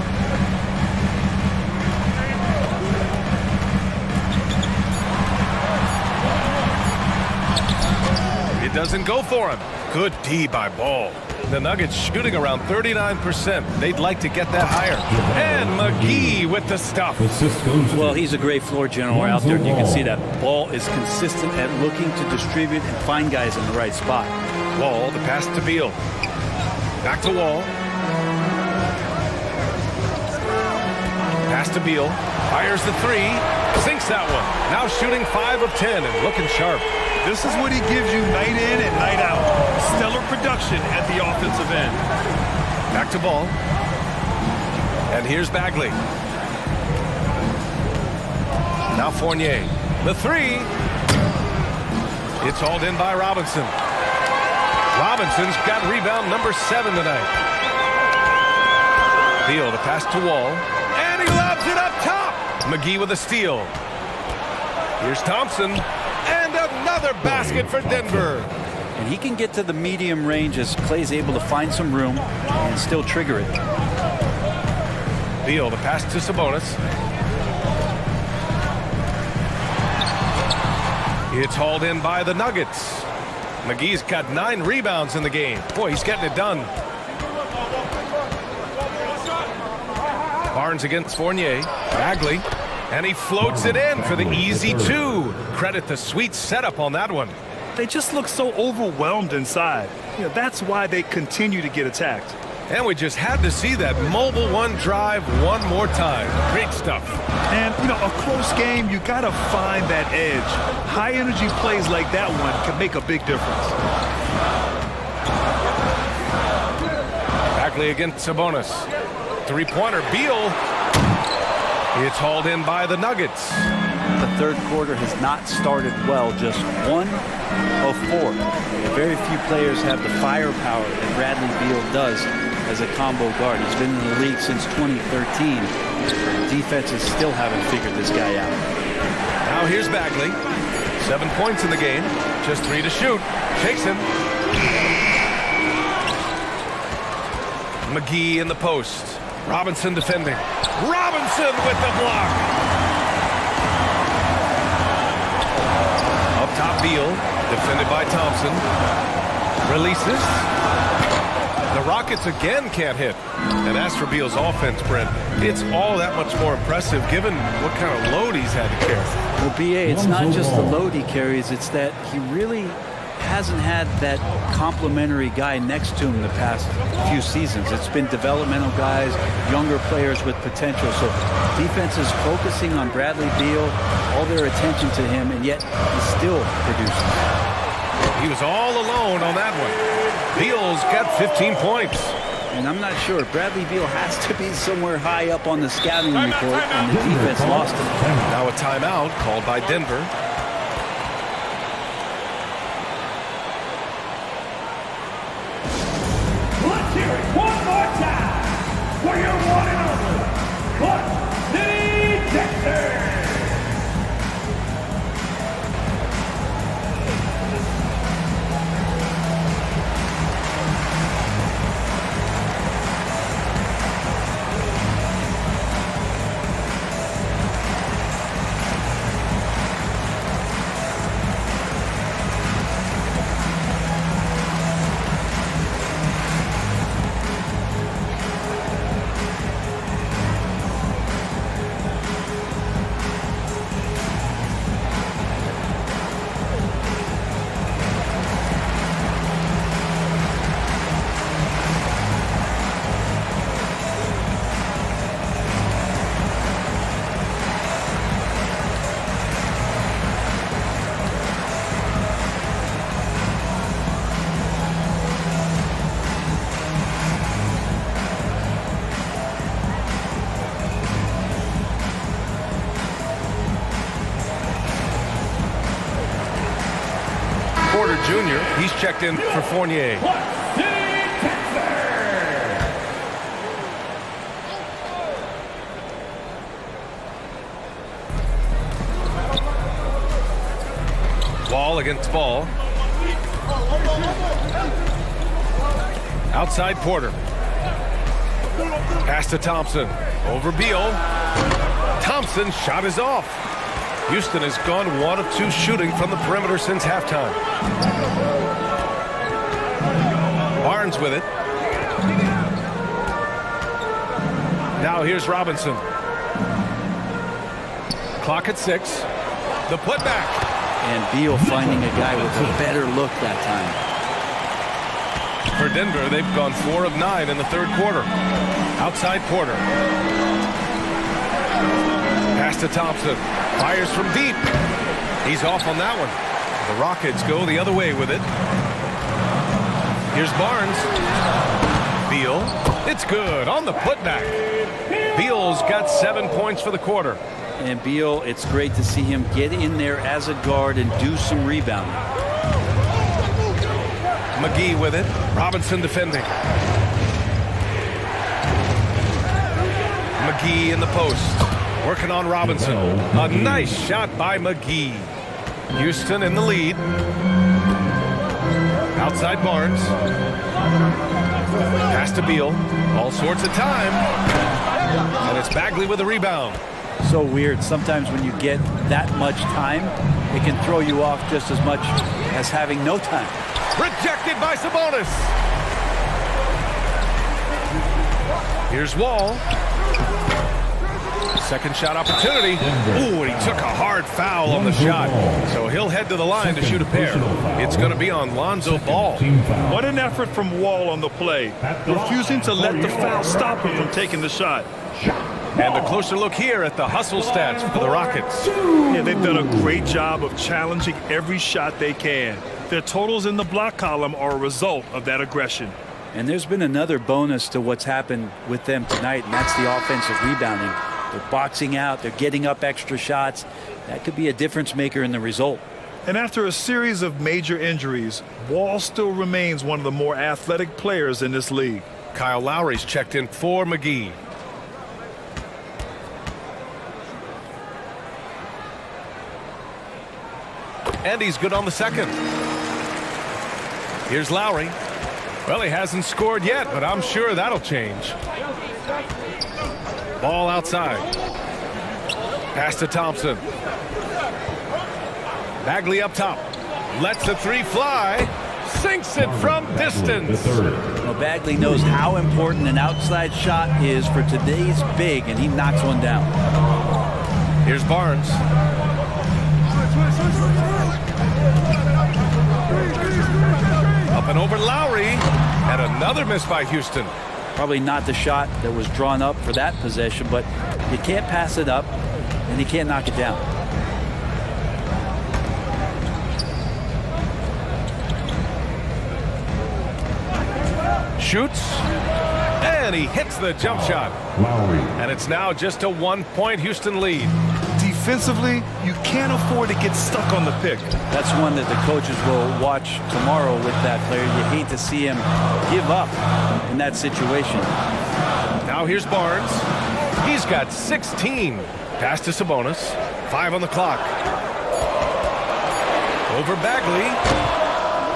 It doesn't go for him. Good D by Ball. The Nuggets shooting around 39%. They'd like to get that higher. And McGee with the stuff. Well, he's a great floor general out there. And you can see that Ball is consistent at looking to distribute and find guys in the right spot. Wall, the pass to Beal. Back to Wall. Pass to Beal. Fires the 3. Sinks that one. Now shooting 5 of 10 and looking sharp. This is what he gives you night in and night out. Stellar production at the offensive end. Back to Ball. And here's Bagley. Now Fournier. The 3. It's hauled in by Robinson. Robinson's got rebound number 7 tonight. Beal, the pass to Wall. And he lobs it up top. McGee with a steal. Here's Thompson. And another basket for Denver. And he can get to the medium range as Clay's able to find some room and still trigger it. Beal, the pass to Sabonis. It's hauled in by the Nuggets. McGee's got 9 rebounds in the game. Boy, he's getting it done. Barnes against Fournier. Bagley. And he floats it in for the easy 2. Credit the sweet setup on that one. They just look so overwhelmed inside. You know, that's why they continue to get attacked. And we just had to see that mobile 1 drive one more time. Great stuff. And, you know, a close game, you got to find that edge. High energy plays like that one can make a big difference. Bagley against Sabonis. 3-pointer. Beal. It's hauled in by the Nuggets. The third quarter has not started well, just 1 of 4. Very few players have the firepower that Bradley Beal does as a combo guard. He's been in the league since 2013. Defenses still haven't figured this guy out. Now here's Bagley. 7 points in the game. Just 3 to shoot. Takes him. McGee in the post. Robinson defending. Robinson with the block. Up top, Beal. Defended by Thompson. Releases. The Rockets again can't hit. And as for Beal's offense, Brent, it's all that much more impressive given what kind of load he's had to carry. Well, B.A., it's not just the load he carries. It's that he really hasn't had that complimentary guy next to him the past few seasons. It's been developmental guys, younger players with potential. So defense is focusing on Bradley Beal, all their attention to him, and yet he's still producing. He was all alone on that one. Beal's got 15 points. And I'm not sure. Bradley Beal has to be somewhere high up on the scouting report, and the defense lost him. Now a timeout called by Denver. Let's hear it one more time for your one and only Clark City Texans. Porter Jr., he's checked in for Fournier. Wall against Ball. Outside Porter. Pass to Thompson. Over Beal. Thompson's shot is off. Houston has gone 1 of 2 shooting from the perimeter since halftime. Barnes with it. Now here's Robinson. Clock at 6. The putback. And Beal finding a guy with a better look that time. For Denver, they've gone 4 of 9 in the third quarter. Outside Porter. Pass to Thompson. Fires from deep. He's off on that one. The Rockets go the other way with it. Here's Barnes. Beal. It's good on the putback. Beal's got 7 points for the quarter. And Beal, it's great to see him get in there as a guard and do some rebounding. McGee with it. Robinson defending. McGee in the post. Working on Robinson. A nice shot by McGee. Houston in the lead. Outside Barnes. Pass to Beal. All sorts of time. And it's Bagley with a rebound. So weird. Sometimes when you get that much time, it can throw you off just as much as having no time. Rejected by Sabonis. Here's Wall. Second shot opportunity. Ooh, and he took a hard foul on the shot. So he'll head to the line to shoot a pair. It's going to be on Lonzo Ball. What an effort from Wall on the play. Refusing to let the foul stop him from taking the shot. And a closer look here at the hustle stats for the Rockets. Yeah, they've done a great job of challenging every shot they can. Their totals in the block column are a result of that aggression. And there's been another bonus to what's happened with them tonight, and that's the offensive rebounding. They're boxing out. They're getting up extra shots. That could be a difference maker in the result. And after a series of major injuries, Wall still remains one of the more athletic players in this league. Kyle Lowry's checked in for McGee. And he's good on the second. Here's Lowry. Well, he hasn't scored yet, but I'm sure that'll change. Ball outside. Pass to Thompson. Bagley up top. Lets the three fly. Sinks it from distance. Well, Bagley knows how important an outside shot is for today's big, and he knocks one down. Here's Barnes. Up and over Lowry. And another miss by Houston. Probably not the shot that was drawn up for that possession, but you can't pass it up, and you can't knock it down. Shoots. And he hits the jump shot. Lowry. And it's now just a 1-point Houston lead. Defensively, you can't afford to get stuck on the pick. That's one that the coaches will watch tomorrow with that player. You hate to see him give up in that situation. Now here's Barnes. He's got 16. Pass to Sabonis. 5 on the clock. Over Bagley.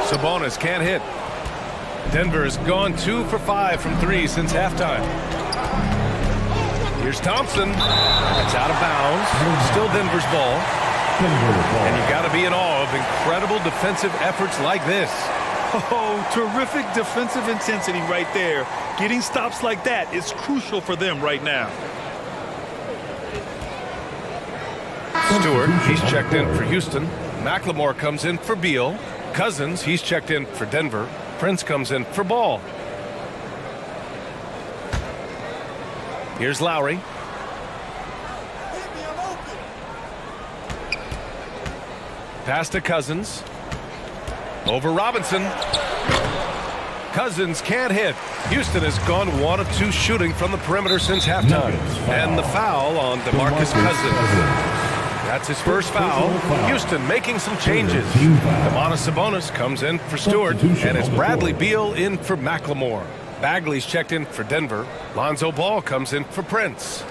Sabonis can't hit. Denver has gone 2 for 5 from 3 since halftime. Here's Thompson. It's out of bounds. Still Denver's ball. And you got to be in awe of incredible defensive efforts like this. Oh, terrific defensive intensity right there. Getting stops like that is crucial for them right now. Stewart, he's checked in for Houston. McLemore comes in for Beal. Cousins, he's checked in for Denver. Prince comes in for Ball. Here's Lowry. Pass to Cousins. Over Robinson. Cousins can't hit. Houston has gone 1 of 2 shooting from the perimeter since halftime. And the foul on DeMarcus Cousins. That's his first foul. Houston making some changes. Domantas Sabonis comes in for Stewart, and it's Bradley Beal in for McLemore. Bagley's checked in for Denver. Lonzo Ball comes in for Prince.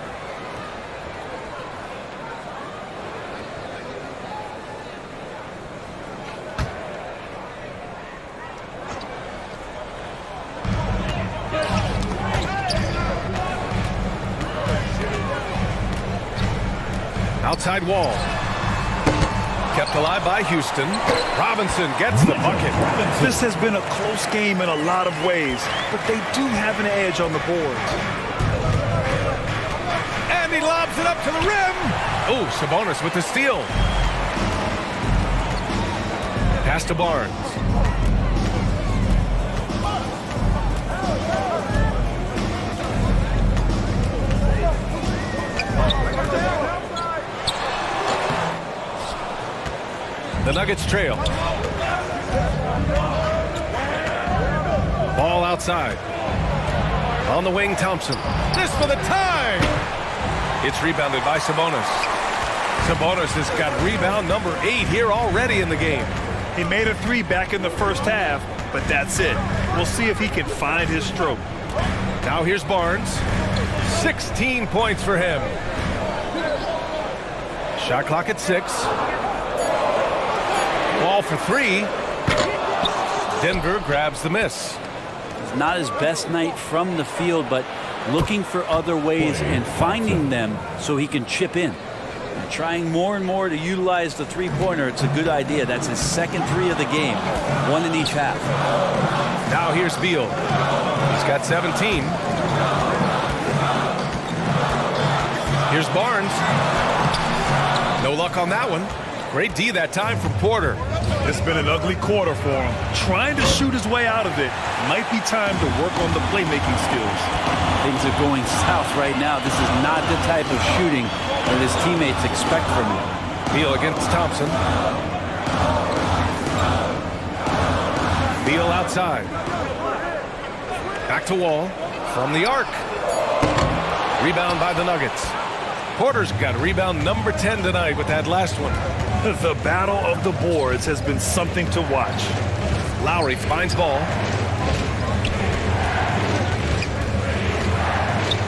Outside wall. Kept alive by Houston. Robinson gets the bucket. This has been a close game in a lot of ways, but they do have an edge on the boards. And he lobs it up to the rim. Oh, Sabonis with the steal. Pass to Barnes. The Nuggets trail. Ball outside. On the wing, Thompson. This for the tie. It's rebounded by Sabonis. Sabonis has got rebound number 8 here already in the game. He made a 3 back in the first half, but that's it. We'll see if he can find his stroke. Now here's Barnes. 16 points for him. Shot clock at 6. Ball for 3. Denver grabs the miss. It's not his best night from the field, but looking for other ways and finding them so he can chip in. And trying more and more to utilize the three-pointer. It's a good idea. That's his second 3 of the game. 1 in each half. Now here's Beal. He's got 17. Here's Barnes. No luck on that one. Great D that time from Porter. It's been an ugly quarter for him. Trying to shoot his way out of it. Might be time to work on the playmaking skills. Things are going south right now. This is not the type of shooting that his teammates expect from him. Beal against Thompson. Beal outside. Back to Wall. From the arc. Rebound by the Nuggets. Porter's got rebound number 10 tonight with that last one. The battle of the boards has been something to watch. Lowry finds ball.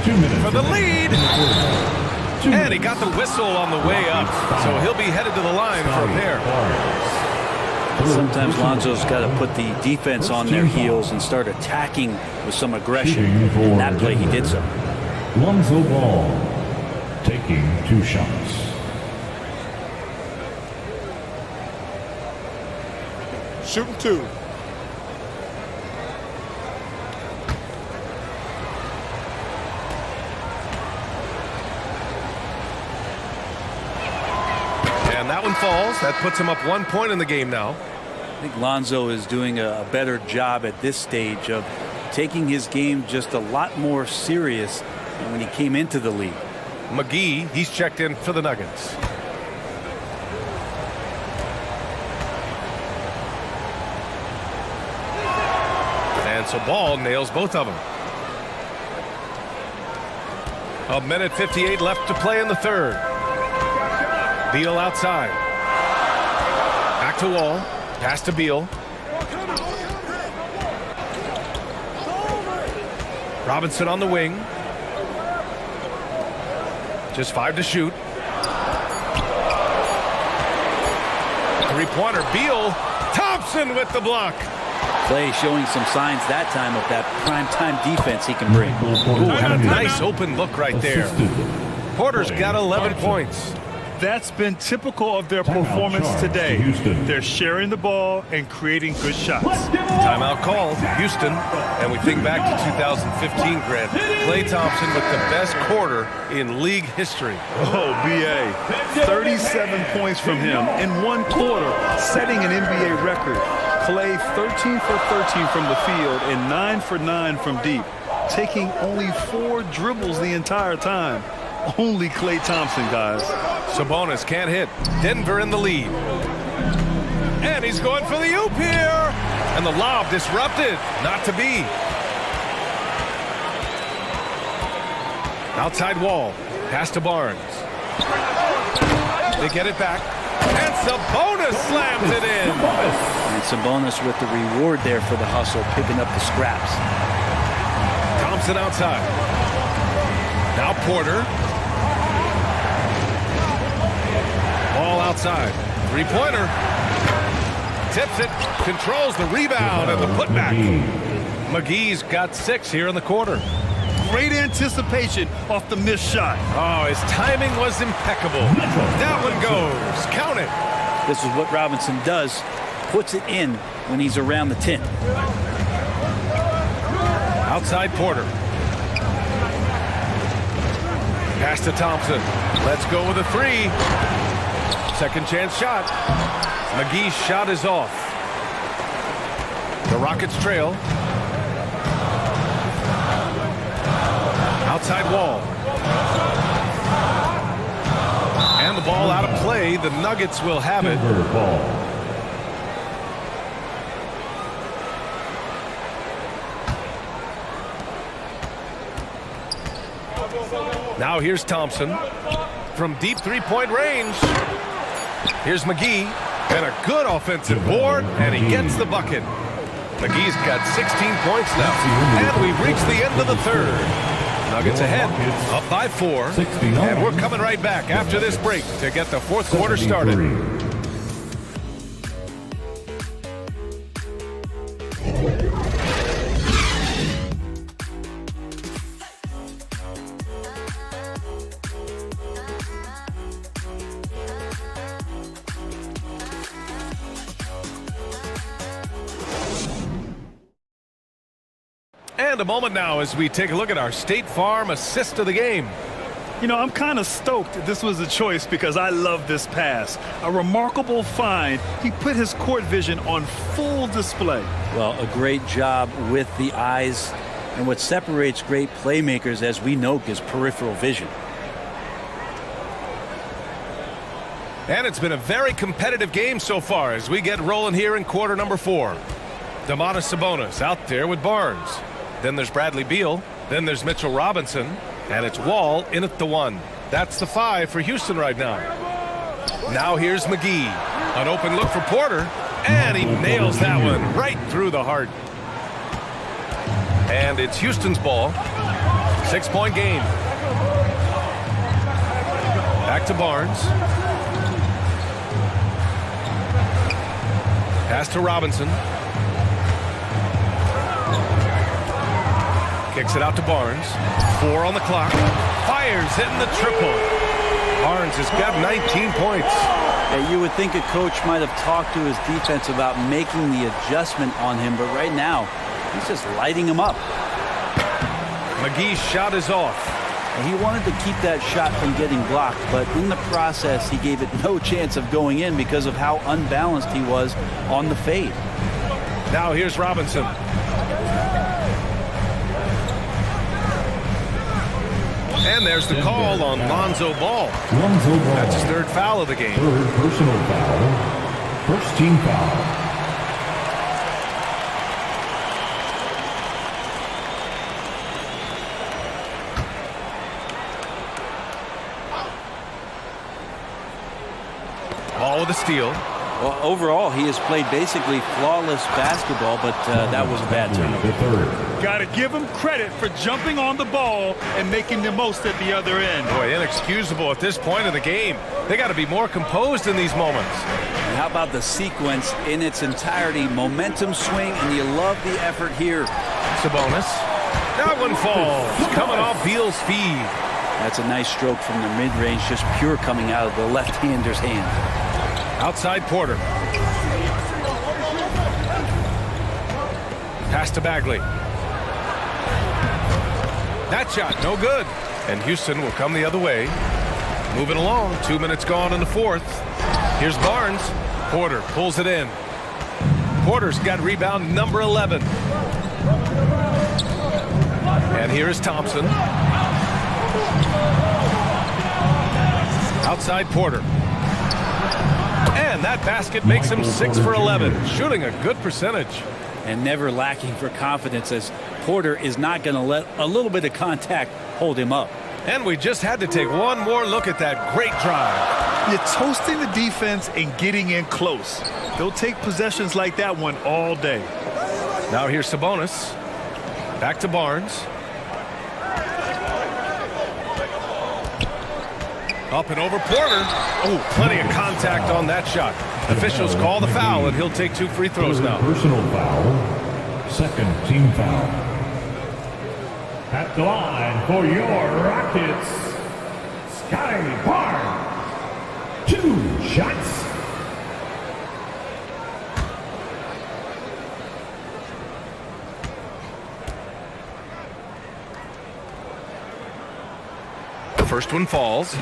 2 minutes for the lead. And he got the whistle on the way up. So he'll be headed to the line for a pair. Sometimes Lonzo's got to put the defense on their heels and start attacking with some aggression. In that play, he did so. Lonzo Ball taking 2 shots. Shooting 2. And that one falls. That puts him up 1 point in the game now. I think Lonzo is doing a better job at this stage of taking his game just a lot more serious than when he came into the league. McGee, he's checked in for the Nuggets. And so Ball nails both of them. 1:58 left to play in the third. Beal outside. Back to Wall. Pass to Beal. Robinson on the wing. Just 5 to shoot. Three-pointer. Beal. Thompson with the block. Clay showing some signs that time of that prime-time defense he can bring. Ooh, had a nice open look right there. Porter's got 11 points. That's been typical of their performance today. They're sharing the ball and creating good shots. Timeout called, Houston. And we think back to 2015, Grant. Klay Thompson with the best quarter in league history. Oh, B.A. 37 points from him in one quarter, setting an NBA record. Klay 13 for 13 from the field and 9 for 9 from deep, taking only 4 dribbles the entire time. Only Klay Thompson, guys. Sabonis can't hit. Denver in the lead. And he's going for the oop here. And the lob disrupted. Not to be. Outside Wall. Pass to Barnes. They get it back. And Sabonis slams it in. And Sabonis with the reward there for the hustle, picking up the scraps. Thompson outside. Now Porter. Ball outside. Three-pointer. Tips it. Controls the rebound and the putback. McGee's got 6 here in the quarter. Great anticipation off the missed shot. Oh, his timing was impeccable. That one goes. Count it. This is what Robinson does. Puts it in when he's around the 10. Outside Porter. Pass to Thompson. Let's go with a 3. Second chance shot. McGee's shot is off. The Rockets trail. Outside Wall. And the ball out of play. The Nuggets will have it. Now here's Thompson from deep three-point range. Here's McGee and a good offensive board, and he gets the bucket. McGee's got 16 points now, and we've reached the end of the third. Nuggets ahead, up by 4, and we're coming right back after this break to get the fourth quarter started. And a moment now as we take a look at our State Farm assist of the game. You know, I'm kind of stoked this was a choice because I love this pass. A remarkable find. He put his court vision on full display. Well, a great job with the eyes. And what separates great playmakers, as we know, is peripheral vision. And it's been a very competitive game so far as we get rolling here in quarter number 4. Domantas Sabonis out there with Barnes. Then there's Bradley Beal. Then there's Mitchell Robinson. And it's Wall in at the 1. That's the 5 for Houston right now. Now here's McGee. An open look for Porter. And he nails that one right through the heart. And it's Houston's ball. 6-point game. Back to Barnes. Pass to Robinson. Kicks it out to Barnes. 4 on the clock. Fires, hitting the triple. Barnes has got 19 points. Yeah, you would think a coach might have talked to his defense about making the adjustment on him, but right now, he's just lighting him up. McGee's shot is off. He wanted to keep that shot from getting blocked, but in the process, he gave it no chance of going in because of how unbalanced he was on the fade. Now here's Robinson. And there's the call on Lonzo Ball. That's his third foul of the game. Third personal foul. First team foul. Ball with a steal. Well, overall, he has played basically flawless basketball, but that was a bad turnover. Got to give him credit for jumping on the ball and making the most at the other end. Boy, inexcusable at this point of the game. They got to be more composed in these moments. And how about the sequence in its entirety? Momentum swing, and you love the effort here. Sabonis. That one falls. Coming off Beal's feed. That's a nice stroke from the mid-range, just pure coming out of the left-hander's hand. Outside Porter. Pass to Bagley. That shot, no good. And Houston will come the other way. Moving along, 2 minutes gone in the fourth. Here's Barnes. Porter pulls it in. Porter's got rebound number 11. And here is Thompson. Outside Porter. And that basket makes him 6 for 11, shooting a good percentage. And never lacking for confidence, as Porter is not going to let a little bit of contact hold him up. And we just had to take one more look at that great drive. You're toasting the defense and getting in close. They'll take possessions like that one all day. Now here's Sabonis. Back to Barnes. Up and over Porter. Oh, plenty of contact on that shot. Officials call the foul, and he'll take 2 free throws now. Personal foul. Second team foul. At the line for your Rockets, Scotty Barnes. 2 shots. The first one falls.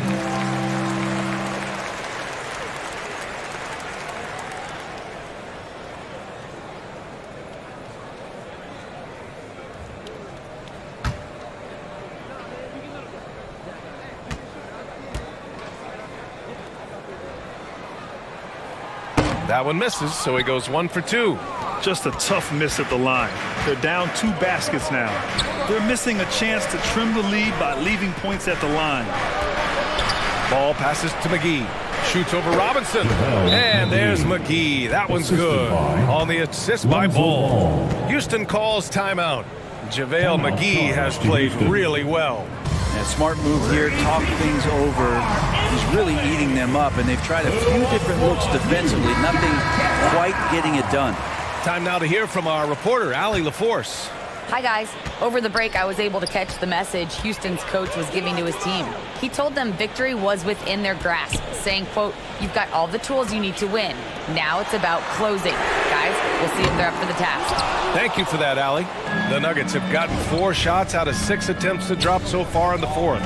That one misses, so he goes 1 for 2. Just a tough miss at the line. They're down 2 baskets now. They're missing a chance to trim the lead by leaving points at the line. Ball passes to McGee. Shoots over Robinson. And there's McGee. That one's good. On the assist by Ball. Houston calls timeout. JaVale McGee has played really well. A smart move here, talk things over. He's really eating them up, and they've tried a few different looks defensively. Nothing quite getting it done. Time now to hear from our reporter, Allie LaForce. Hi, guys. Over the break, I was able to catch the message Houston's coach was giving to his team. He told them victory was within their grasp, saying, quote, "You've got all the tools you need to win. Now it's about closing." Guys, we'll see if they're up for the task. Thank you for that, Allie. The Nuggets have gotten 4 shots out of 6 attempts to drop so far in the fourth.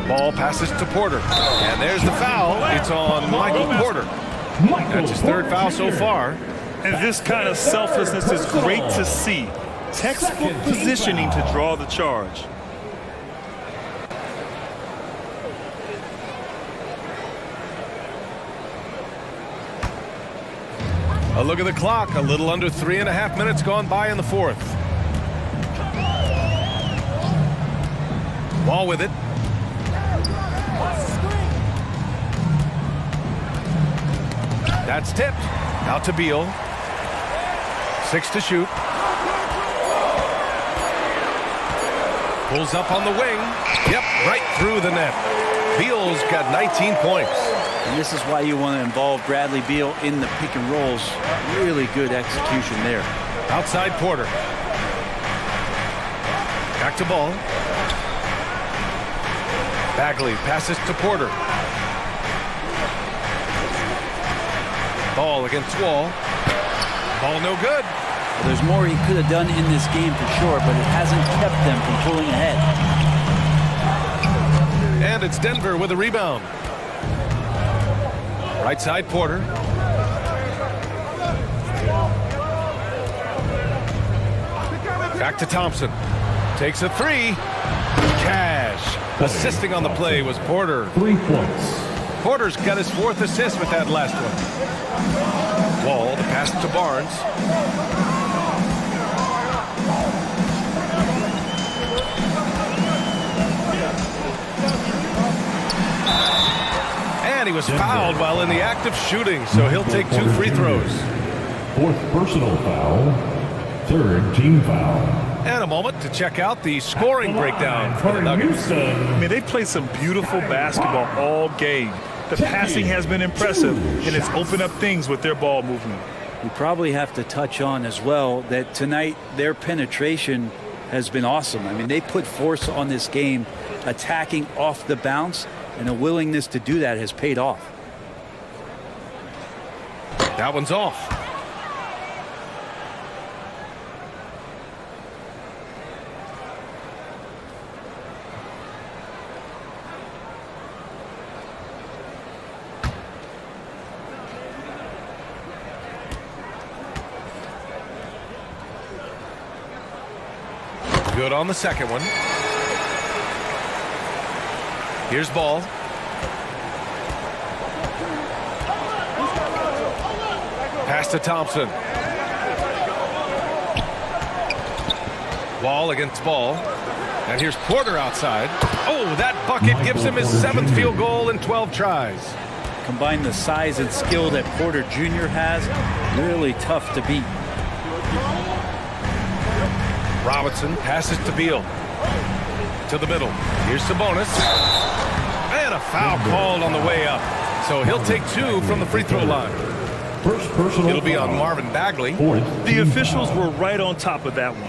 Ball passes to Porter. And there's the foul. It's on Michael Porter. That's his 3rd foul so far. And this kind of selflessness is great to see. Textbook positioning to draw the charge. A look at the clock. A little under 3.5 minutes gone by in the fourth. Ball with it. That's tipped. Out to Beal. 6 to shoot. Pulls up on the wing. Yep, right through the net. Beal's got 19 points. And this is why you want to involve Bradley Beal in the pick and rolls. Really good execution there. Outside Porter. Back to Ball. Bagley passes to Porter. Ball against Wall. Ball no good. Well, there's more he could have done in this game for sure, but it hasn't kept them from pulling ahead. And it's Denver with a rebound. Right side, Porter. Back to Thompson. Takes a three. Cash. Assisting on the play was Porter. 3 points. Porter's got his 4th assist with that last one. Wall, the pass to Barnes. And he was fouled while in the act of shooting, so he'll take 2 free throws. 4th personal foul. 3rd team foul. And a moment to check out the scoring breakdown for the Nuggets. I mean, they've played some beautiful basketball all game. The passing has been impressive, and it's opened up things with their ball movement. We probably have to touch on as well that tonight their penetration has been awesome. I mean, they put force on this game, attacking off the bounce, and a willingness to do that has paid off. That one's off. Good on the second one. Here's Ball. Pass to Thompson. Wall against Ball. And here's Porter outside. Oh, that bucket gives him his 7th field goal in 12 tries. Combine the size and skill that Porter Jr. has, really tough to beat. Robinson passes to Beal. To the middle. Here's Sabonis. And a foul called on the way up. So he'll take 2 from the free throw line. First personal It'll be on foul. Marvin Bagley. The officials were right on top of that one.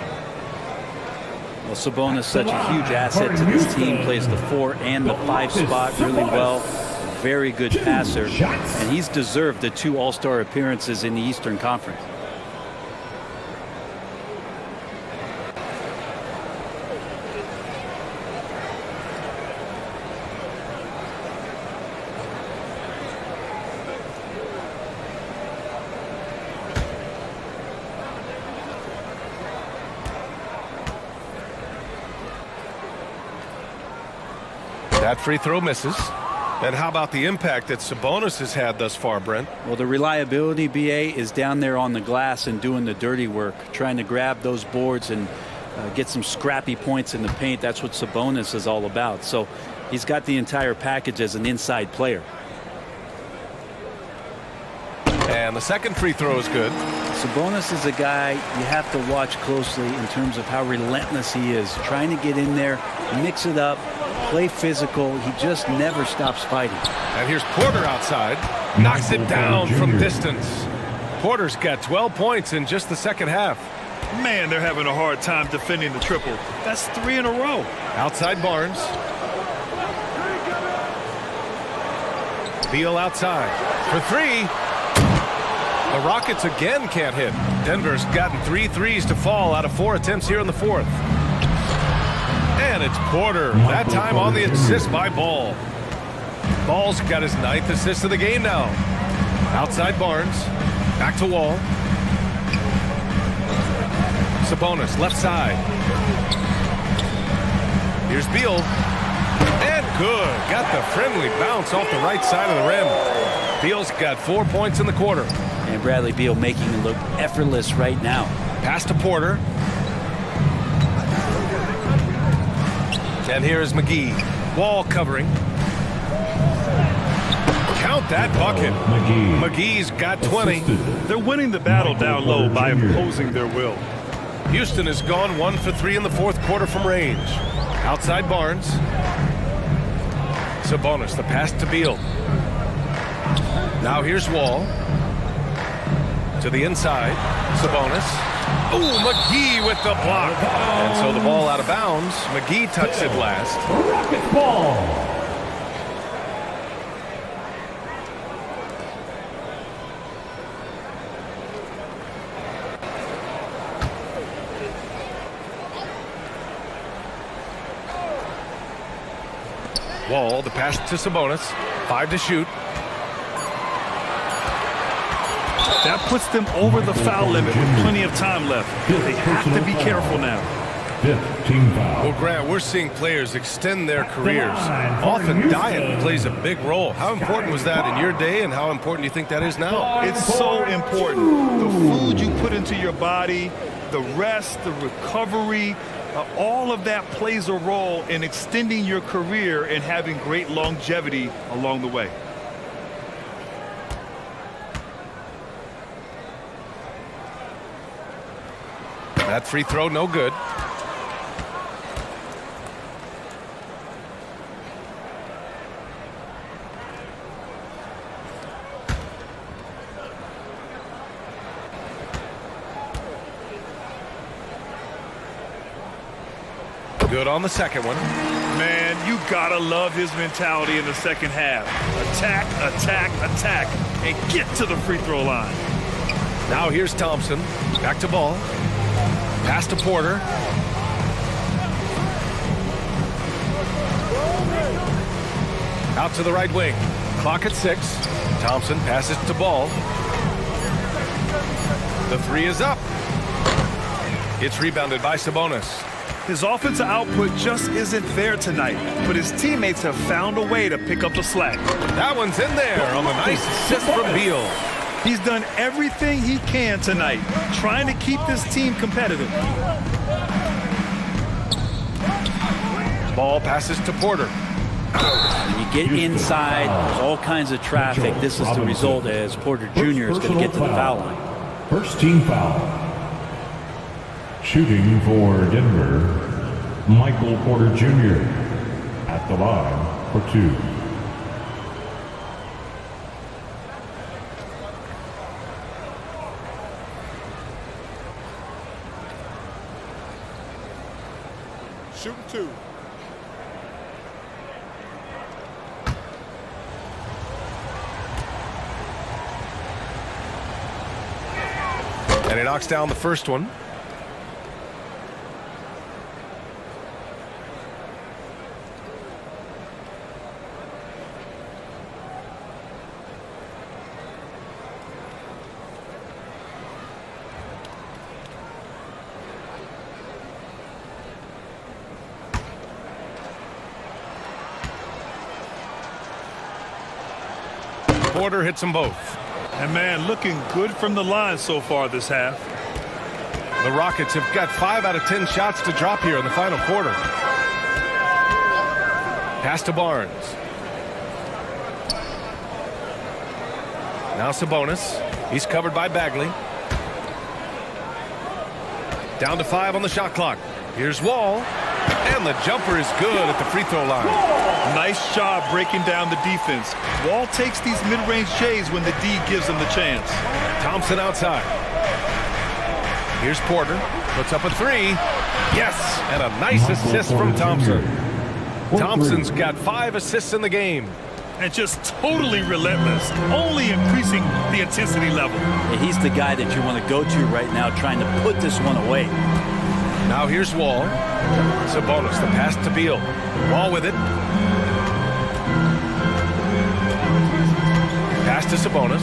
Well, Sabonis, such a huge asset to this team, plays the 4 and the 5 spot really well. Very good passer, and he's deserved the 2 All-Star appearances in the Eastern Conference. That free throw misses. And how about the impact that Sabonis has had thus far, Brent? Well, the reliability, BA, is down there on the glass and doing the dirty work, trying to grab those boards and get some scrappy points in the paint. That's what Sabonis is all about. So he's got the entire package as an inside player. And the second free throw is good. Sabonis is a guy you have to watch closely in terms of how relentless he is, trying to get in there, mix it up, play physical. He just never stops fighting. And here's Porter outside. Knocks it down from distance. Porter's got 12 points in just the second half. Man, they're having a hard time defending the triple. That's 3 in a row. Outside Barnes. Beal outside for 3. The Rockets again can't hit. Denver's gotten 3 threes to fall out of 4 attempts here in the 4th. And it's Porter, that time on the assist by Ball. Ball's got his 9th assist of the game now. Outside Barnes. Back to Wall. Sabonis, left side. Here's Beal. And good. Got the friendly bounce off the right side of the rim. Beal's got 4 points in the quarter. And Bradley Beal making it look effortless right now. Pass to Porter. And here is McGee. Wall covering. Count that bucket. McGee's got 20. They're winning the battle down low by imposing their will. Houston has gone 1 for 3 in the 4th quarter from range. Outside Barnes. Sabonis, the pass to Beal. Now here's Wall. To the inside. Sabonis. Oh, McGee with the block. And so the ball out of bounds. McGee touched it last. Rocket ball. Wall, the pass to Sabonis. 5 to shoot. That puts them over the foul limit with plenty of time left. They have to be careful now. 5th team foul. Well, Grant, we're seeing players extend their careers. Often diet plays a big role. How important was that in your day, and how important do you think that is now? It's so important. The food you put into your body, the rest, the recovery, all of that plays a role in extending your career and having great longevity along the way. That free throw, no good. Good on the second one. Man, you gotta love his mentality in the second half. Attack, attack, attack, and get to the free throw line. Now here's Thompson. Back to Ball. Pass to Porter. Out to the right wing. Clock at 6. Thompson passes to Ball. The three is up. It's rebounded by Sabonis. His offensive output just isn't there tonight, but his teammates have found a way to pick up the slack. That one's in there on a nice assist from Beal. He's done everything he can tonight, trying to keep this team competitive. Ball passes to Porter. When you get inside, there's all kinds of traffic. This is the result as Porter Jr. is going to get to the foul line. 1st team foul. Shooting for Denver, Michael Porter Jr. at the line for 2. Shooting 2. And he knocks down the first one. Porter hits them both. And man, looking good from the line so far this half. The Rockets have got 5 out of 10 shots to drop here in the final quarter. Pass to Barnes. Now Sabonis. He's covered by Bagley. Down to 5 on the shot clock. Here's Wall. And the jumper is good at the free throw line. Nice job breaking down the defense. Wall takes these mid-range J's when the D gives him the chance. Thompson outside. Here's Porter. Puts up a 3. Yes! And a nice assist from Thompson. Thompson's got 5 assists in the game. And just totally relentless, only increasing the intensity level. Yeah, he's the guy that you want to go to right now, trying to put this one away. Now here's Wall. Sabonis, the pass to Beal. Wall with it. Pass to Sabonis.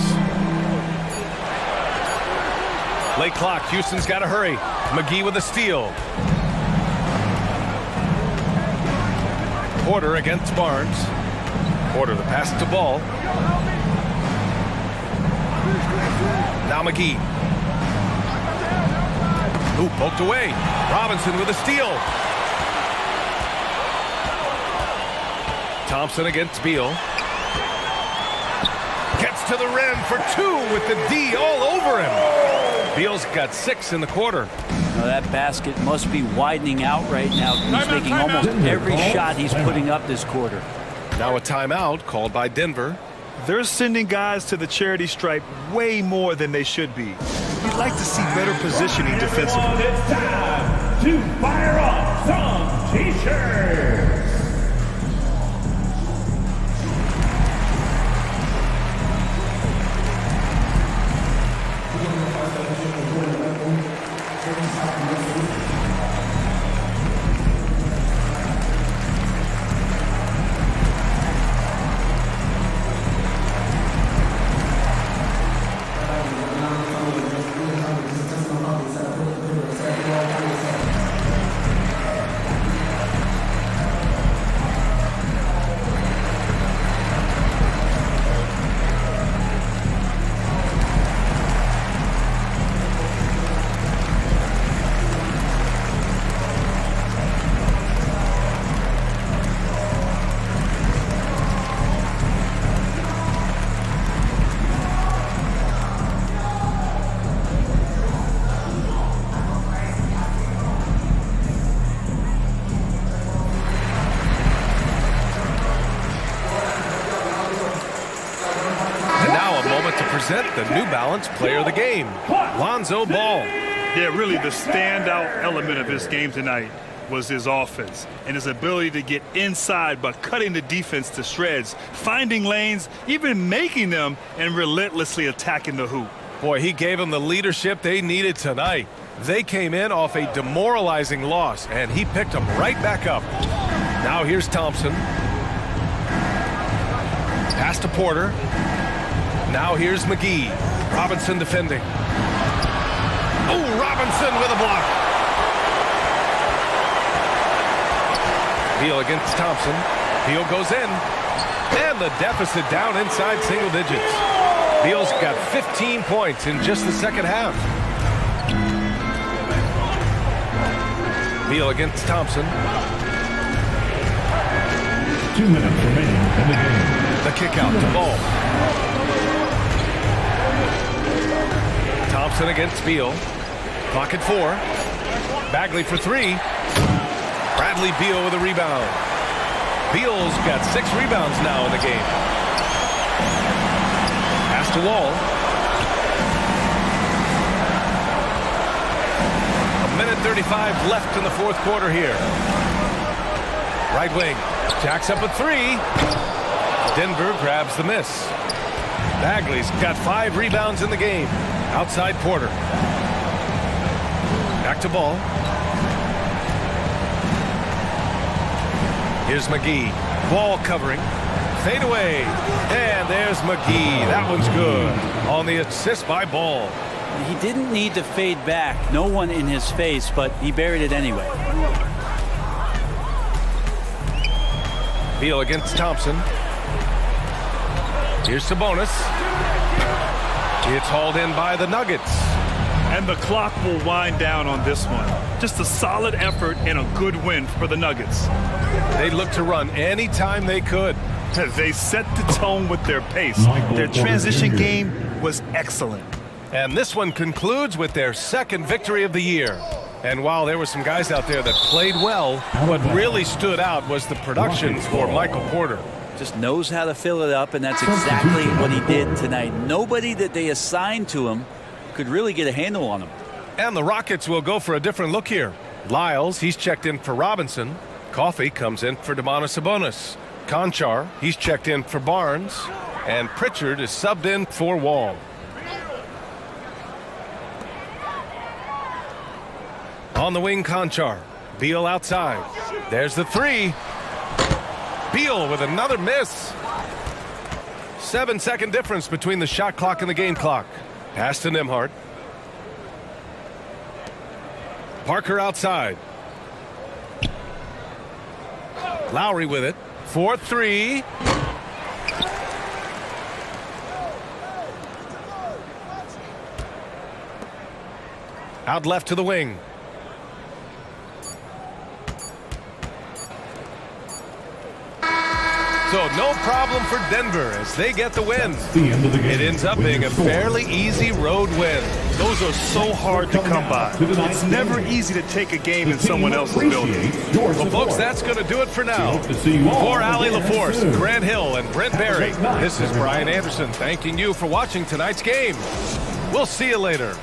Late clock. Houston's got to hurry. McGee with a steal. Porter against Barnes. Porter, the pass to Ball. Now McGee. Ooh, poked away. Robinson with a steal. Thompson against Beal. Gets to the rim for 2 with the D all over him. Beal's got 6 in the quarter. Now that basket must be widening out right now. He's making almost every shot he's putting up this quarter. Now a timeout called by Denver. They're sending guys to the charity stripe way more than they should be. We'd like to see better positioning defensively. It's time to fire off some T-shirts. present the New Balance Player of the Game, Lonzo Ball. Yeah, really the standout element of his game tonight was his offense and his ability to get inside by cutting the defense to shreds, finding lanes, even making them, and relentlessly attacking the hoop. Boy, he gave them the leadership they needed tonight. They came in off a demoralizing loss, and he picked them right back up. Now here's Thompson. Pass to Porter. Now here's McGee. Robinson defending. Oh, Robinson with a block. Beal against Thompson. Beal goes in. And the deficit down inside single digits. Beal's got 15 points in just the second half. Beal against Thompson. 2 minutes remaining in the game. The kick out to Ball. Thompson against Beal. Clock at 4. Bagley for 3. Bradley Beal with a rebound. Beal's got 6 rebounds now in the game. Pass to Wall. 1:35 left in the fourth quarter here. Right wing. Jacks up a 3. Denver grabs the miss. Bagley's got 5 rebounds in the game. Outside Porter. Back to Ball. Here's McGee. Ball covering. Fade away. And there's McGee. That one's good. On the assist by Ball. He didn't need to fade back. No one in his face, but he buried it anyway. Beal against Thompson. Here's Sabonis. It's hauled in by the Nuggets. And the clock will wind down on this one. Just a solid effort and a good win for the Nuggets. They looked to run anytime they could. They set the tone with their pace. Their transition game was excellent. And this one concludes with their second victory of the year. And while there were some guys out there that played well, what really stood out was the production for Michael Porter. Just knows how to fill it up, and that's exactly what he did tonight. Nobody that they assigned to him could really get a handle on him. And the Rockets will go for a different look here. Lyles, he's checked in for Robinson. Coffey comes in for Domantas Sabonis. Conchar, he's checked in for Barnes. And Pritchard is subbed in for Wall. On the wing, Conchar. Beal outside. There's the 3. Beal with another miss. 7-second difference between the shot clock and the game clock. Pass to Nembhard. Parker outside. Lowry with it. 4-3. Out left to the wing. So no problem for Denver as they get the win. It ends up being a fairly easy road win. Those are so hard to come by. It's never easy to take a game in someone else's building. Well, folks, that's going to do it for now. For Allie LaForce, Grant Hill, and Brent Barry, this is Brian Anderson thanking you for watching tonight's game. We'll see you later.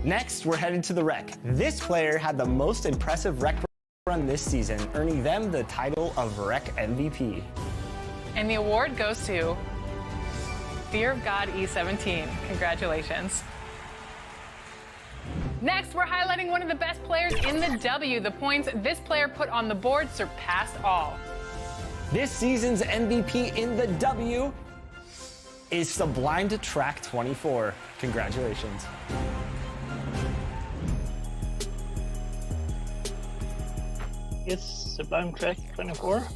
Next, we're headed to the Rec. This player had the most impressive Rec run this season, earning them the title of Rec MVP. And the award goes to Fear of God E17. Congratulations. Next, we're highlighting one of the best players in the W. The points this player put on the board surpassed all. This season's MVP in the W is Sublime to Track 24. Congratulations. It's Sublime Track 24.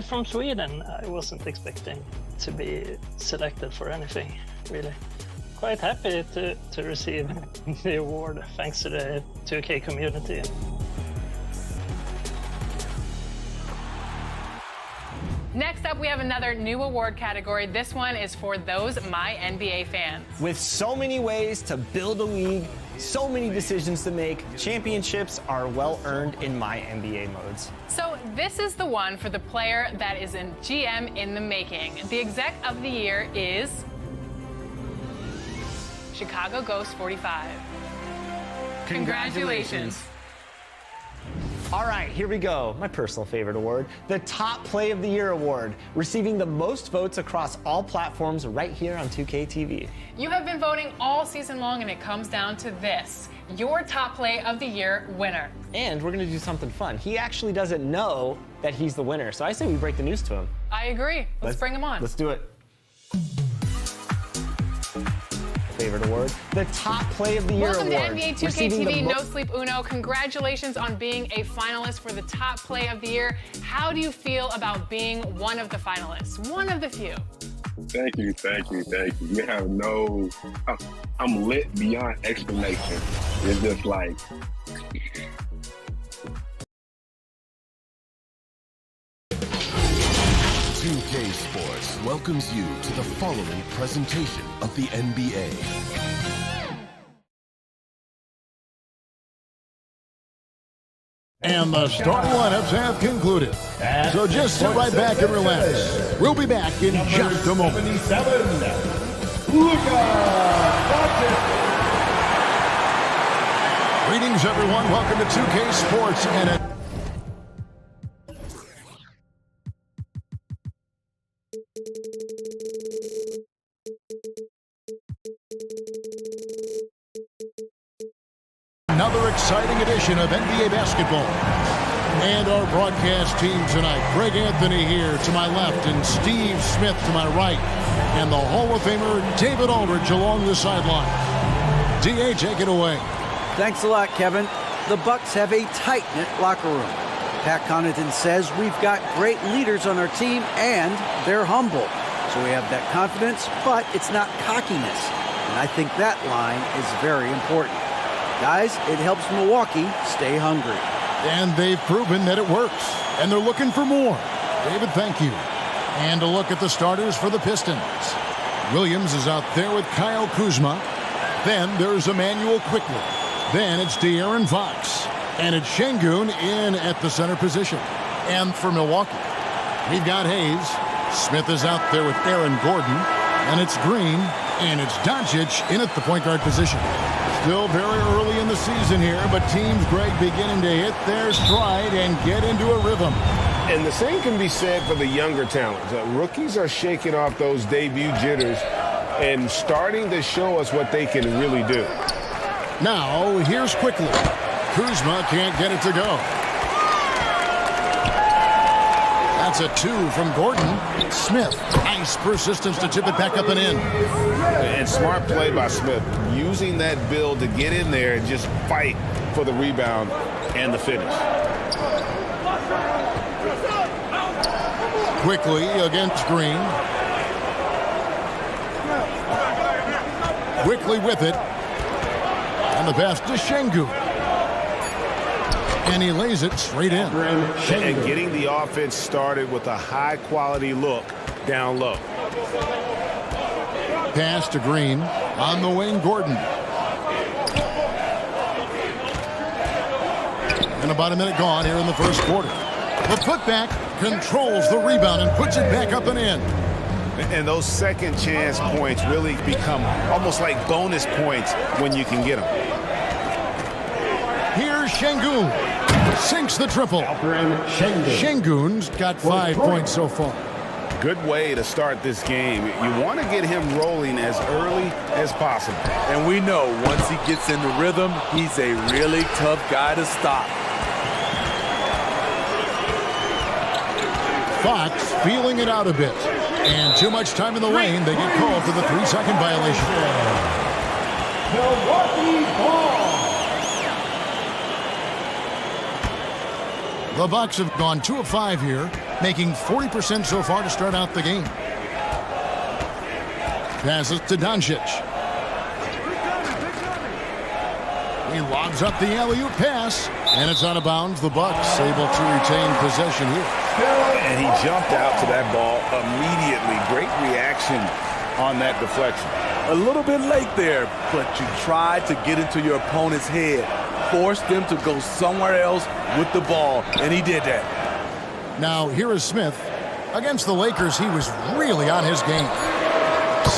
From Sweden, I wasn't expecting to be selected for anything, really. Quite happy to receive the award thanks to the 2K community. Next up, we have another new award category. This one is for those My NBA fans. With so many ways to build a league, so many decisions to make, championships are well earned in My NBA modes. So this is the one for the player that is a GM in the making. The exec of the year is Chicago Ghost 45. Congratulations. All right, here we go. My personal favorite award, the Top Play of the Year award, receiving the most votes across all platforms right here on 2K TV. You have been voting all season long, and it comes down to this: your Top Play of the Year winner. And we're going to do something fun. He actually doesn't know that he's the winner, so I say we break the news to him. I agree. Let's bring him on. Let's do it. Favorite award, the Top Play of the Year Welcome award. to NBA 2K TV No Sleep Uno. Congratulations on being a finalist for the Top Play of the Year. How do you feel about being one of the finalists? One of the few. Thank you. You have no, I'm lit beyond explanation. It's just like, 2K Sports welcomes you to the following presentation of the NBA. And the starting lineups have concluded. So just sit right back and relax. We'll be back in just a moment. 77, Luka Doncic. Greetings, everyone. Welcome to 2K Sports. And another exciting edition of NBA basketball. And our broadcast team tonight, Greg Anthony here to my left and Steve Smith to my right. And the Hall of Famer David Aldridge along the sideline. DA, take it away. Thanks a lot, Kevin. The Bucks have a tight-knit locker room. Pat Connaughton says we've got great leaders on our team and they're humble. So we have that confidence, but it's not cockiness. And I think that line is very important. Guys, it helps Milwaukee stay hungry. And they've proven that it works. And they're looking for more. David, thank you. And a look at the starters for the Pistons. Williams is out there with Kyle Kuzma. Then there's Emmanuel Quickley. Then it's De'Aaron Fox. And it's Şengün in at the center position. And for Milwaukee, we've got Hayes. Smith is out there with Aaron Gordon. And it's Green. And it's Doncic in at the point guard position. Still very early in the season here, but teams, Greg, beginning to hit their stride and get into a rhythm. And the same can be said for the younger talents. Rookies are shaking off those debut jitters and starting to show us what they can really do. Now, here's Quickley. Kuzma can't get it to go. That's a two from Gordon. Smith, nice persistence to tip it back up and in. And smart play by Smith, using that build to get in there and just fight for the rebound and the finish. Quickly against Green. Quickly with it. And the pass to Şengün. And he lays it straight in. And getting the offense started with a high-quality look down low. Pass to Green. On the wing, Gordon. And about a minute gone here in the first quarter. The putback controls the rebound and puts it back up and in. And those second chance points really become almost like bonus points when you can get them. Here's Şengün. Sinks the triple. Şengün's got 5 points so far. Good way to start this game. You want to get him rolling as early as possible. And we know once he gets in the rhythm, he's a really tough guy to stop. Fox feeling it out a bit. And too much time in the lane. They get called for the 3-second violation. Milwaukee ball. The Bucks have gone 2 of 5 here, making 40% so far to start out the game. Passes to Doncic. He lobs up the alley-oop pass, and it's out of bounds. The Bucks able to retain possession here. And he jumped out to that ball immediately. Great reaction on that deflection. A little bit late there, but you tried to get into your opponent's head. Force them to go somewhere else with the ball, and he did that. Now, here is Smith. Against the Lakers, he was really on his game.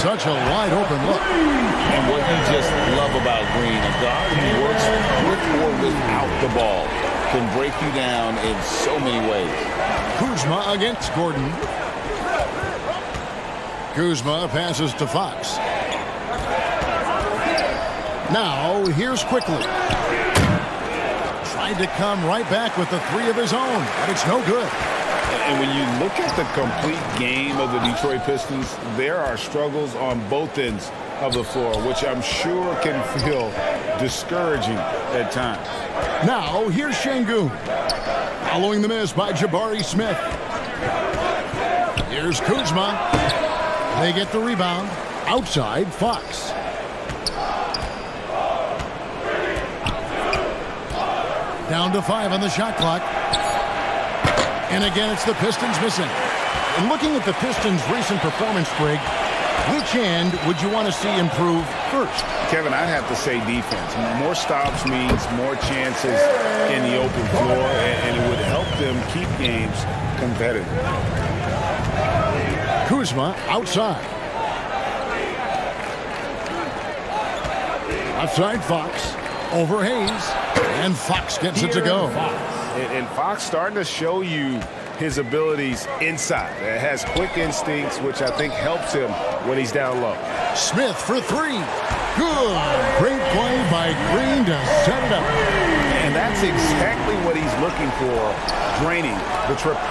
Such a wide-open look. And what you just love about Green, a guard who works with or without the ball. can break you down in so many ways. Kuzma against Gordon. Kuzma passes to Fox. Now, here's Quickly. Tried to come right back with the three of his own, but it's no good. And when you look at the complete game of the Detroit Pistons, there are struggles on both ends of the floor, which I'm sure can feel discouraging at times. Now, here's Şengün. Following the miss by Jabari Smith. Here's Kuzma. They get the rebound. Outside, Fox. Down to 5 on the shot clock. And again, it's the Pistons missing. And looking at the Pistons' recent performance, Greg, which end would you want to see improve first? Kevin, I'd have to say defense. More stops means more chances in the open floor, and it would help them keep games competitive. Kuzma outside. Outside Fox. Over Hayes. And Fox gets it to go. And Fox starting to show you his abilities inside. It has quick instincts, which I think helps him when he's down low. Smith for 3. Good. Great play by Green to set it up. And that's exactly what he's looking for, draining the triple.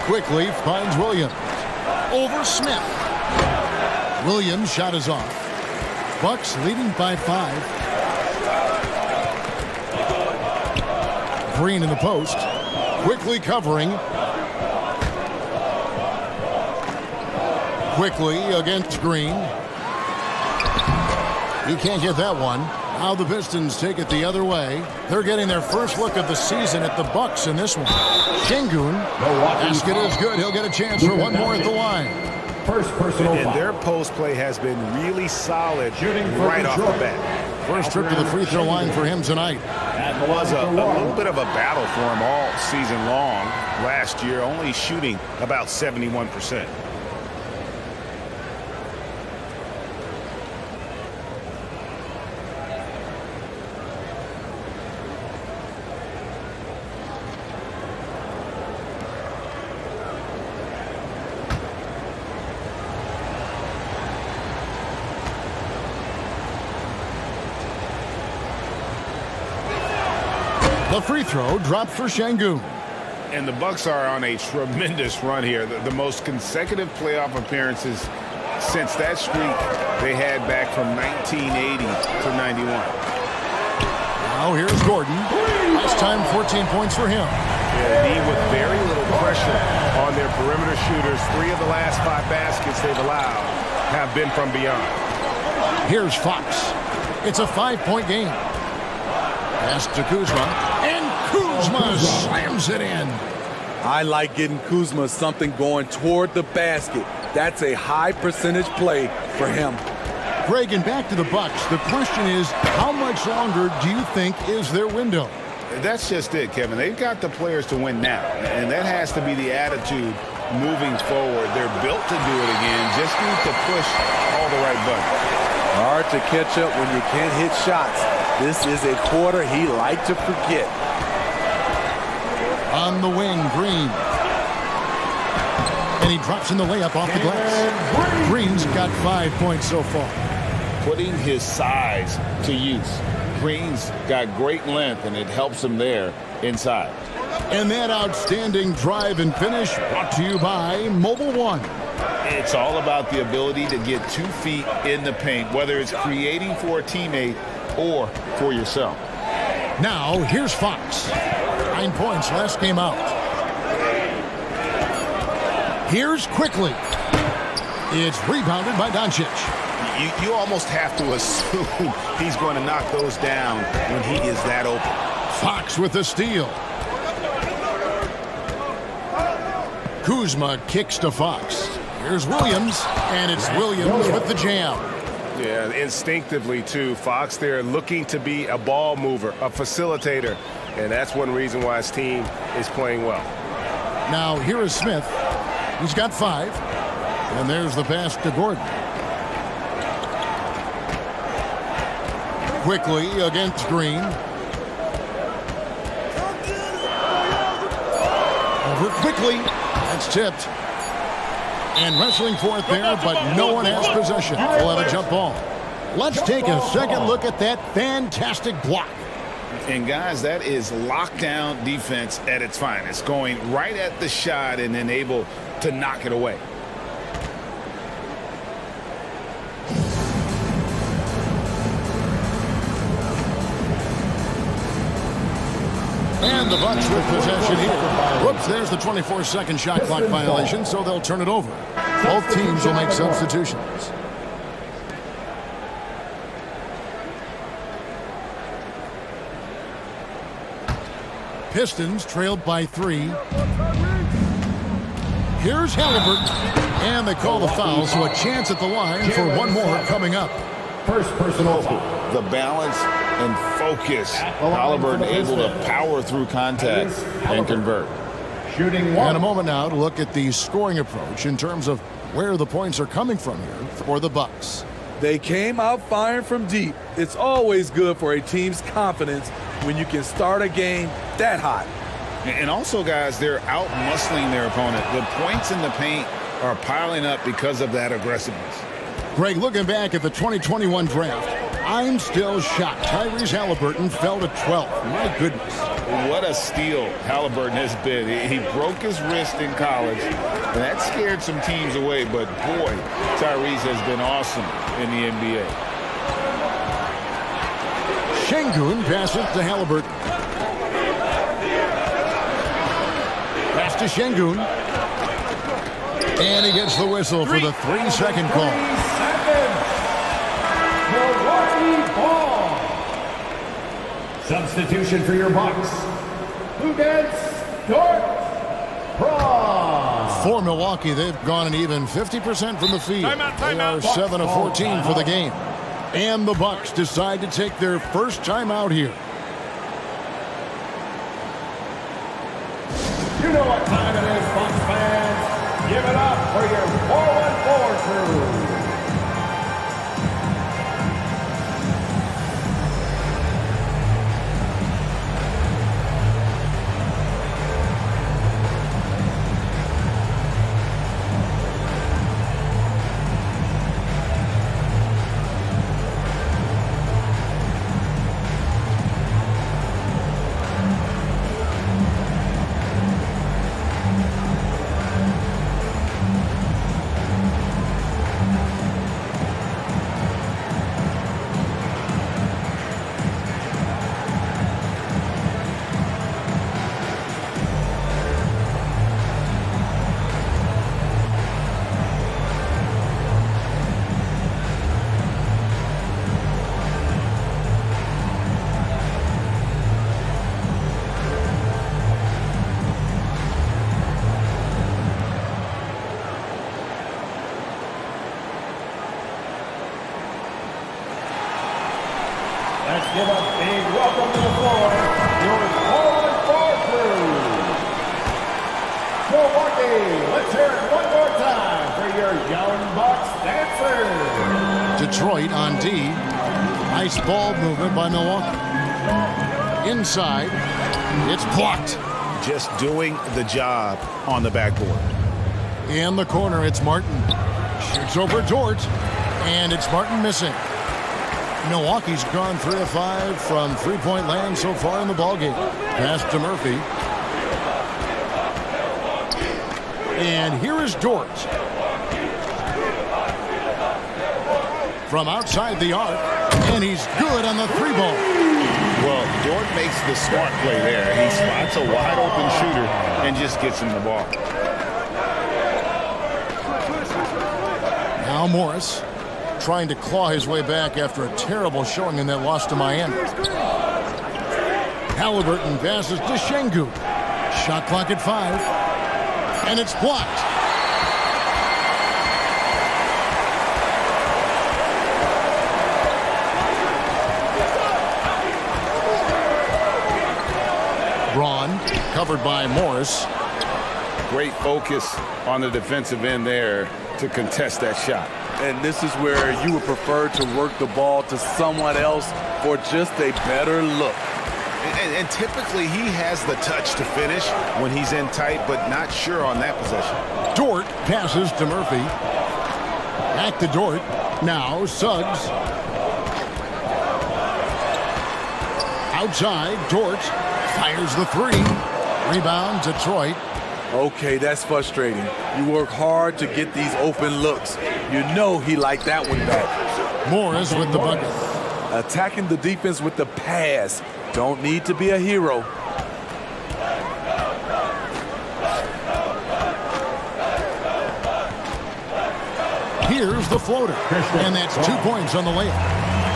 Quickly finds Williams. Over Smith. Williams' shot is off. Bucks leading by 5. Green in the post. Quickly covering. Quickly against Green. He can't get that one. Now the Pistons take it the other way. They're getting their first look of the season at the Bucks in this one. Şengün. Basket is good. He'll get a chance for one more at the line. First personal foul. And their post play has been really solid right off the bat. First trip to the free throw line for him tonight. It was a little bit of a battle for him all season long last year, only shooting about 71%. The free throw dropped for Şengün. And the Bucks are on a tremendous run here. The most consecutive playoff appearances since that streak they had back from 1980 to 91. Now here's Gordon. Last time 14 points for him. Yeah, he with very little pressure on their perimeter shooters. 3 of the last 5 baskets they've allowed have been from beyond. Here's Fox. It's a 5-point game. Pass to Kuzma, and Kuzma slams it in. I like getting Kuzma something going toward the basket. That's a high percentage play for him. Greg, and back to the Bucks. The question is, how much longer do you think is their window? That's just it, Kevin. They've got the players to win now, and that has to be the attitude moving forward. They're built to do it again. Just need to push all the right buttons. Hard to catch up when you can't hit shots. This is a quarter he liked to forget. On the wing, Green. And he drops in the layup off the glass. Green's got 5 points so far. Putting his size to use. Green's got great length, and it helps him there inside. And that outstanding drive and finish brought to you by Mobile One. It's all about the ability to get 2 feet in the paint, whether it's creating for a teammate or for yourself. Now, here's Fox. 9 points last game out. Here's Quickly. It's rebounded by Doncic. You almost have to assume he's going to knock those down when he is that open. Fox with the steal. Kuzma kicks to Fox. Here's Williams, and it's Williams with the jam. Yeah, instinctively, too. Fox there looking to be a ball mover, a facilitator, and that's one reason why his team is playing well. Now, here is Smith. He's got 5, and there's the pass to Gordon. Quickly against Green. over quickly. That's tipped. And wrestling for it there, but no one has possession. We'll have a jump ball. Let's take a second look at that fantastic block. And guys, that is lockdown defense at its finest, going right at the shot and then able to knock it away. And the Bucks with possession here. Whoops, there's the 24-second shot clock violation, so they'll turn it over. Both teams will make substitutions. Pistons trailed by 3. Here's Halliburton. And they call the foul, so a chance at the line for one more coming up. First personal foul. The balance and focus. Halliburton able to power through contact and convert. Shooting one. And a moment now to look at the scoring approach in terms of where the points are coming from here for the Bucks. They came out firing from deep. It's always good for a team's confidence when you can start a game that hot. And also, guys, they're out-muscling their opponent. The points in the paint are piling up because of that aggressiveness. Greg, looking back at the 2021 draft, I'm still shocked. Tyrese Halliburton fell to 12th. My goodness. What a steal Halliburton has been. He broke his wrist in college, and that scared some teams away. But, boy, Tyrese has been awesome in the NBA. Şengün passes to Halliburton. Pass to Şengün. And he gets the whistle for the 3-second call. Milwaukee ball. Substitution for your Bucks. Who gets Dort Braun. For Milwaukee, they've gone an even 50% from the field. They are 7 of 14 for the game. And the Bucks decide to take their first time out here. You know what time it is, Bucks fans. Give it up for your 414 crew. Let's give a big welcome to the floor, your 414 crew. Milwaukee, let's hear it one more time for your Young Bucks dancers. Detroit on D. Nice ball movement by Milwaukee. Inside, it's blocked. Just doing the job on the backboard. In the corner, it's Martin. Shoots over Dort, and it's Martin missing. Milwaukee's gone 3 of 5 from three-point land so far in the ballgame. Pass to Murphy. And here is Dort. From outside the arc, and he's good on the 3-ball. Well, Dort makes the smart play there. He spots a wide-open shooter and just gets him the ball. Now Morris trying to claw his way back after a terrible showing in that loss to Miami. Halliburton passes to Şengün. Shot clock at 5. And it's blocked. Braun covered by Morris. Great focus on the defensive end there to contest that shot. And this is where you would prefer to work the ball to someone else for just a better look. And typically he has the touch to finish when he's in tight, but not sure on that possession. Dort passes to Murphy. Back to Dort. Now Suggs. Outside, Dort fires the three. Rebound, Detroit. Okay, that's frustrating. You work hard to get these open looks. You know he liked that one back. Morris with the bucket. Attacking the defense with the pass. Don't need to be a hero. Here's the floater. And that's 2 points on the layup.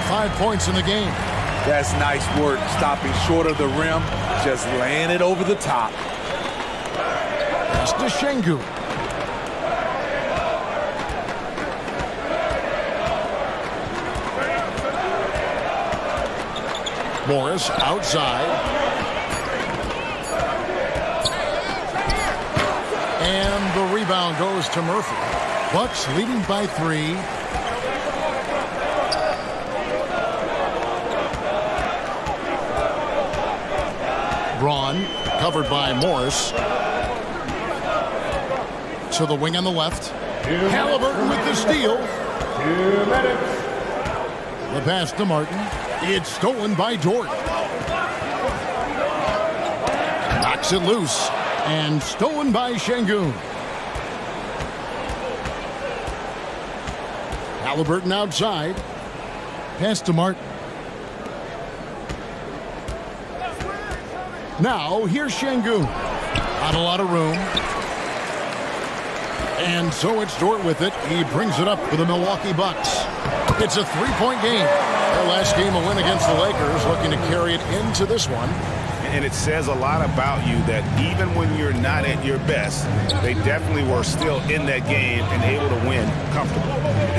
5 points in the game. That's nice work, stopping short of the rim, just laying it over the top. Pass to Şengün. Morris outside. And the rebound goes to Murphy. Bucks leading by 3. Braun covered by Morris. To the wing on the left. Halliburton with the steal. 2 minutes. The pass to Martin. It's stolen by Dort. Knocks it loose. And stolen by Şengün. Halliburton outside. Pass to Martin. Now, here's Şengün. Not a lot of room. And so it's Dort with it. He brings it up for the Milwaukee Bucks. It's a 3-point game. Their last game, a win against the Lakers, looking to carry it into this one. And it says a lot about you that even when you're not at your best, they definitely were still in that game and able to win comfortably.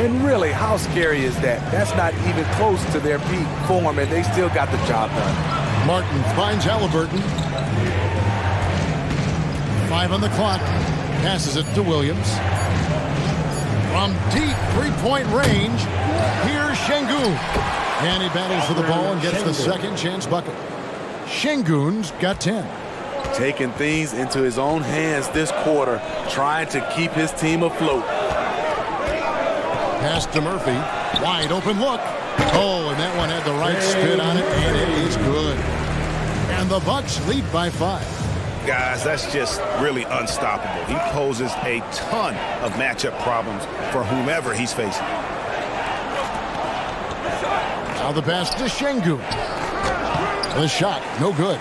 And really, how scary is that? That's not even close to their peak form, and they still got the job done. Martin finds Halliburton. 5 on the clock. Passes it to Williams. From deep 3-point range, here's Şengün. And he battles for the ball and gets the second chance bucket. Şengün's got 10. Taking things into his own hands this quarter, trying to keep his team afloat. Pass to Murphy. Wide open look. Oh, and that one had the right spin on it, and it is good. And the Bucks lead by 5. Guys, that's just really unstoppable. He poses a ton of matchup problems for whomever he's facing. Now the pass to Şengün. The shot, no good.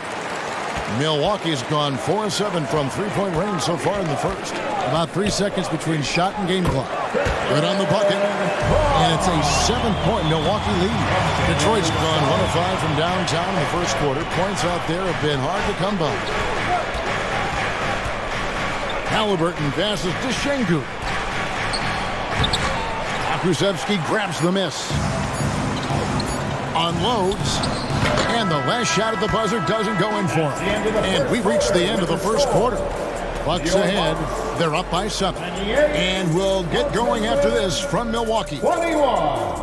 Milwaukee's gone 4-7 from 3-point range so far in the first. About 3 seconds between shot and game clock. Good on the bucket. And it's a 7-point Milwaukee lead. Detroit's gone 1 of 5 from downtown in the first quarter. Points out there have been hard to come by. Halliburton passes to Şengün. Kulusevski grabs the miss. Unloads. And the last shot at the buzzer doesn't go in for him. And we reach the end of the first quarter. Bucks ahead. They're up by 7. And we'll get going after this from Milwaukee. 21.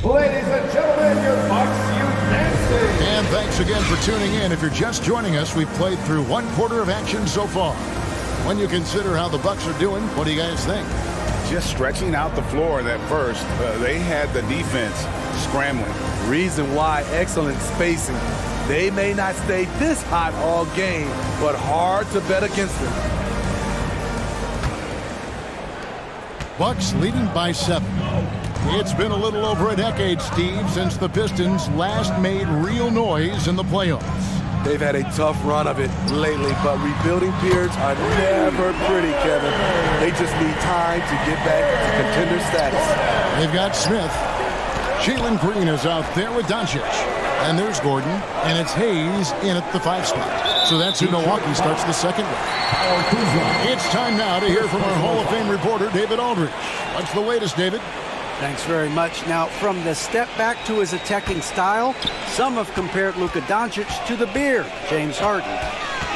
Ladies and gentlemen, your Bucks Youth Dancing. And thanks again for tuning in. If you're just joining us, we've played through 1 quarter of action so far. When you consider how the Bucks are doing, what do you guys think? Just stretching out the floor that first. They had the defense scrambling. Reason why, excellent spacing. They may not stay this hot all game, but hard to bet against them. Bucks leading by 7. It's been a little over a decade, Steve, since the Pistons last made real noise in the playoffs. They've had a tough run of it lately, but rebuilding periods are never pretty, Kevin. They just need time to get back to contender status. They've got Smith. Jalen Green is out there with Doncic. And there's Gordon, and it's Hayes in at the 5 spot. So that's who Milwaukee starts the second with. It's time now to hear from our Hall of Fame reporter, David Aldridge. What's the latest, David? Thanks very much. Now, from the step back to his attacking style, some have compared Luka Doncic to the Beard, James Harden.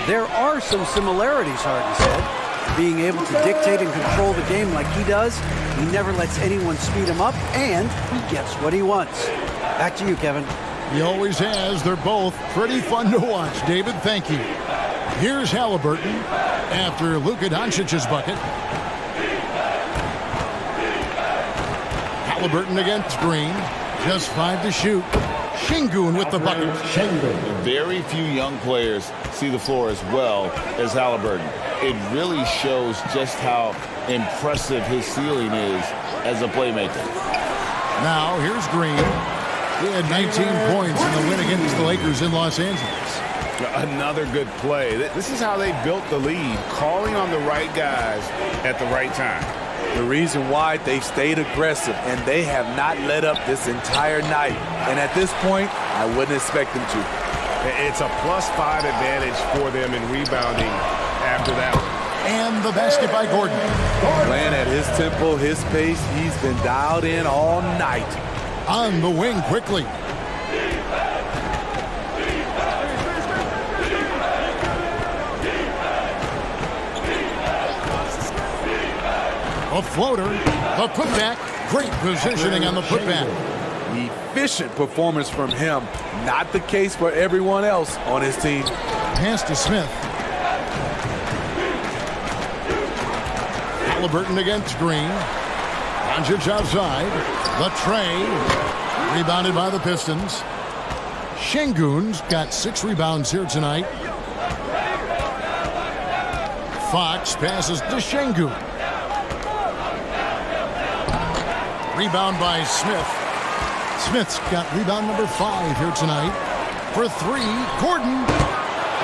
There are some similarities, Harden said. Being able to dictate and control the game like he does, he never lets anyone speed him up, and he gets what he wants. Back to you, Kevin. He always has. They're both pretty fun to watch. David, thank you. Here's Halliburton after Luka Doncic's bucket. Halliburton against Green. Just 5 to shoot. Şengün with the bucket. Very few young players see the floor as well as Halliburton. It really shows just how impressive his ceiling is as a playmaker. Now, here's Green. He had 19 points in the win against the Lakers in Los Angeles. Another good play. This is how they built the lead, calling on the right guys at the right time. The reason why they've stayed aggressive, and they have not let up this entire night. And at this point, I wouldn't expect them to. It's a +5 advantage for them in rebounding after that one. And the basket by Gordon. Playing at his tempo, his pace, he's been dialed in all night. On the wing quickly. A floater, a putback. Great positioning on the putback. Efficient performance from him. Not the case for everyone else on his team. Pass to Smith. Halliburton against Green. Doncic outside. The tray. Rebounded by the Pistons. Şengün's got 6 rebounds here tonight. Fox passes to Şengün. Rebound by Smith. Smith's got rebound number 5 here tonight. For 3, Gordon.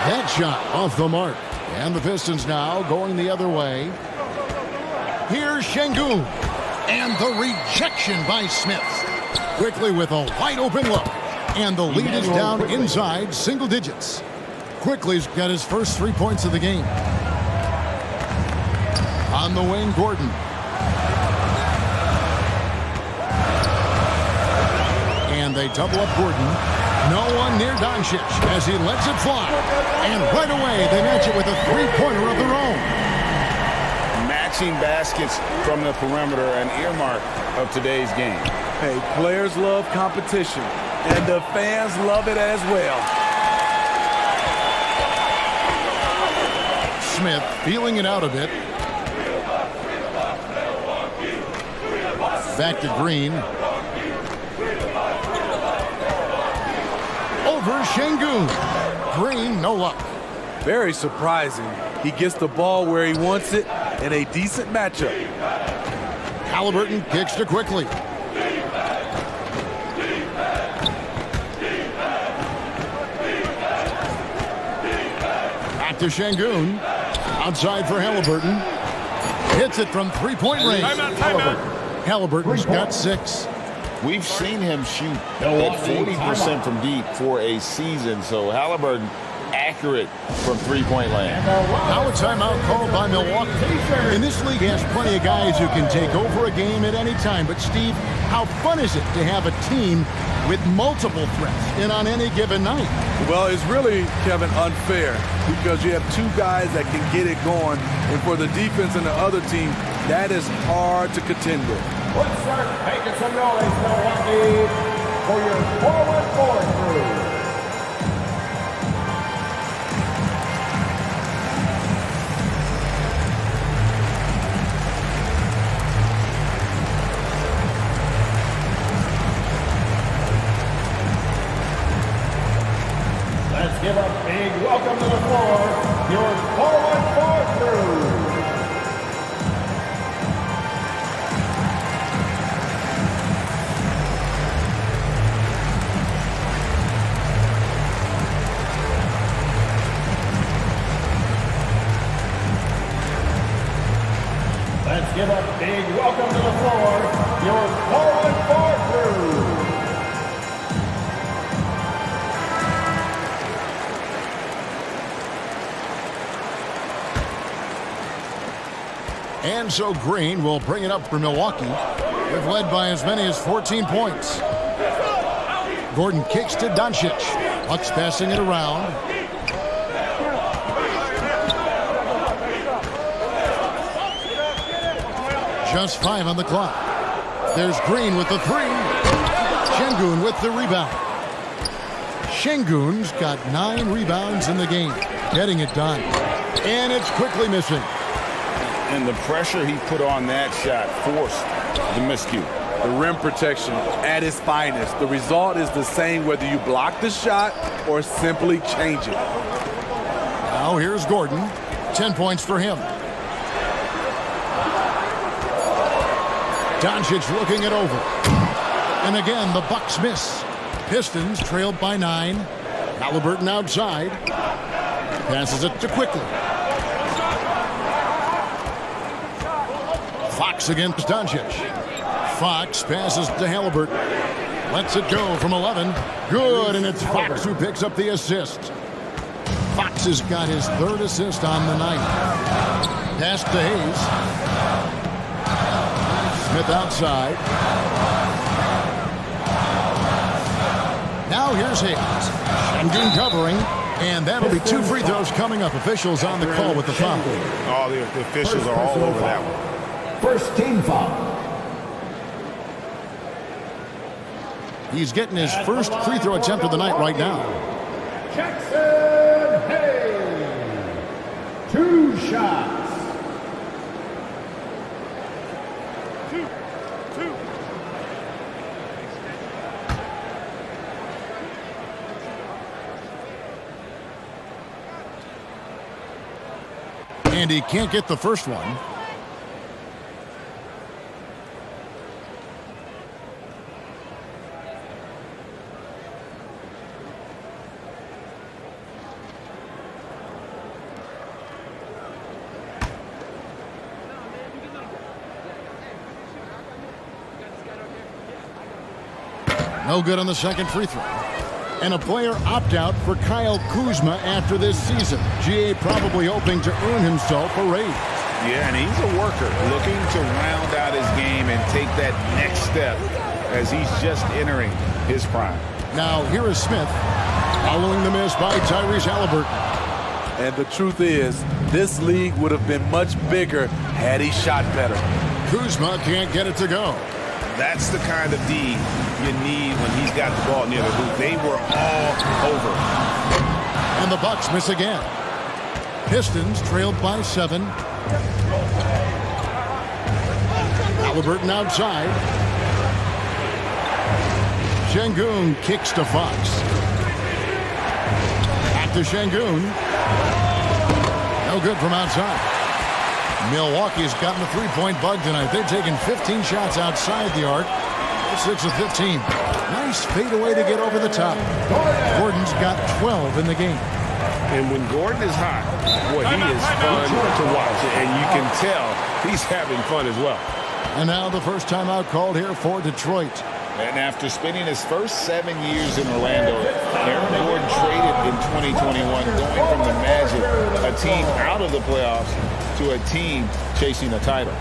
That shot off the mark. And the Pistons now going the other way. Here's Şengün. And the rejection by Smith. Quickly with a wide open look. And the lead is down inside single digits. Quickly's got his first 3 points of the game. On the wing, Gordon. And they double up Gordon. No one near Doncic as he lets it fly. And right away, they match it with a 3-pointer of their own. Matching baskets from the perimeter, an earmark of today's game. Hey, players love competition, and the fans love it as well. Smith feeling it out a bit. Back to Green. Over Şengün. Green, no luck. Very surprising. He gets the ball where he wants it in a decent matchup. Halliburton kicks to Quickly. Back to Şengün. Outside for Halliburton. Hits it from 3-point range. Halliburton's got 6. We've seen him shoot at 40% from deep for a season, so Halliburton accurate from 3-point land. Now a timeout called by Milwaukee. And this league has plenty of guys who can take over a game at any time. But Steve, how fun is it to have a team with multiple threats in on any given night? Well, it's really, Kevin, unfair because you have 2 guys that can get it going. And for the defense and the other team, that is hard to contend with. Let's start making some noise, Milwaukee, for your forward crew. Let's give a big welcome to the floor, your forward crew. Let's give a big welcome to the floor, your forward crew. And so Green will bring it up for Milwaukee. They've led by as many as 14 points. Gordon kicks to Doncic. Bucks passing it around. Just 5 on the clock. There's Green with the 3. Şengün with the rebound. Şengün's got 9 rebounds in the game. Getting it done. And it's quickly missing. And the pressure he put on that shot forced the miscue. The rim protection at its finest. The result is the same whether you block the shot or simply change it. Now here's Gordon. 10 points for him. Doncic looking it over. And again, the Bucks miss. Pistons trailed by 9. Halliburton outside. Passes it to Quickly. Fox against Doncic. Fox passes to Halliburton. Lets it go from 11. Good, and it's Fox who picks up the assist. Fox has got his 3rd assist on the night. Pass to Hayes. Smith outside. Now here's Hayes. Şengün covering. And that'll be 2 free throws coming up. Officials on the call with the foul. Oh, the officials are all over that one. First team foul. He's getting his first free throw attempt of the night right now. Jackson Hayes. 2 shots. 2. And he can't get the first one. No good on the second free throw. And a player opt-out for Kyle Kuzma after this season. GA probably hoping to earn himself a raise. Yeah, and he's a worker, looking to round out his game and take that next step as he's just entering his prime. Now, here is Smith, following the miss by Tyrese Halliburton. And the truth is, this league would have been much bigger had he shot better. Kuzma can't get it to go. That's the kind of D you need when he's got the ball near the hoop. They were all over. And the Bucks miss again. Pistons trailed by 7. Halliburton outside. Şengün kicks to Fox. Back to Şengün. No good from outside. Milwaukee's gotten the 3-point bug tonight. They've taken 15 shots outside the arc. 6 of 15. Nice fadeaway to get over the top. Gordon's got 12 in the game. And when Gordon is hot, boy, he is fun to watch. And you can tell he's having fun as well. And now the first timeout called here for Detroit. And after spending his first 7 years in Orlando, Aaron Gordon traded in 2021, going from the Magic, a team out of the playoffs, to a team chasing a title.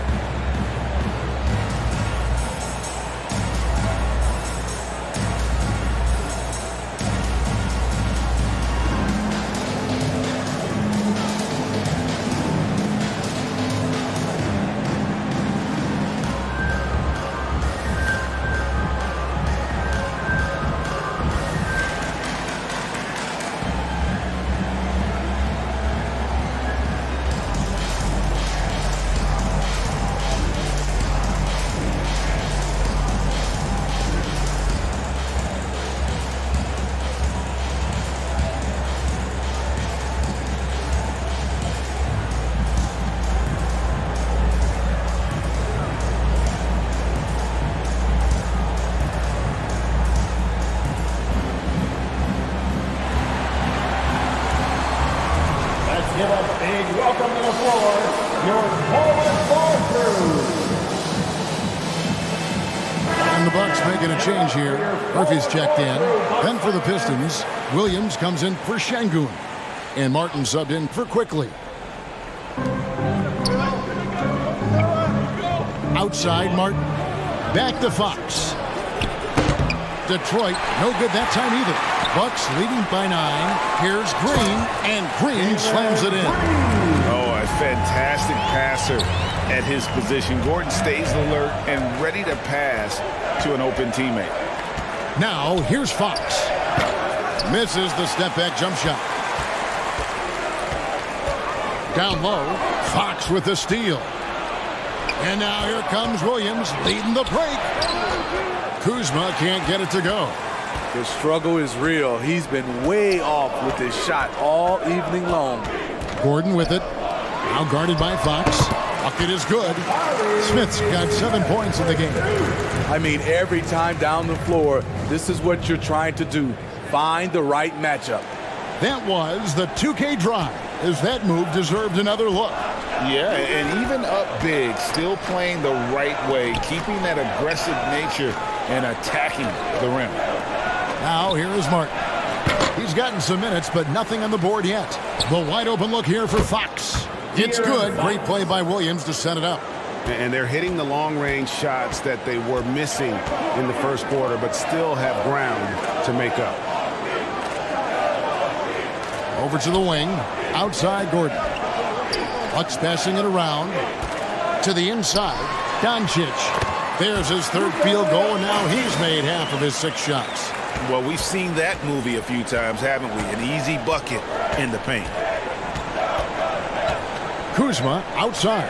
Give a big welcome to the floor, your forward ball crew. And the Bucks making a change here. Murphy's checked in. Then for the Pistons, Williams comes in for Şengün. And Martin subbed in for Quickly. Outside Martin. Back to Fox. Detroit, no good that time either. Bucks leading by 9. Here's Green, and Green slams it in. Oh, a fantastic passer at his position. Gordon stays alert and ready to pass to an open teammate. Now, here's Fox. Misses the step-back jump shot. Down low, Fox with the steal. And now here comes Williams leading the break. Kuzma can't get it to go. The struggle is real. He's been way off with his shot all evening long. Gordon with it. Now guarded by Fox. Bucket is good. Smith's got 7 points in the game. I mean, every time down the floor, this is what you're trying to do. Find the right matchup. That was the 2K drive, as that move deserved another look. Yeah, and even up big, still playing the right way, keeping that aggressive nature and attacking the rim. Now here is Martin. He's gotten some minutes, but nothing on the board yet. The wide open look here for Fox. It's good. Great play by Williams to set it up. And they're hitting the long-range shots that they were missing in the first quarter, but still have ground to make up. Over to the wing. Outside Gordon. Bucks passing it around. To the inside. Doncic. There's his third field goal, and now he's made half of his 6 shots. Well, we've seen that movie a few times, haven't we? An easy bucket in the paint. Kuzma outside.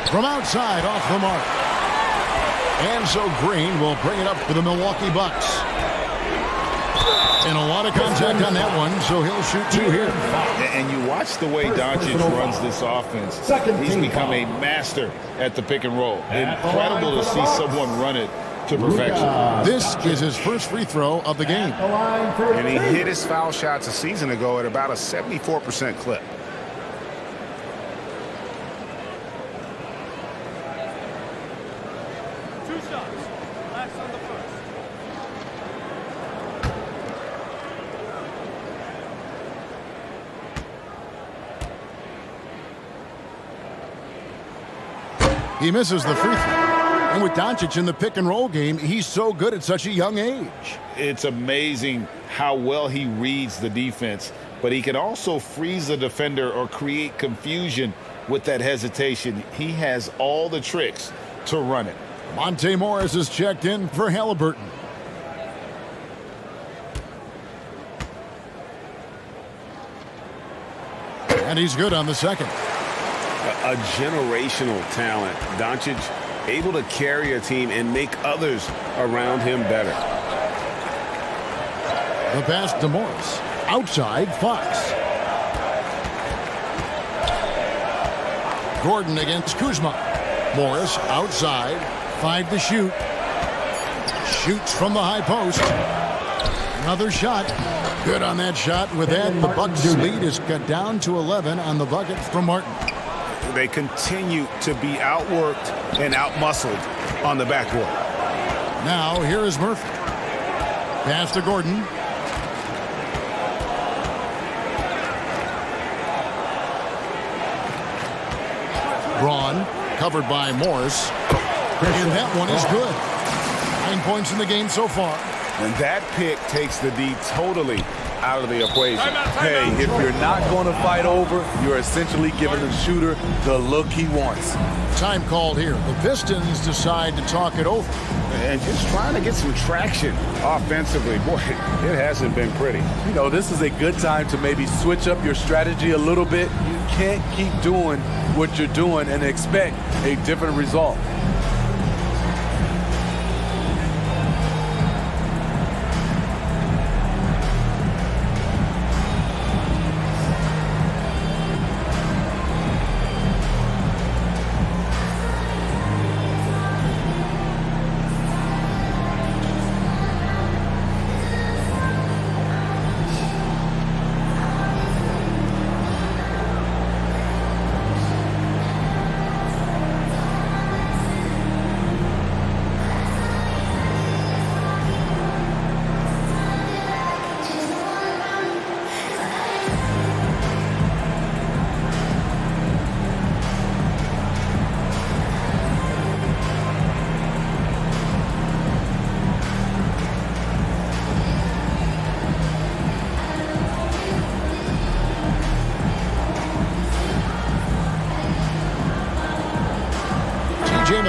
From outside off the mark. And so Green will bring it up for the Milwaukee Bucks. And a lot of contact on that one, so he'll shoot 2 here. And you watch the way Doncic runs this offense. He's become a master at the pick and roll. Incredible to see someone run it to perfection. This is his first free throw of the game. And he hit his foul shots a season ago at about a 74% clip. He misses the free throw. And with Doncic in the pick and roll game, he's so good at such a young age. It's amazing how well he reads the defense, but he can also freeze the defender or create confusion with that hesitation. He has all the tricks to run it. Monte Morris is checked in for Halliburton. And he's good on the second. A generational talent. Doncic able to carry a team and make others around him better. The pass to Morris. Outside, Fox. Gordon against Kuzma. Morris outside. 5 to shoot. Shoots from the high post. Another shot. Good on that shot. With that, the Bucks' lead is cut down to 11 on the bucket from Martin. They continue to be outworked and outmuscled on the backboard. Now, here is Murphy. Pass to Gordon. Braun, covered by Morris. And that one is good. 9 points in the game so far. And that pick takes the D totally out of the equation. Hey, if you're not going to fight over, you're essentially giving the shooter the look he wants. Time called here. The Pistons decide to talk it over. And just trying to get some traction offensively. Boy, it hasn't been pretty. You know, this is a good time to maybe switch up your strategy a little bit. You can't keep doing what you're doing and expect a different result.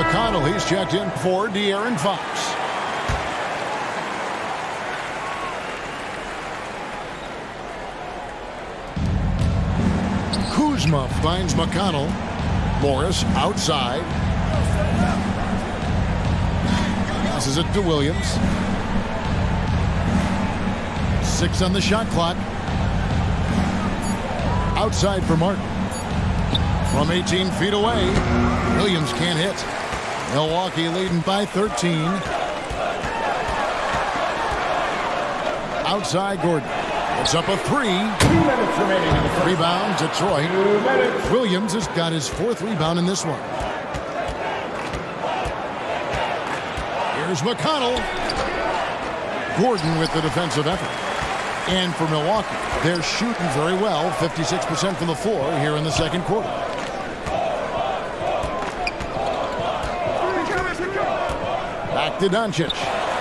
McConnell, he's checked in for De'Aaron Fox. Kuzma finds McConnell. Morris outside. Passes it to Williams. 6 on the shot clock. Outside for Martin. From 18 feet away, Williams can't hit. Milwaukee leading by 13. Outside Gordon. It's up a 3. 2 minutes remaining in the first. Rebound, Detroit. 2 minutes. Williams has got his 4th rebound in this one. Here's McConnell. Gordon with the defensive effort. And for Milwaukee, they're shooting very well, 56% from the floor here in the second quarter. Back to Doncic.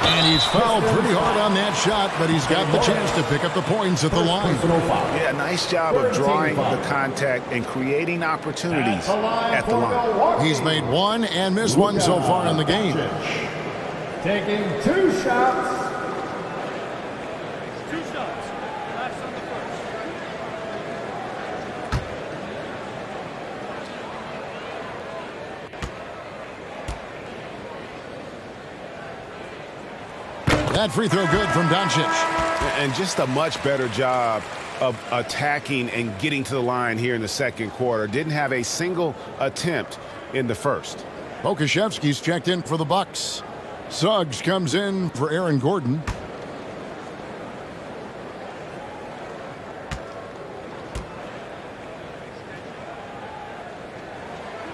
And he's fouled pretty hard on that shot, but he's got the chance to pick up the points at the line. Yeah, nice job of drawing the contact and creating opportunities at the line. He's made 1 and missed 1 so far in the game. Taking 2 shots. That free throw good from Doncic. And just a much better job of attacking and getting to the line here in the second quarter. Didn't have a single attempt in the first. Pokusevski's checked in for the Bucks. Suggs comes in for Aaron Gordon.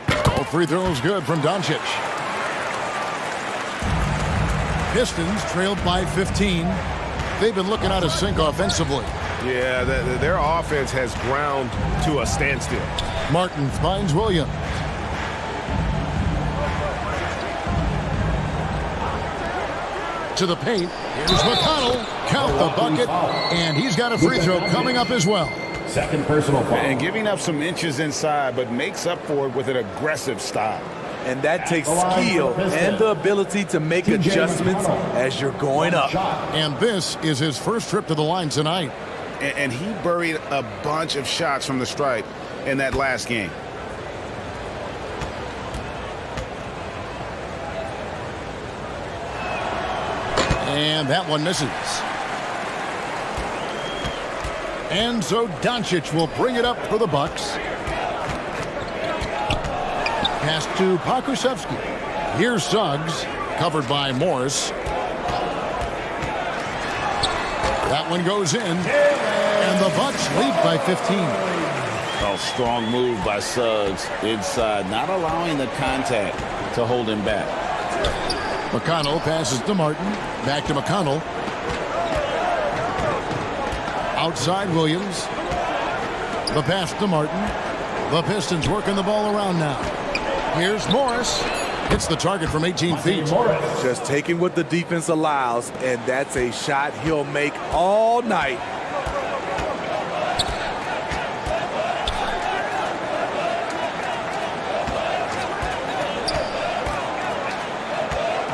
All free throws good from Doncic. Pistons trailed by 15. They've been looking out of sync offensively. Yeah, their offense has ground to a standstill. Martin finds Williams. To the paint. Here's McConnell. Count the bucket. And he's got a free throw coming up as well. Second personal foul. And giving up some inches inside, but makes up for it with an aggressive style. And that takes skill and the ability to make adjustments as you're going up. And this is his first trip to the line tonight. And he buried a bunch of shots from the stripe in that last game. And that one misses. And so Doncic will bring it up for the Bucks. Pass to Pokusevski. Here's Suggs, covered by Morris. That one goes in, and the Bucks lead by 15. A strong move by Suggs inside, not allowing the contact to hold him back. McConnell passes to Martin. Back to McConnell. Outside Williams. The pass to Martin. The Pistons working the ball around now. Here's Morris. Hits the target from 18 feet. Just taking what the defense allows, and that's a shot he'll make all night.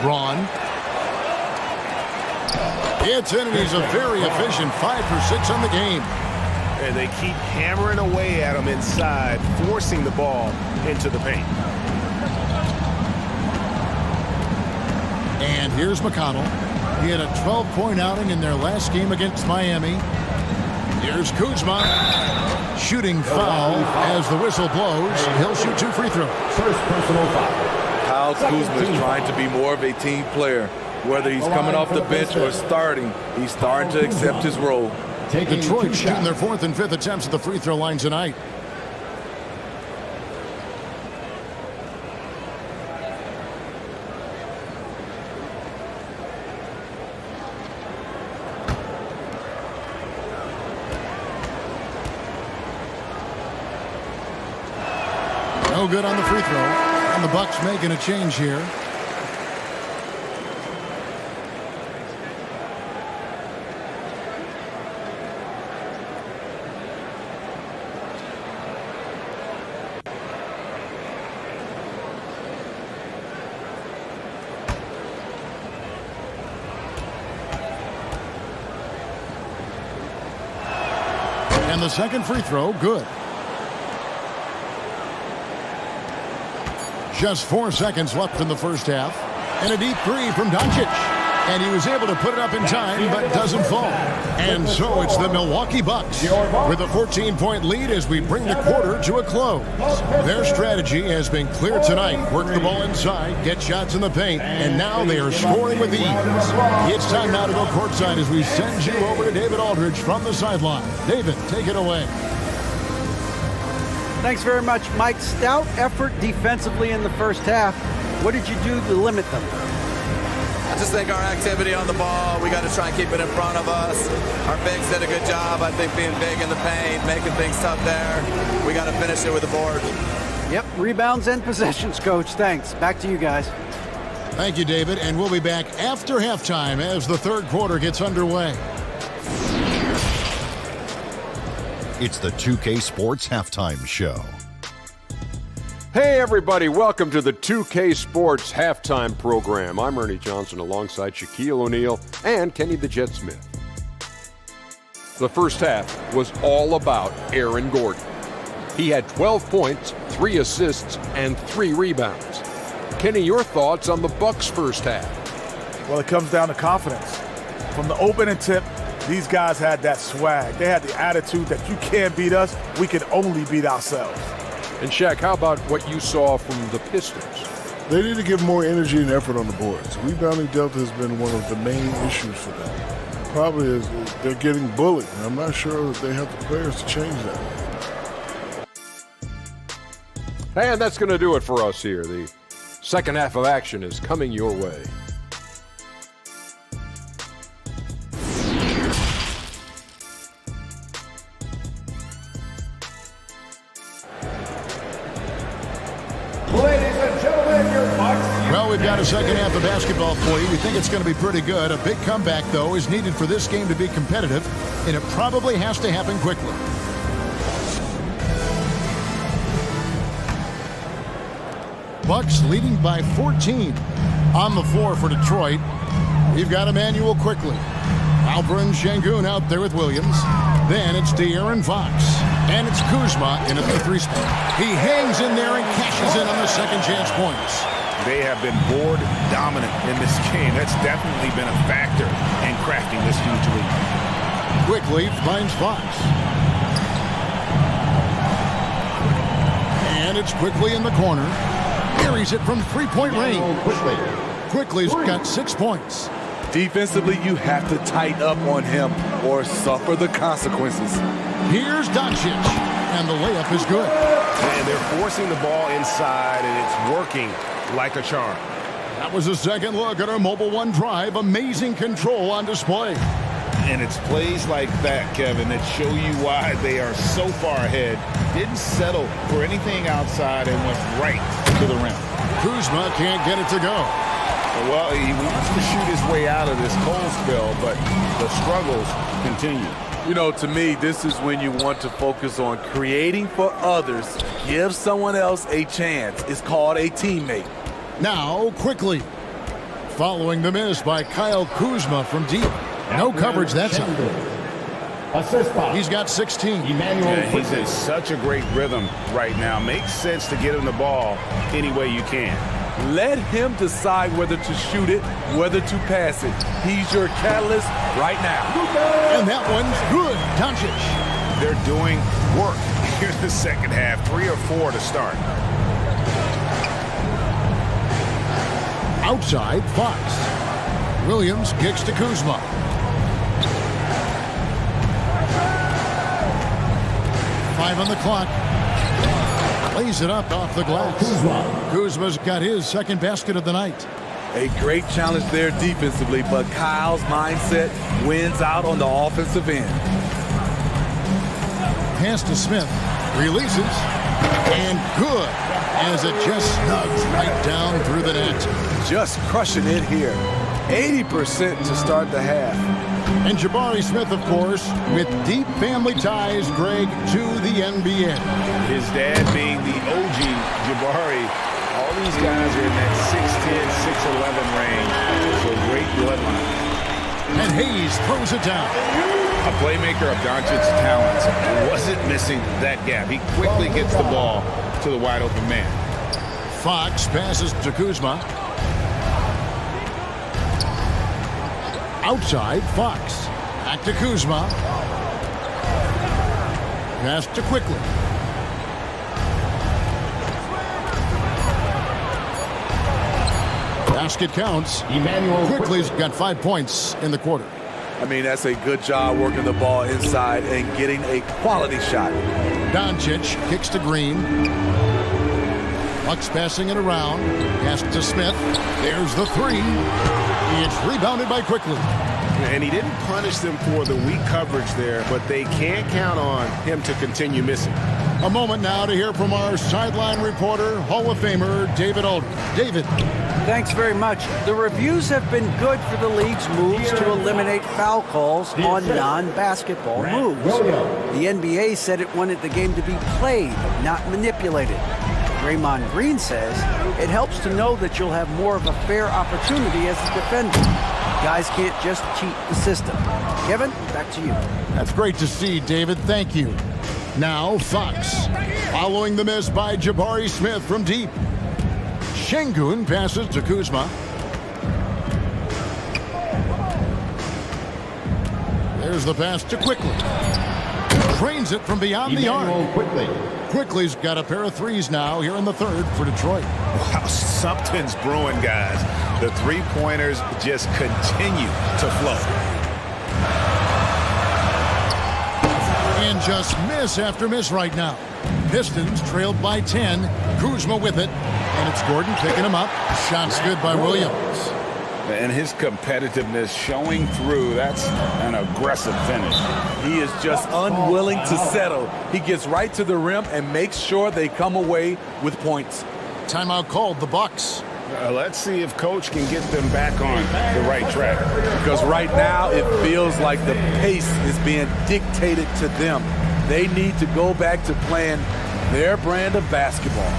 Braun. It's in, and he's a very efficient 5 for 6 on the game. And they keep hammering away at him inside, forcing the ball into the paint. And here's McConnell. He had a 12-point outing in their last game against Miami. Here's Kuzma. Shooting foul as the whistle blows. He'll shoot 2 free throws. First personal foul. Kyle Kuzma is trying to be more of a team player. Whether he's coming off the bench or starting, he's starting to accept his role. Detroit shooting their 4th and 5th attempts at the free throw line tonight. No good on the free throw. And the Bucks making a change here. And the second free throw, good. Just 4 seconds left in the first half. And a deep three from Doncic. And he was able to put it up in time, but doesn't fall. And so it's the Milwaukee Bucks with a 14-point lead as we bring the quarter to a close. Their strategy has been clear tonight. Work the ball inside, get shots in the paint, and now they are scoring with ease. It's time now to go courtside as we send you over to David Aldridge from the sideline. David, take it away. Thanks very much, Mike. Stout effort defensively in the first half. What did you do to limit them? I just think our activity on the ball, we got to try and keep it in front of us. Our bigs did a good job, I think, being big in the paint, making things tough there. We got to finish it with the board. Yep, rebounds and possessions, Coach. Thanks. Back to you guys. Thank you, David, and we'll be back after halftime as the third quarter gets underway. It's the 2K Sports Halftime Show. Hey, everybody. Welcome to the 2K Sports Halftime Program. I'm Ernie Johnson alongside Shaquille O'Neal and Kenny the Jet Smith. The first half was all about Aaron Gordon. He had 12 points, 3 assists, and 3 rebounds. Kenny, your thoughts on the Bucks' first half? Well, it comes down to confidence. From the opening tip, these guys had that swag. They had the attitude that you can't beat us, we can only beat ourselves. And Shaq, how about what you saw from the Pistons? They need to give more energy and effort on the boards. Rebounding delta has been one of the main issues for them. Probably is they're getting bullied, and I'm not sure that they have the players to change that. And that's going to do it for us here. The second half of action is coming your way. Well, we've got a second half of basketball for you. We think it's going to be pretty good. A big comeback, though, is needed for this game to be competitive, and it probably has to happen quickly. Bucks leading by 14. On the floor for Detroit, we've got Emmanuel quickly. Alperen Sengun out there with Williams. Then it's De'Aaron Fox. And it's Kuzma in at the 3 spot. He hangs in there and cashes in on the second chance points. They have been board dominant in this game. That's definitely been a factor in crafting this huge lead. Quickly finds Fox. And it's Quickly in the corner. Carries it from 3-point range. Quickly's got 6 points. Defensively, you have to tighten up on him or suffer the consequences. Here's Doncic, and the layup is good. And they're forcing the ball inside, and it's working like a charm. That was a second look at our Mobile One drive. Amazing control on display. And it's plays like that, Kevin, that show you why they are so far ahead. Didn't settle for anything outside and went right to the rim. Kuzma can't get it to go. Well, he wants to shoot his way out of this cold spell, but the struggles continue. You know, to me, this is when you want to focus on creating for others. Give someone else a chance. It's called a teammate. Now, Quickly. Following the miss by Kyle Kuzma from deep. No coverage that time. He's got 16. He's in such a great rhythm right now. Makes sense to get him the ball any way you can. Let him decide whether to shoot it, whether to pass it. He's your catalyst right now. And that one's good. Doncic. They're doing work here in the second half. 3 or 4 to start. Outside, Fox. Williams kicks to Kuzma. Five on the clock. Lays it up off the glass. Kuzma's got his second basket of the night. A great challenge there defensively, but Kyle's mindset wins out on the offensive end. Pass to Smith. Releases. And good. As it just snugs right down through the net. Just crushing it here. 80% to start the half. And Jabari Smith, of course, with deep family ties, Greg, to the NBA. His dad being the OG Jabari. All these guys are in that 6'10", 6'11" range. So great bloodline. And Hayes throws it down. A playmaker of Doncic's talents wasn't missing that gap. He quickly gets the ball to the wide open man. Fox passes to Kuzma. Outside, Fox. Back to Kuzma. Pass to Quickly. Basket counts. Emmanuel Quickly's got 5 points in the quarter. I mean, that's a good job working the ball inside and getting a quality shot. Doncic kicks to Green. Bucks passing it around. Pass to Smith. There's the three. It's rebounded by Quickly. And he didn't punish them for the weak coverage there, but they can't count on him to continue missing. A moment now to hear from our sideline reporter, Hall of Famer David Aldridge. David. Thanks very much. The reviews have been good for the league's moves to eliminate foul calls on non-basketball moves. The NBA said it wanted the game to be played, not manipulated. Draymond Green says it helps to know that you'll have more of a fair opportunity as a defender. Guys can't just cheat the system. Kevin, back to you. That's great to see, David. Thank you. Now, Fox. Following the miss by Jabari Smith from deep. Şengün passes to Kuzma. There's the pass to Quickly. Trains it from beyond the arc. Quickly's got a pair of threes now here in the third for Detroit. Wow, something's brewing, guys. The three-pointers just continue to flow. And just miss after miss right now. Pistons trailed by 10. Kuzma with it. And it's Gordon picking him up. Shot's good by Williams. And his competitiveness showing through. That's an aggressive finish. He is just unwilling to settle. He gets right to the rim and makes sure they come away with points. Timeout called, the Bucks. Let's see if Coach can get them back on the right track. Because right now it feels like the pace is being dictated to them. They need to go back to playing their brand of basketball.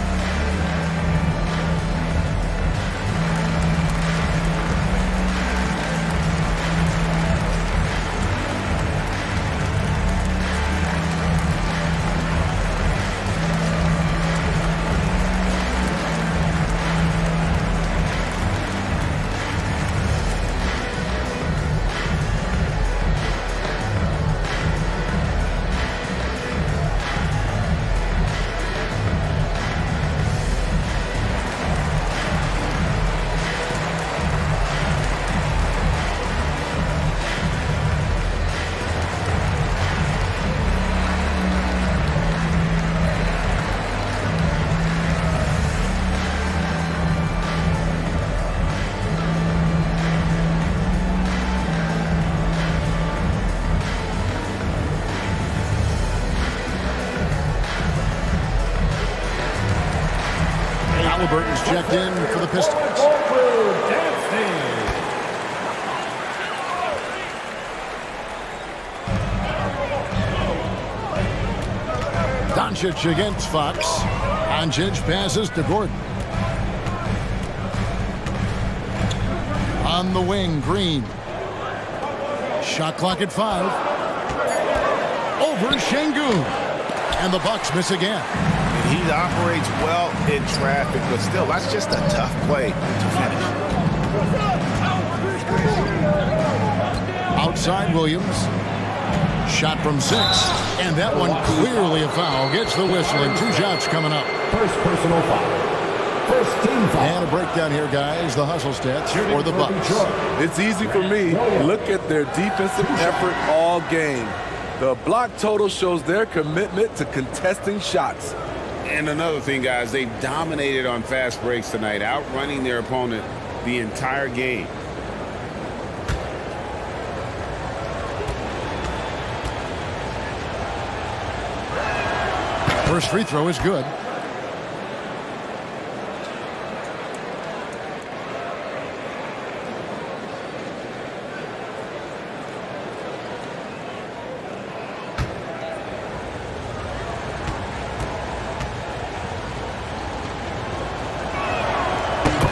Halliburton's checked in for the Pistons. Doncic against Fox. Doncic passes to Gordon. On the wing, Green. Shot clock at 5. Over Şengün. And the Bucks miss again. He operates well in traffic, but still, that's just a tough play to finish. Outside Williams. Shot from 6. And that one clearly a foul. Gets the whistle, and 2 shots coming up. First personal foul. First team foul. And a breakdown here, guys. The hustle stats for the Bucks. It's easy for me. Look at their defensive effort all game. The block total shows their commitment to contesting shots. And another thing, guys, they've dominated on fast breaks tonight, outrunning their opponent the entire game. First free throw is good.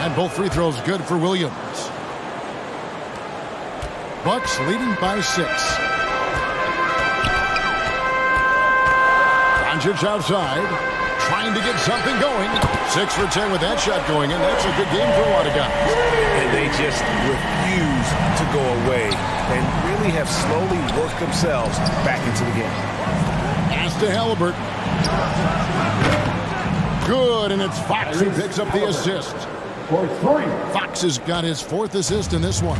And both free throws good for Williams. Bucks leading by 6. Doncic outside, trying to get something going. 6 for 10 with that shot going in. That's a good game for a lot of guys. And they just refuse to go away and really have slowly worked themselves back into the game. Pass to Halliburton. Good, and it's Fox who picks up the assist. Fox has got his 4th assist in this one.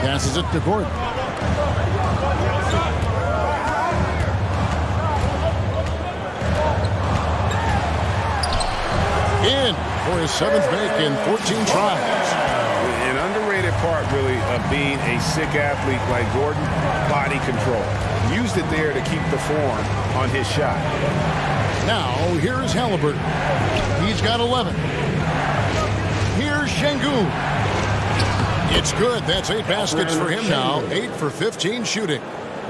Passes it to Gordon. In for his 7th make in 14 tries. An underrated part, really, of being a sick athlete like Gordon, body control. Used it there to keep the form on his shot. Now, here's Halliburton. He's got 11. Here's Şengün. It's good. That's 8 baskets for him now. 8 for 15 shooting.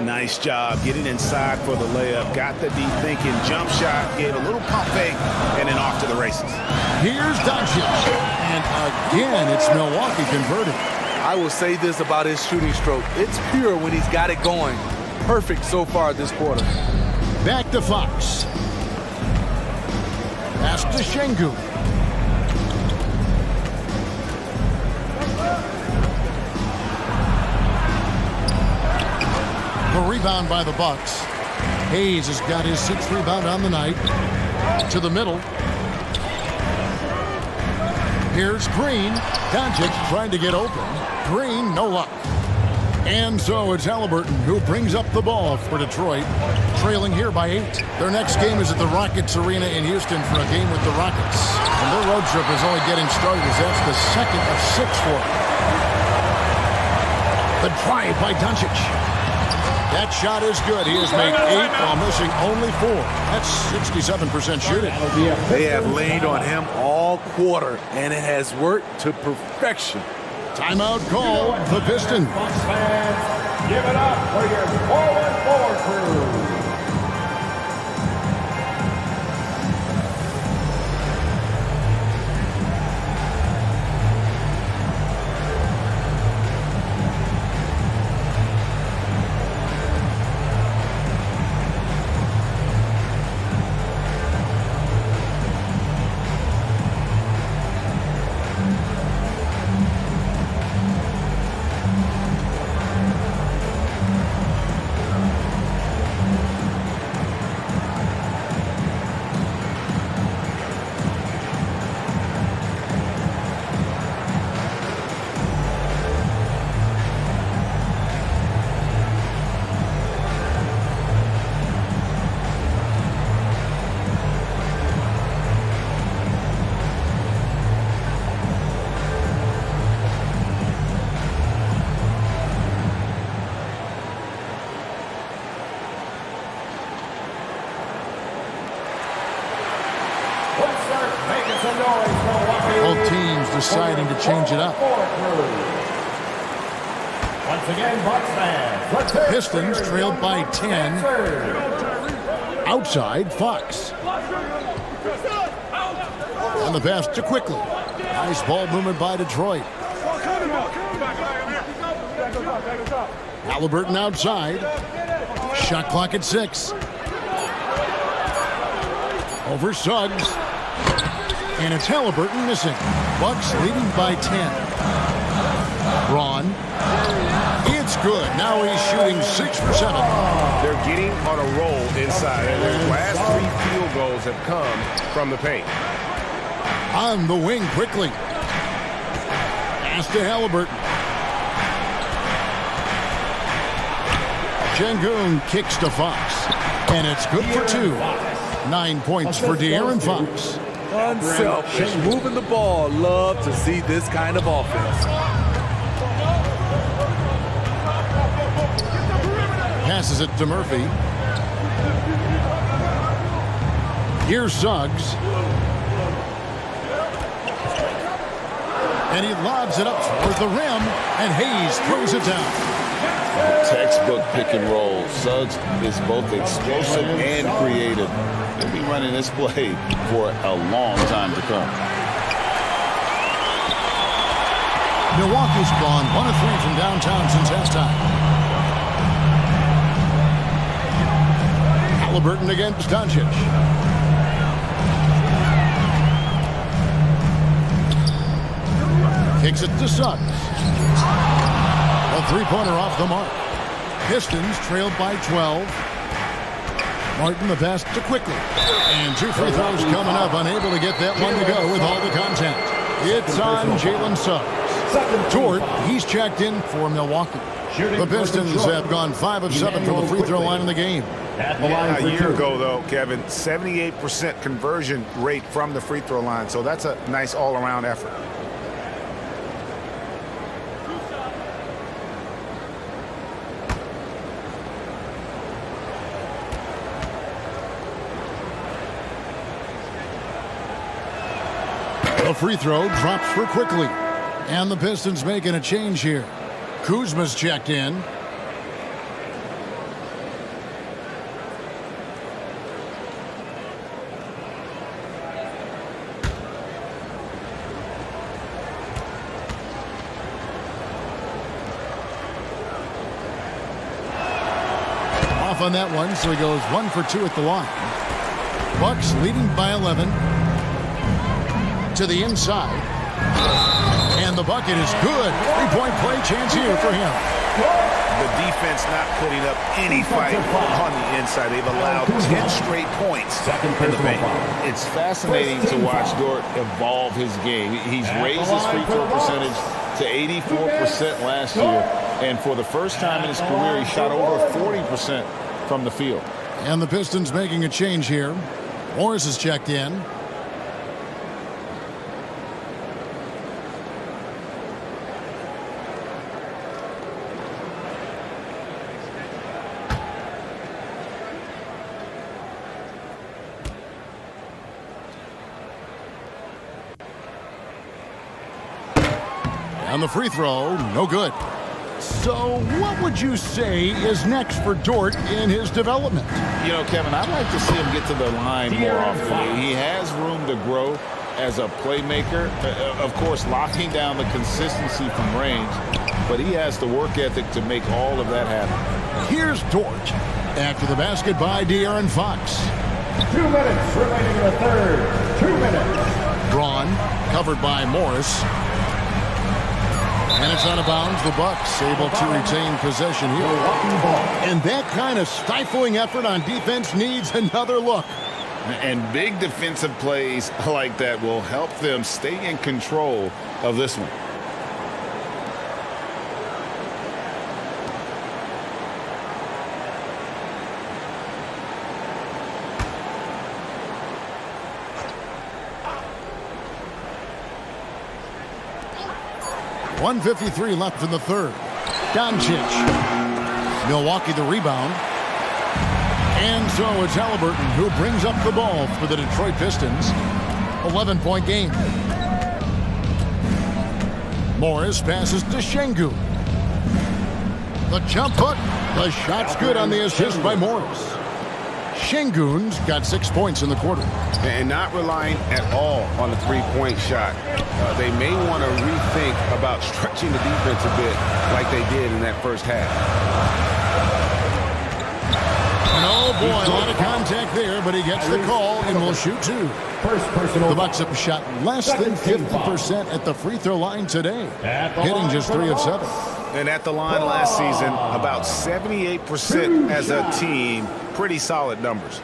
Nice job getting inside for the layup. Got the deep thinking jump shot. Gave a little pump fake and then off to the races. Here's Doncic. And again, it's Milwaukee converted. I will say this about his shooting stroke. It's pure when he's got it going. Perfect so far this quarter. Back to Fox. Pass to Şengün. A rebound by the Bucks. Hayes has got his 6th rebound on the night. To the middle. Here's Green. Doncic trying to get open. Green, no luck. And so it's Halliburton who brings up the ball for Detroit, trailing here by 8. Their next game is at the Rockets Arena in Houston for a game with the Rockets. And their road trip is only getting started as that's the 2nd of 6 for them. The drive by Doncic. That shot is good. He has made 8 while missing only 4. That's 67% shooting. They have leaned on him all quarter, and it has worked to perfection. Timeout call, the Pistons. Give it up for your forward crew. Both teams deciding to change it up. Once again, Bucks fans. Pistons trailed by 10. Outside, Fox. On the pass to Quickly. Nice ball movement by Detroit. Halliburton outside. Shot clock at 6. Over Suggs. And it's Halliburton missing. Bucks leading by 10. Braun. It's good. Now he's shooting 6 for 7. They're getting on a roll inside. And their last 3 field goals have come from the paint. On the wing quickly. Pass to Halliburton. Şengün kicks to Fox. And it's good for 2. 9 points for De'Aaron Fox. Unselfish, moving the ball. Love to see this kind of offense. Passes it to Murphy. Here's Suggs. And he lobs it up toward the rim, and Hayes throws it down. Textbook pick and roll. Suggs is both explosive and creative. He'll be running this play for a long time to come. Milwaukee's gone 1 of 3 from downtown since halftime. Halliburton against Doncic. Kicks it to Suggs. A three-pointer off the mark. Pistons trailed by 12. Martin the pass to Quickly. And 2 free throws coming up. Unable to get that one to go with all the contact. It's on Jalen Suggs. Dort, he's checked in for Milwaukee. The Pistons have gone 5 of 7 from the free throw line in the game. A year ago, though, Kevin, 78% conversion rate from the free throw line. So that's a nice all-around effort. The free throw drops for Quickly. And the Pistons making a change here. Kuzma's checked in. Off on that one, so he goes 1 for 2 at the line. Bucks leading by 11. To the inside. And the bucket is good. 3-point play chance here for him. The defense not putting up any fight on the inside. They've allowed 10 straight points in the paint. It's fascinating to watch Dort evolve his game. He's raised his free throw percentage to 84% last year. And for the first time in his career, he shot over 40% from the field. And the Pistons making a change here. Morris is checked in. And the free throw, no good. So what would you say is next for Dort in his development? You know, Kevin, I'd like to see him get to the line more often. He has room to grow as a playmaker. Of course, locking down the consistency from range, but he has the work ethic to make all of that happen. Here's Dort after the basket by De'Aaron Fox. 2 minutes remaining in the third. 2 minutes. Braun covered by Morris. And it's out of bounds. The Bucks able to retain possession here. And that kind of stifling effort on defense needs another look. And big defensive plays like that will help them stay in control of this one. .153 left in the third. Doncic. Milwaukee the rebound. And so it's Halliburton who brings up the ball for the Detroit Pistons. 11-point game. Morris passes to Şengün. The jump hook. The shot's good on the assist by Morris. Şengün's got 6 points in the quarter. And not relying at all on the three-point shot. They may want to rethink about stretching the defense a bit like they did in that first half. And oh boy, a lot of contact there, but he gets the call and will shoot 2. The Bucks have shot less than 50% at the free throw line today, hitting just 3 of 7. And at the line last season, about 78% as a team. Pretty solid numbers.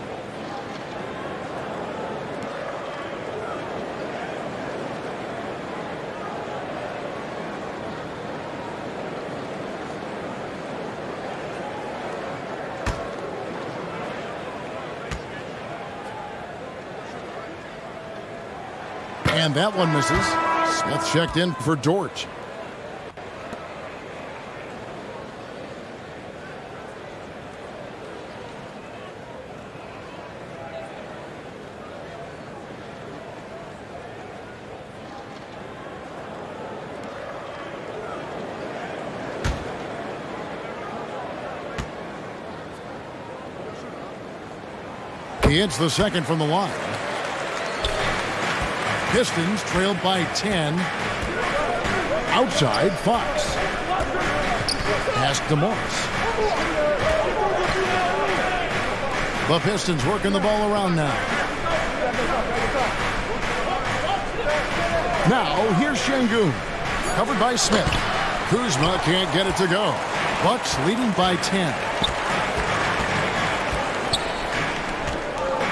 And that one misses. Smith checked in for Dort. He hits the second from the line. Pistons trailed by 10. Outside, Fox. Pass to Morris. The Pistons working the ball around now. Now, here's Şengün. Covered by Smith. Kuzma can't get it to go. Bucks leading by 10.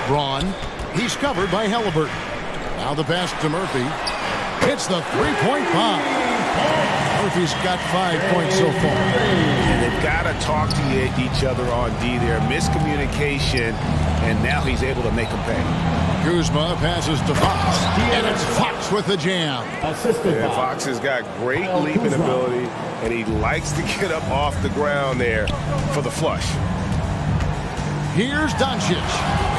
Braun. He's covered by Halliburton. Now the pass to Murphy. It's the three-point bomb. Murphy's got 5 points so far. And they've got to talk to each other on D there. Miscommunication, and now he's able to make them pay. Kuzma passes to Fox, and it's Fox with the jam. Yeah, Fox has got great leaping ability, and he likes to get up off the ground there for the flush. Here's Doncic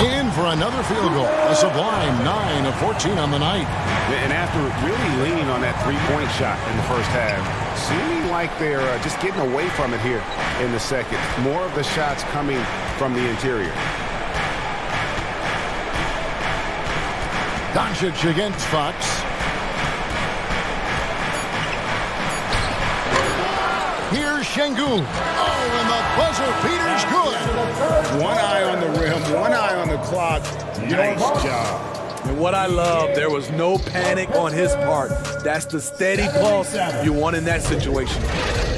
in for another field goal. A sublime 9 of 14 on the night. And after really leaning on that three-point shot in the first half, seeming like they're just getting away from it here in the second. More of the shots coming from the interior. Doncic against Fox. Here's Şengün. Oh, and the buzzer beater's good. One eye on the rim, one eye on the clock. Nice job. And what I love, there was no panic on his part. That's the steady pulse you want in that situation.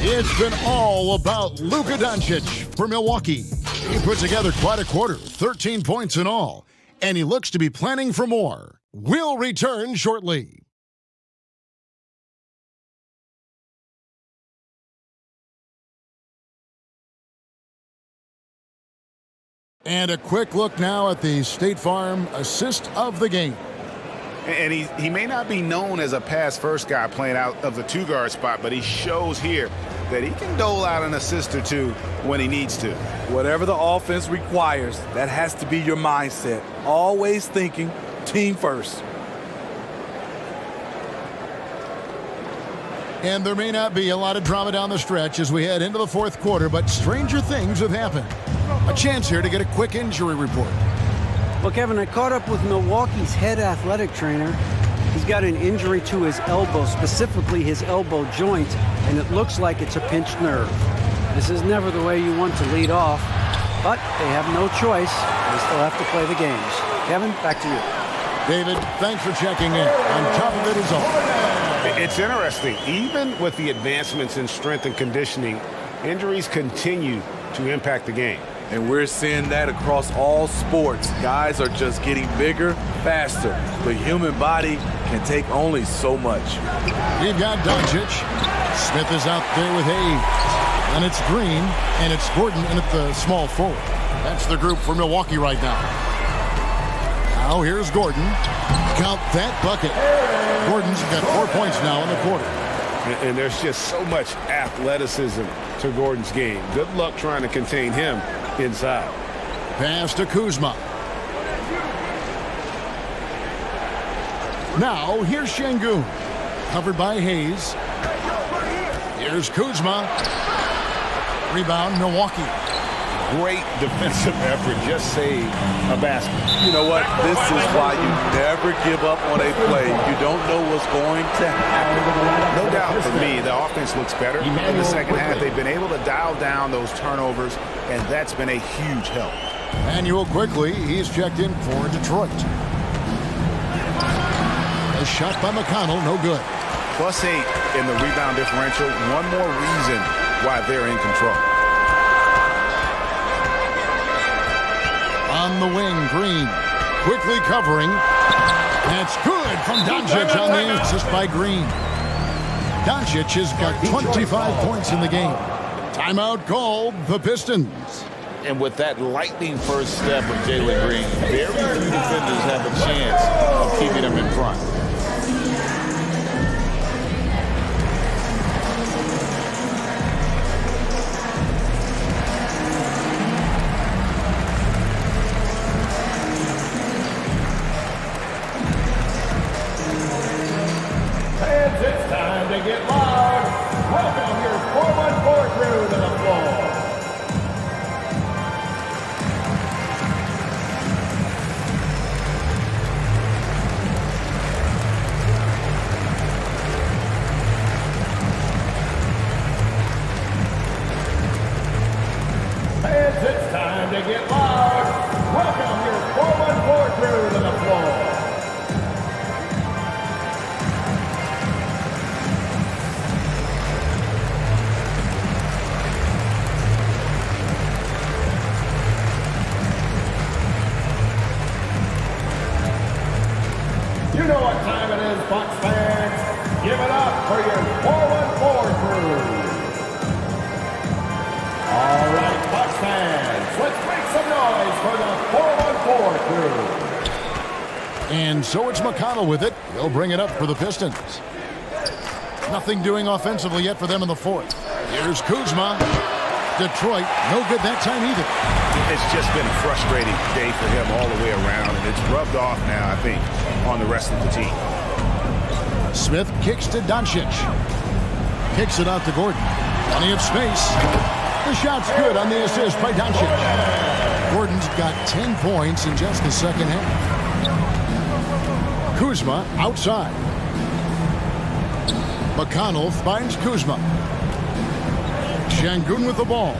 It's been all about Luka Doncic for Milwaukee. He put together quite a quarter, 13 points in all, and he looks to be planning for more. We'll return shortly. And a quick look now at the State Farm assist of the game. And he may not be known as a pass-first guy playing out of the two-guard spot, but he shows here that he can dole out an assist or two when he needs to. Whatever the offense requires, that has to be your mindset. Always thinking team first. And there may not be a lot of drama down the stretch as we head into the fourth quarter, but stranger things have happened. A chance here to get a quick injury report. Well, Kevin, I caught up with Milwaukee's head athletic trainer. He's got an injury to his elbow, specifically his elbow joint, and it looks like it's a pinched nerve. This is never the way you want to lead off, but they have no choice. They still have to play the games. Kevin, back to you. David, thanks for checking in. On top of it is all. It's interesting. Even with the advancements in strength and conditioning, injuries continue to impact the game. And we're seeing that across all sports. Guys are just getting bigger, faster. The human body can take only so much. We've got Doncic. Smith is out there with Hayes. And it's Green, and it's Gordon in at the small forward. That's the group for Milwaukee right now. Now here's Gordon. Count that bucket. Gordon's got 4 points now in the quarter. And there's just so much athleticism to Gordon's game. Good luck trying to contain him inside. Pass to Kuzma. Now here's Şengün. Covered by Hayes. Here's Kuzma. Rebound, Milwaukee. Great defensive effort. Just saved a basket. You know what? This is why you never give up on a play. You don't know what's going to happen. No doubt for me, the offense looks better in the second half. They've been able to dial down those turnovers, and that's been a huge help. Manuel quickly, he's checked in for Detroit. A shot by McConnell, no good. +8 in the rebound differential. One more reason why they're in control. On the wing, Green quickly covering. That's good from Doncic on the assist by Green. Doncic has got 25 points in the game. Timeout called, the Pistons. And with that lightning first step of Jalen Green, very few defenders have a chance of keeping him in front. It's time to get loud. Welcome your 414 crew to the floor. You know what time it is, Bucs fans. Give it up for your 414 crew. All right, Bucs fans, let's make some noise for the 414 crew. And so it's McConnell with it. He'll bring it up for the Pistons. Nothing doing offensively yet for them in the fourth. Here's Kuzma. Detroit, no good that time either. It's just been a frustrating day for him all the way around, and it's rubbed off now, I think, on the rest of the team. Smith kicks to Doncic. Kicks it out to Gordon. Plenty of space. The shot's good on the assist by Doncic. Gordon's got 10 points in just the second half. Kuzma outside. McConnell finds Kuzma. Şengün with the ball.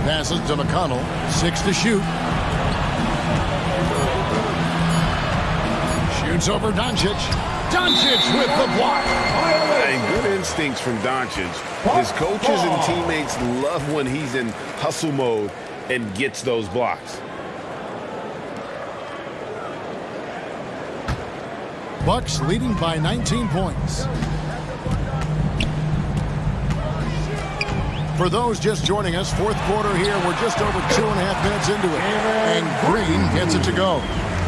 Passes to McConnell. 6 to shoot. Shoots over Doncic. Doncic with the block. And good instincts from Doncic. His coaches and teammates love when he's in hustle mode and gets those blocks. Bucks leading by 19 points. For those just joining us, fourth quarter here. We're just over 2.5 minutes into it. And Green gets it to go.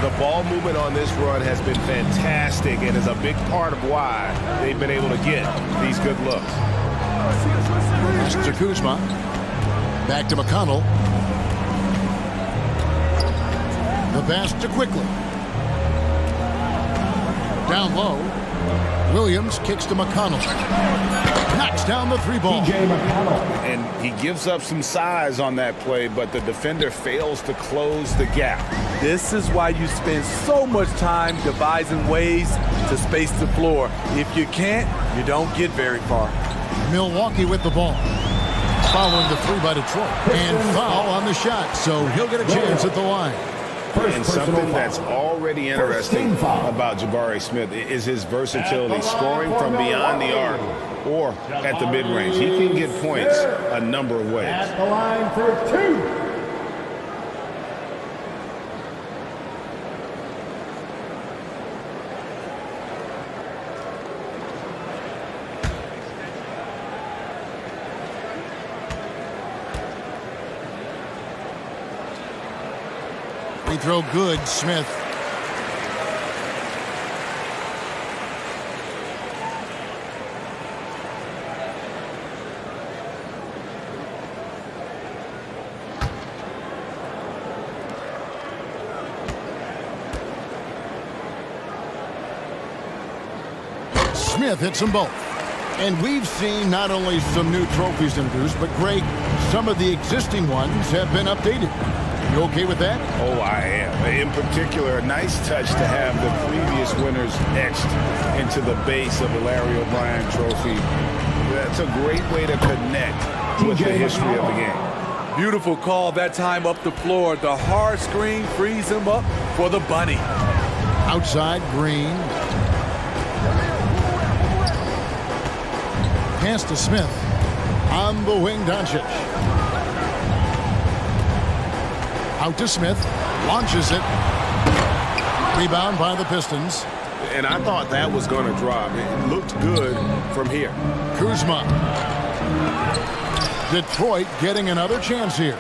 The ball movement on this run has been fantastic and is a big part of why they've been able to get these good looks. Pass to Kuzma. Back to McConnell. The pass to Quickly. Down low. Williams kicks to McConnell. Knocks down the three ball. And he gives up some size on that play, but the defender fails to close the gap. This is why you spend so much time devising ways to space the floor. If you can't, you don't get very far. Milwaukee with the ball. Following the three by Detroit. And foul on the shot, so he'll get a chance at the line. And something that's already interesting about Jabari Smith is his versatility, scoring from beyond the arc or at the mid-range. He can get points a number of ways. At the line for 2. Free throw good, Smith. Smith hits them both. And we've seen not only some new trophies introduced, but Greg, some of the existing ones have been updated. You okay with that? Oh, I am. In particular, a nice touch to have the previous winners etched into the base of the Larry O'Brien trophy. That's a great way to connect with the history of the game. Beautiful call that time up the floor. The hard screen frees him up for the bunny. Outside, Green. Pass to Smith. On the wing, Doncic. Out to Smith, launches it. Rebound by the Pistons. And I thought that was going to drop. It looked good from here. Kuzma. Detroit getting another chance here.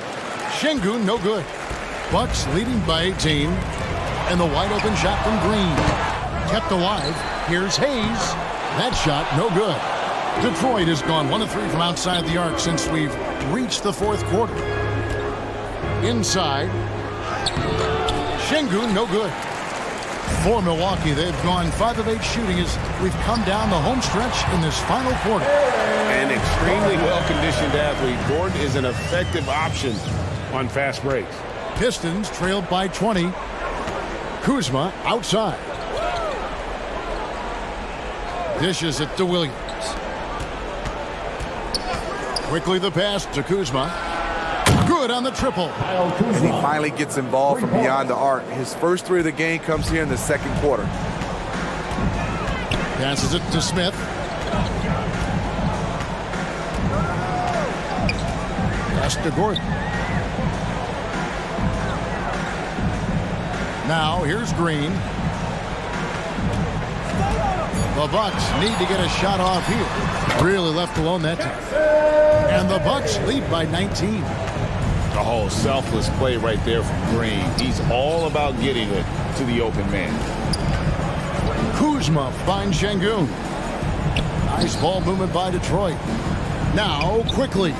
Şengün, no good. Bucks leading by 18. And the wide open shot from Green. Kept alive. Here's Hayes. That shot, no good. Detroit has gone 1 of 3 from outside the arc since we've reached the fourth quarter. Inside. Şengün, no good. For Milwaukee, they've gone 5 of 8 shooting as we've come down the home stretch in this final quarter. An extremely well-conditioned athlete, Gordon is an effective option on fast breaks. Pistons trailed by 20. Kuzma outside. Dishes it to Williams. Quickly the pass to Kuzma. Good on the triple. And he finally gets involved from beyond the arc. His first 3 of the game comes here in the second quarter. Passes it to Smith. Pass to Gordon. Now here's Green. The Bucks need to get a shot off here. Really left alone that time. And the Bucks lead by 19. The whole selfless play right there from Green. He's all about getting it to the open man. Kuzma finds Şengün. Nice ball movement by Detroit. Now quickly.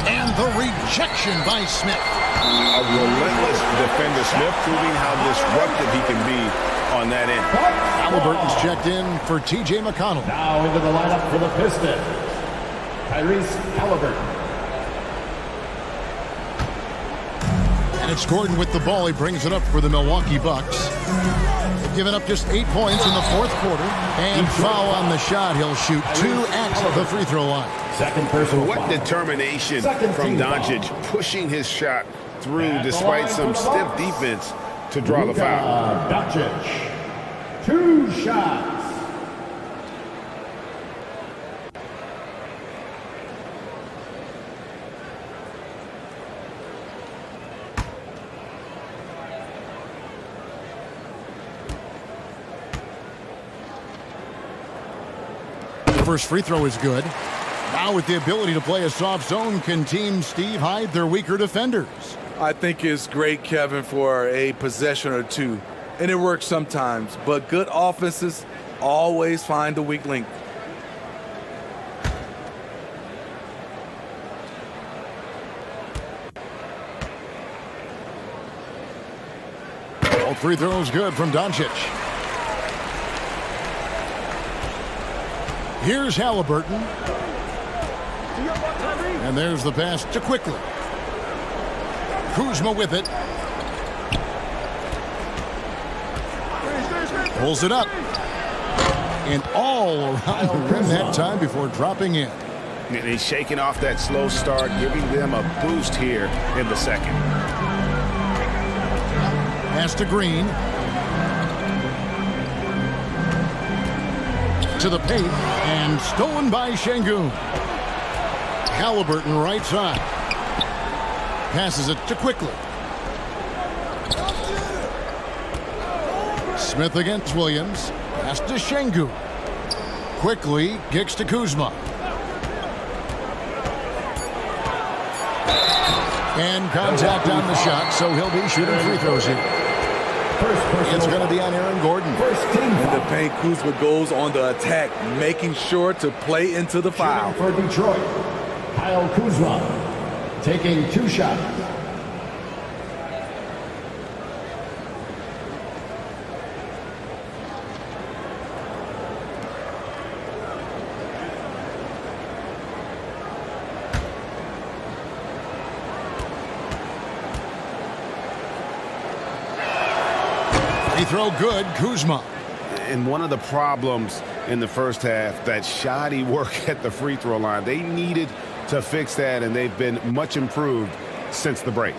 And the rejection by Smith. A relentless defender, Smith, proving how disruptive he can be on that end. Halliburton's checked in for T.J. McConnell. Now into the lineup for the Pistons, Tyrese Halliburton. And it's Gordon with the ball. He brings it up for the Milwaukee Bucks. They've given up just 8 points in the fourth quarter. And foul on the shot. He'll shoot 2 at the free throw line. Second personal What foul. determination from Doncic, pushing his shot through despite some stiff defense to draw the foul. Doncic. 2 shots. The first free throw is good. Now with the ability to play a soft zone, can Team Steve hide their weaker defenders? I think it's great, Kevin, for a possession or two. And it works sometimes, but good offenses always find the weak link. All free throws good from Doncic. Here's Halliburton. And there's the pass to Quickly. Kuzma with it. Pulls it up. And all around the rim that time before dropping in. And he's shaking off that slow start, giving them a boost here in the second. Pass to Green. To the paint. And stolen by Şengün. Halliburton right side. Passes it to Quickly. Smith against Williams. Pass to Şengün. Quickly kicks to Kuzma. And contact on the shot, so he'll be shooting free throws here. It's going to be on Aaron Gordon. In the paint, Kuzma goes on the attack, making sure to play into the foul. For Detroit, Kyle Kuzma taking 2 shots. Free throw good, Kuzma. And one of the problems in the first half, that shoddy work at the free throw line. They needed to fix that, and they've been much improved since the break.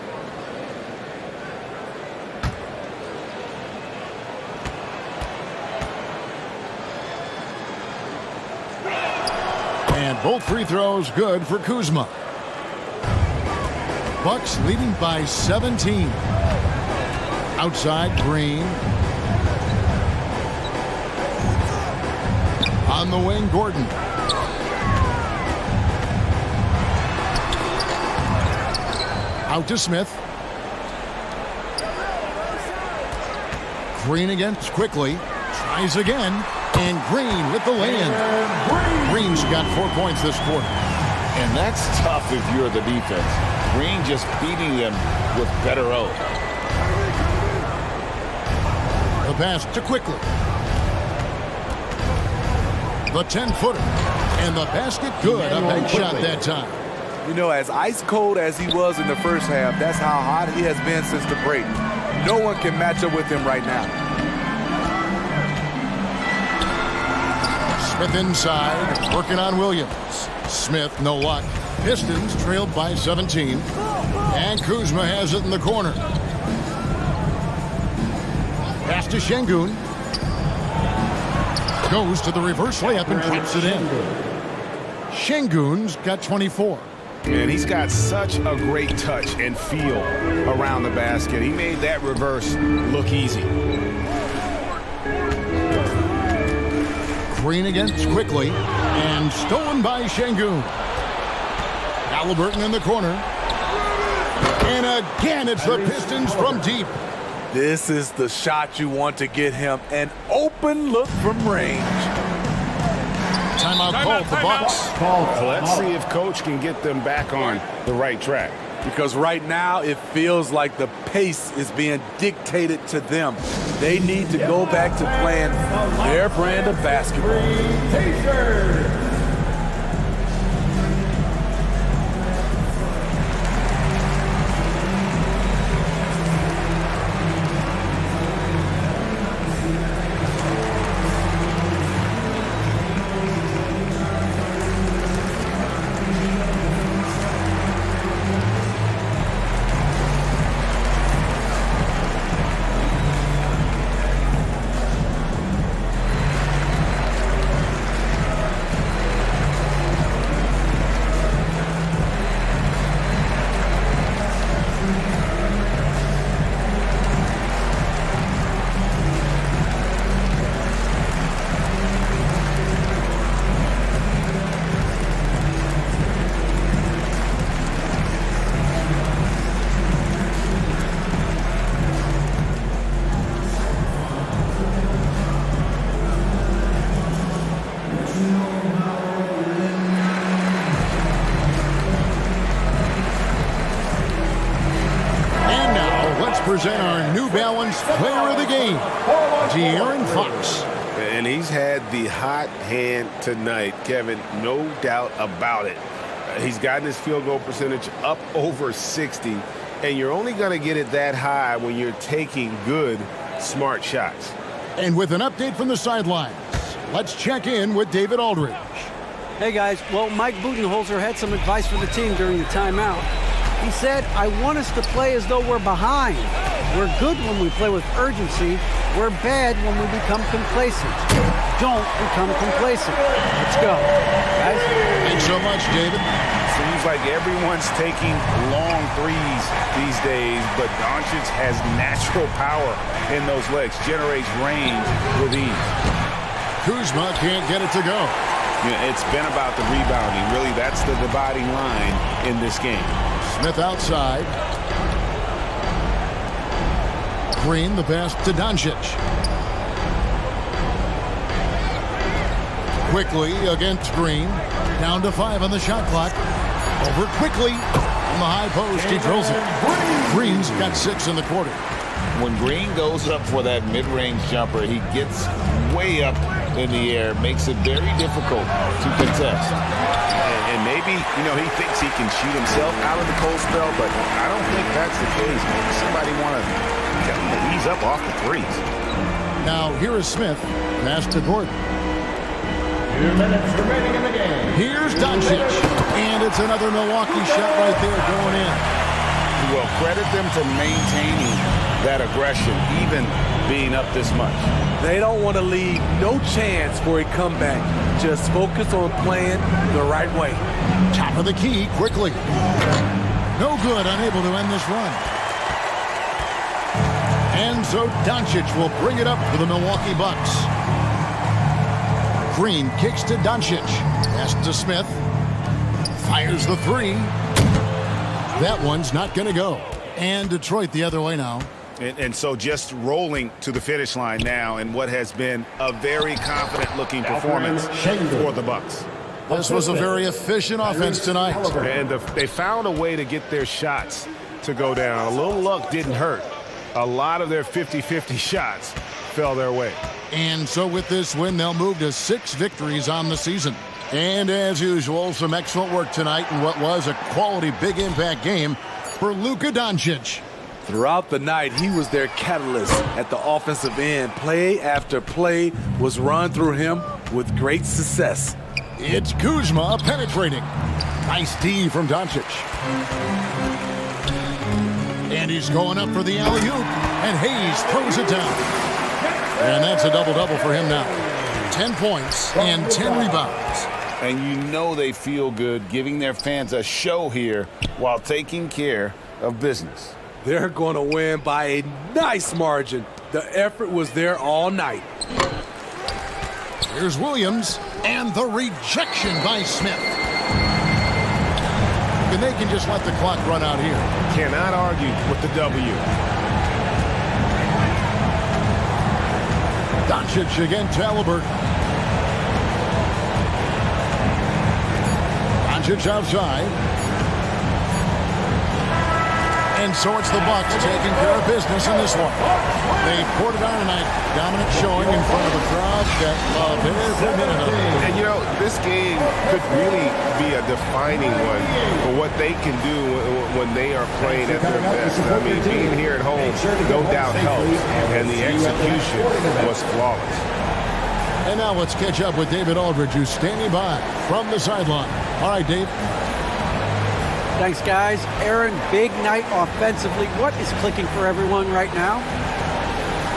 And both free throws good for Kuzma. Bucks leading by 17. Outside, Green. On the wing, Gordon. Out to Smith. Green against Quickly. Tries again. And Green with the lay-in. Green's got 4 points this quarter. And that's tough if you're the defense. Green just beating them with better O. The pass to Quickly. The 10-footer. And the basket good. A bank shot that time. You know, as ice cold as he was in the first half, that's how hot he has been since the break. No one can match up with him right now. Smith inside, working on Williams. Smith, no luck. Pistons trailed by 17. And Kuzma has it in the corner. Pass to Şengün. Goes to the reverse layup and drops it in. Şengün's got 24. And he's got such a great touch and feel around the basket. He made that reverse look easy. Green against Quickly, and stolen by Şengün. Halliburton in the corner. And again, it's the Pistons from deep. This is the shot you want to get him. An open look from range. Timeout call for Bucks. Let's see if Coach can get them back on the right track. Because right now it feels like the pace is being dictated to them. They need to go back to playing their brand of basketball. Present our New Balance Player of the Game, De'Aaron Fox. And he's had the hot hand tonight, Kevin, no doubt about it. He's gotten his field goal percentage up over 60, and you're only going to get it that high when you're taking good, smart shots. And with an update from the sidelines, let's check in with David Aldridge. Hey guys, well, Mike Budenholzer had some advice for the team during the timeout. He said, I want us to play as though we're behind. We're good when we play with urgency. We're bad when we become complacent. Don't become complacent. Let's go, guys. Thanks so much, David. Seems like everyone's taking long threes these days, but Doncic has natural power in those legs, generates range with ease. Kuzma can't get it to go. Yeah, it's been about the rebounding. Really, that's the dividing line in this game. Smith outside. Green, the pass to Doncic. Quickly against Green. Down to 5 on the shot clock. Over Quickly. On the high post, he drills it. Green's got 6 in the quarter. When Green goes up for that mid-range jumper, he gets way up in the air, makes it very difficult to contest. And maybe, he thinks he can shoot himself out of the cold spell, but I don't think that's the case. Maybe somebody want to ease up off the threes. Now, here is Smith. Pass to Gordon. 2 minutes remaining in the game. Here's Doncic. And it's another Milwaukee shot right there going in. Well, credit them for maintaining that aggression, even being up this much. They don't want to leave no chance for a comeback. Just focus on playing the right way. Top of the key, Quickly. No good, unable to end this run. And so Doncic will bring it up for the Milwaukee Bucks. Green kicks to Doncic. Pass to Smith. Fires the 3. That one's not going to go. And Detroit the other way now. And so just rolling to the finish line now in what has been a very confident-looking performance for the Bucks. This was a very efficient offense tonight. And they found a way to get their shots to go down. A little luck didn't hurt. A lot of their 50-50 shots fell their way. And so with this win, they'll move to 6 victories on the season. And as usual, some excellent work tonight in what was a quality big impact game for Luka Doncic. Throughout the night, he was their catalyst at the offensive end. Play after play was run through him with great success. It's Kuzma penetrating. Nice D from Doncic. And he's going up for the alley-oop. And Hayes throws it down. And that's a double-double for him now. 10 points and 10 rebounds. And you know they feel good giving their fans a show here while taking care of business. They're going to win by a nice margin. The effort was there all night. Here's Williams, and the rejection by Smith. And they can just let the clock run out here. Cannot argue with the W. Doncic against Halliburton. Doncic outside. And so it's the Bucks taking care of business in this one. They poured it on tonight. Dominant showing in front of a crowd that loved every minute of it. And, you know, this game could really be a defining one for what they can do when they are playing at their best. I mean, being here at home, no doubt helps. And the execution was flawless. And now let's catch up with David Aldridge, who's standing by from the sideline. All right, Dave. Thanks, guys. Aaron, big night offensively. What is clicking for everyone right now?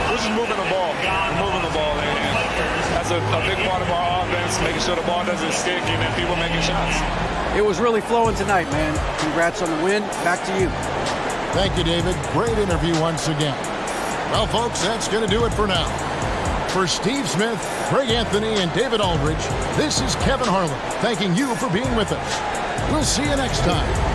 We're just moving the ball. We're moving the ball. And that's a big part of our offense, making sure the ball doesn't stick and then people making shots. It was really flowing tonight, man. Congrats on the win. Back to you. Thank you, David. Great interview once again. Well, folks, that's going to do it for now. For Steve Smith, Greg Anthony, and David Aldridge, this is Kevin Harlan thanking you for being with us. We'll see you next time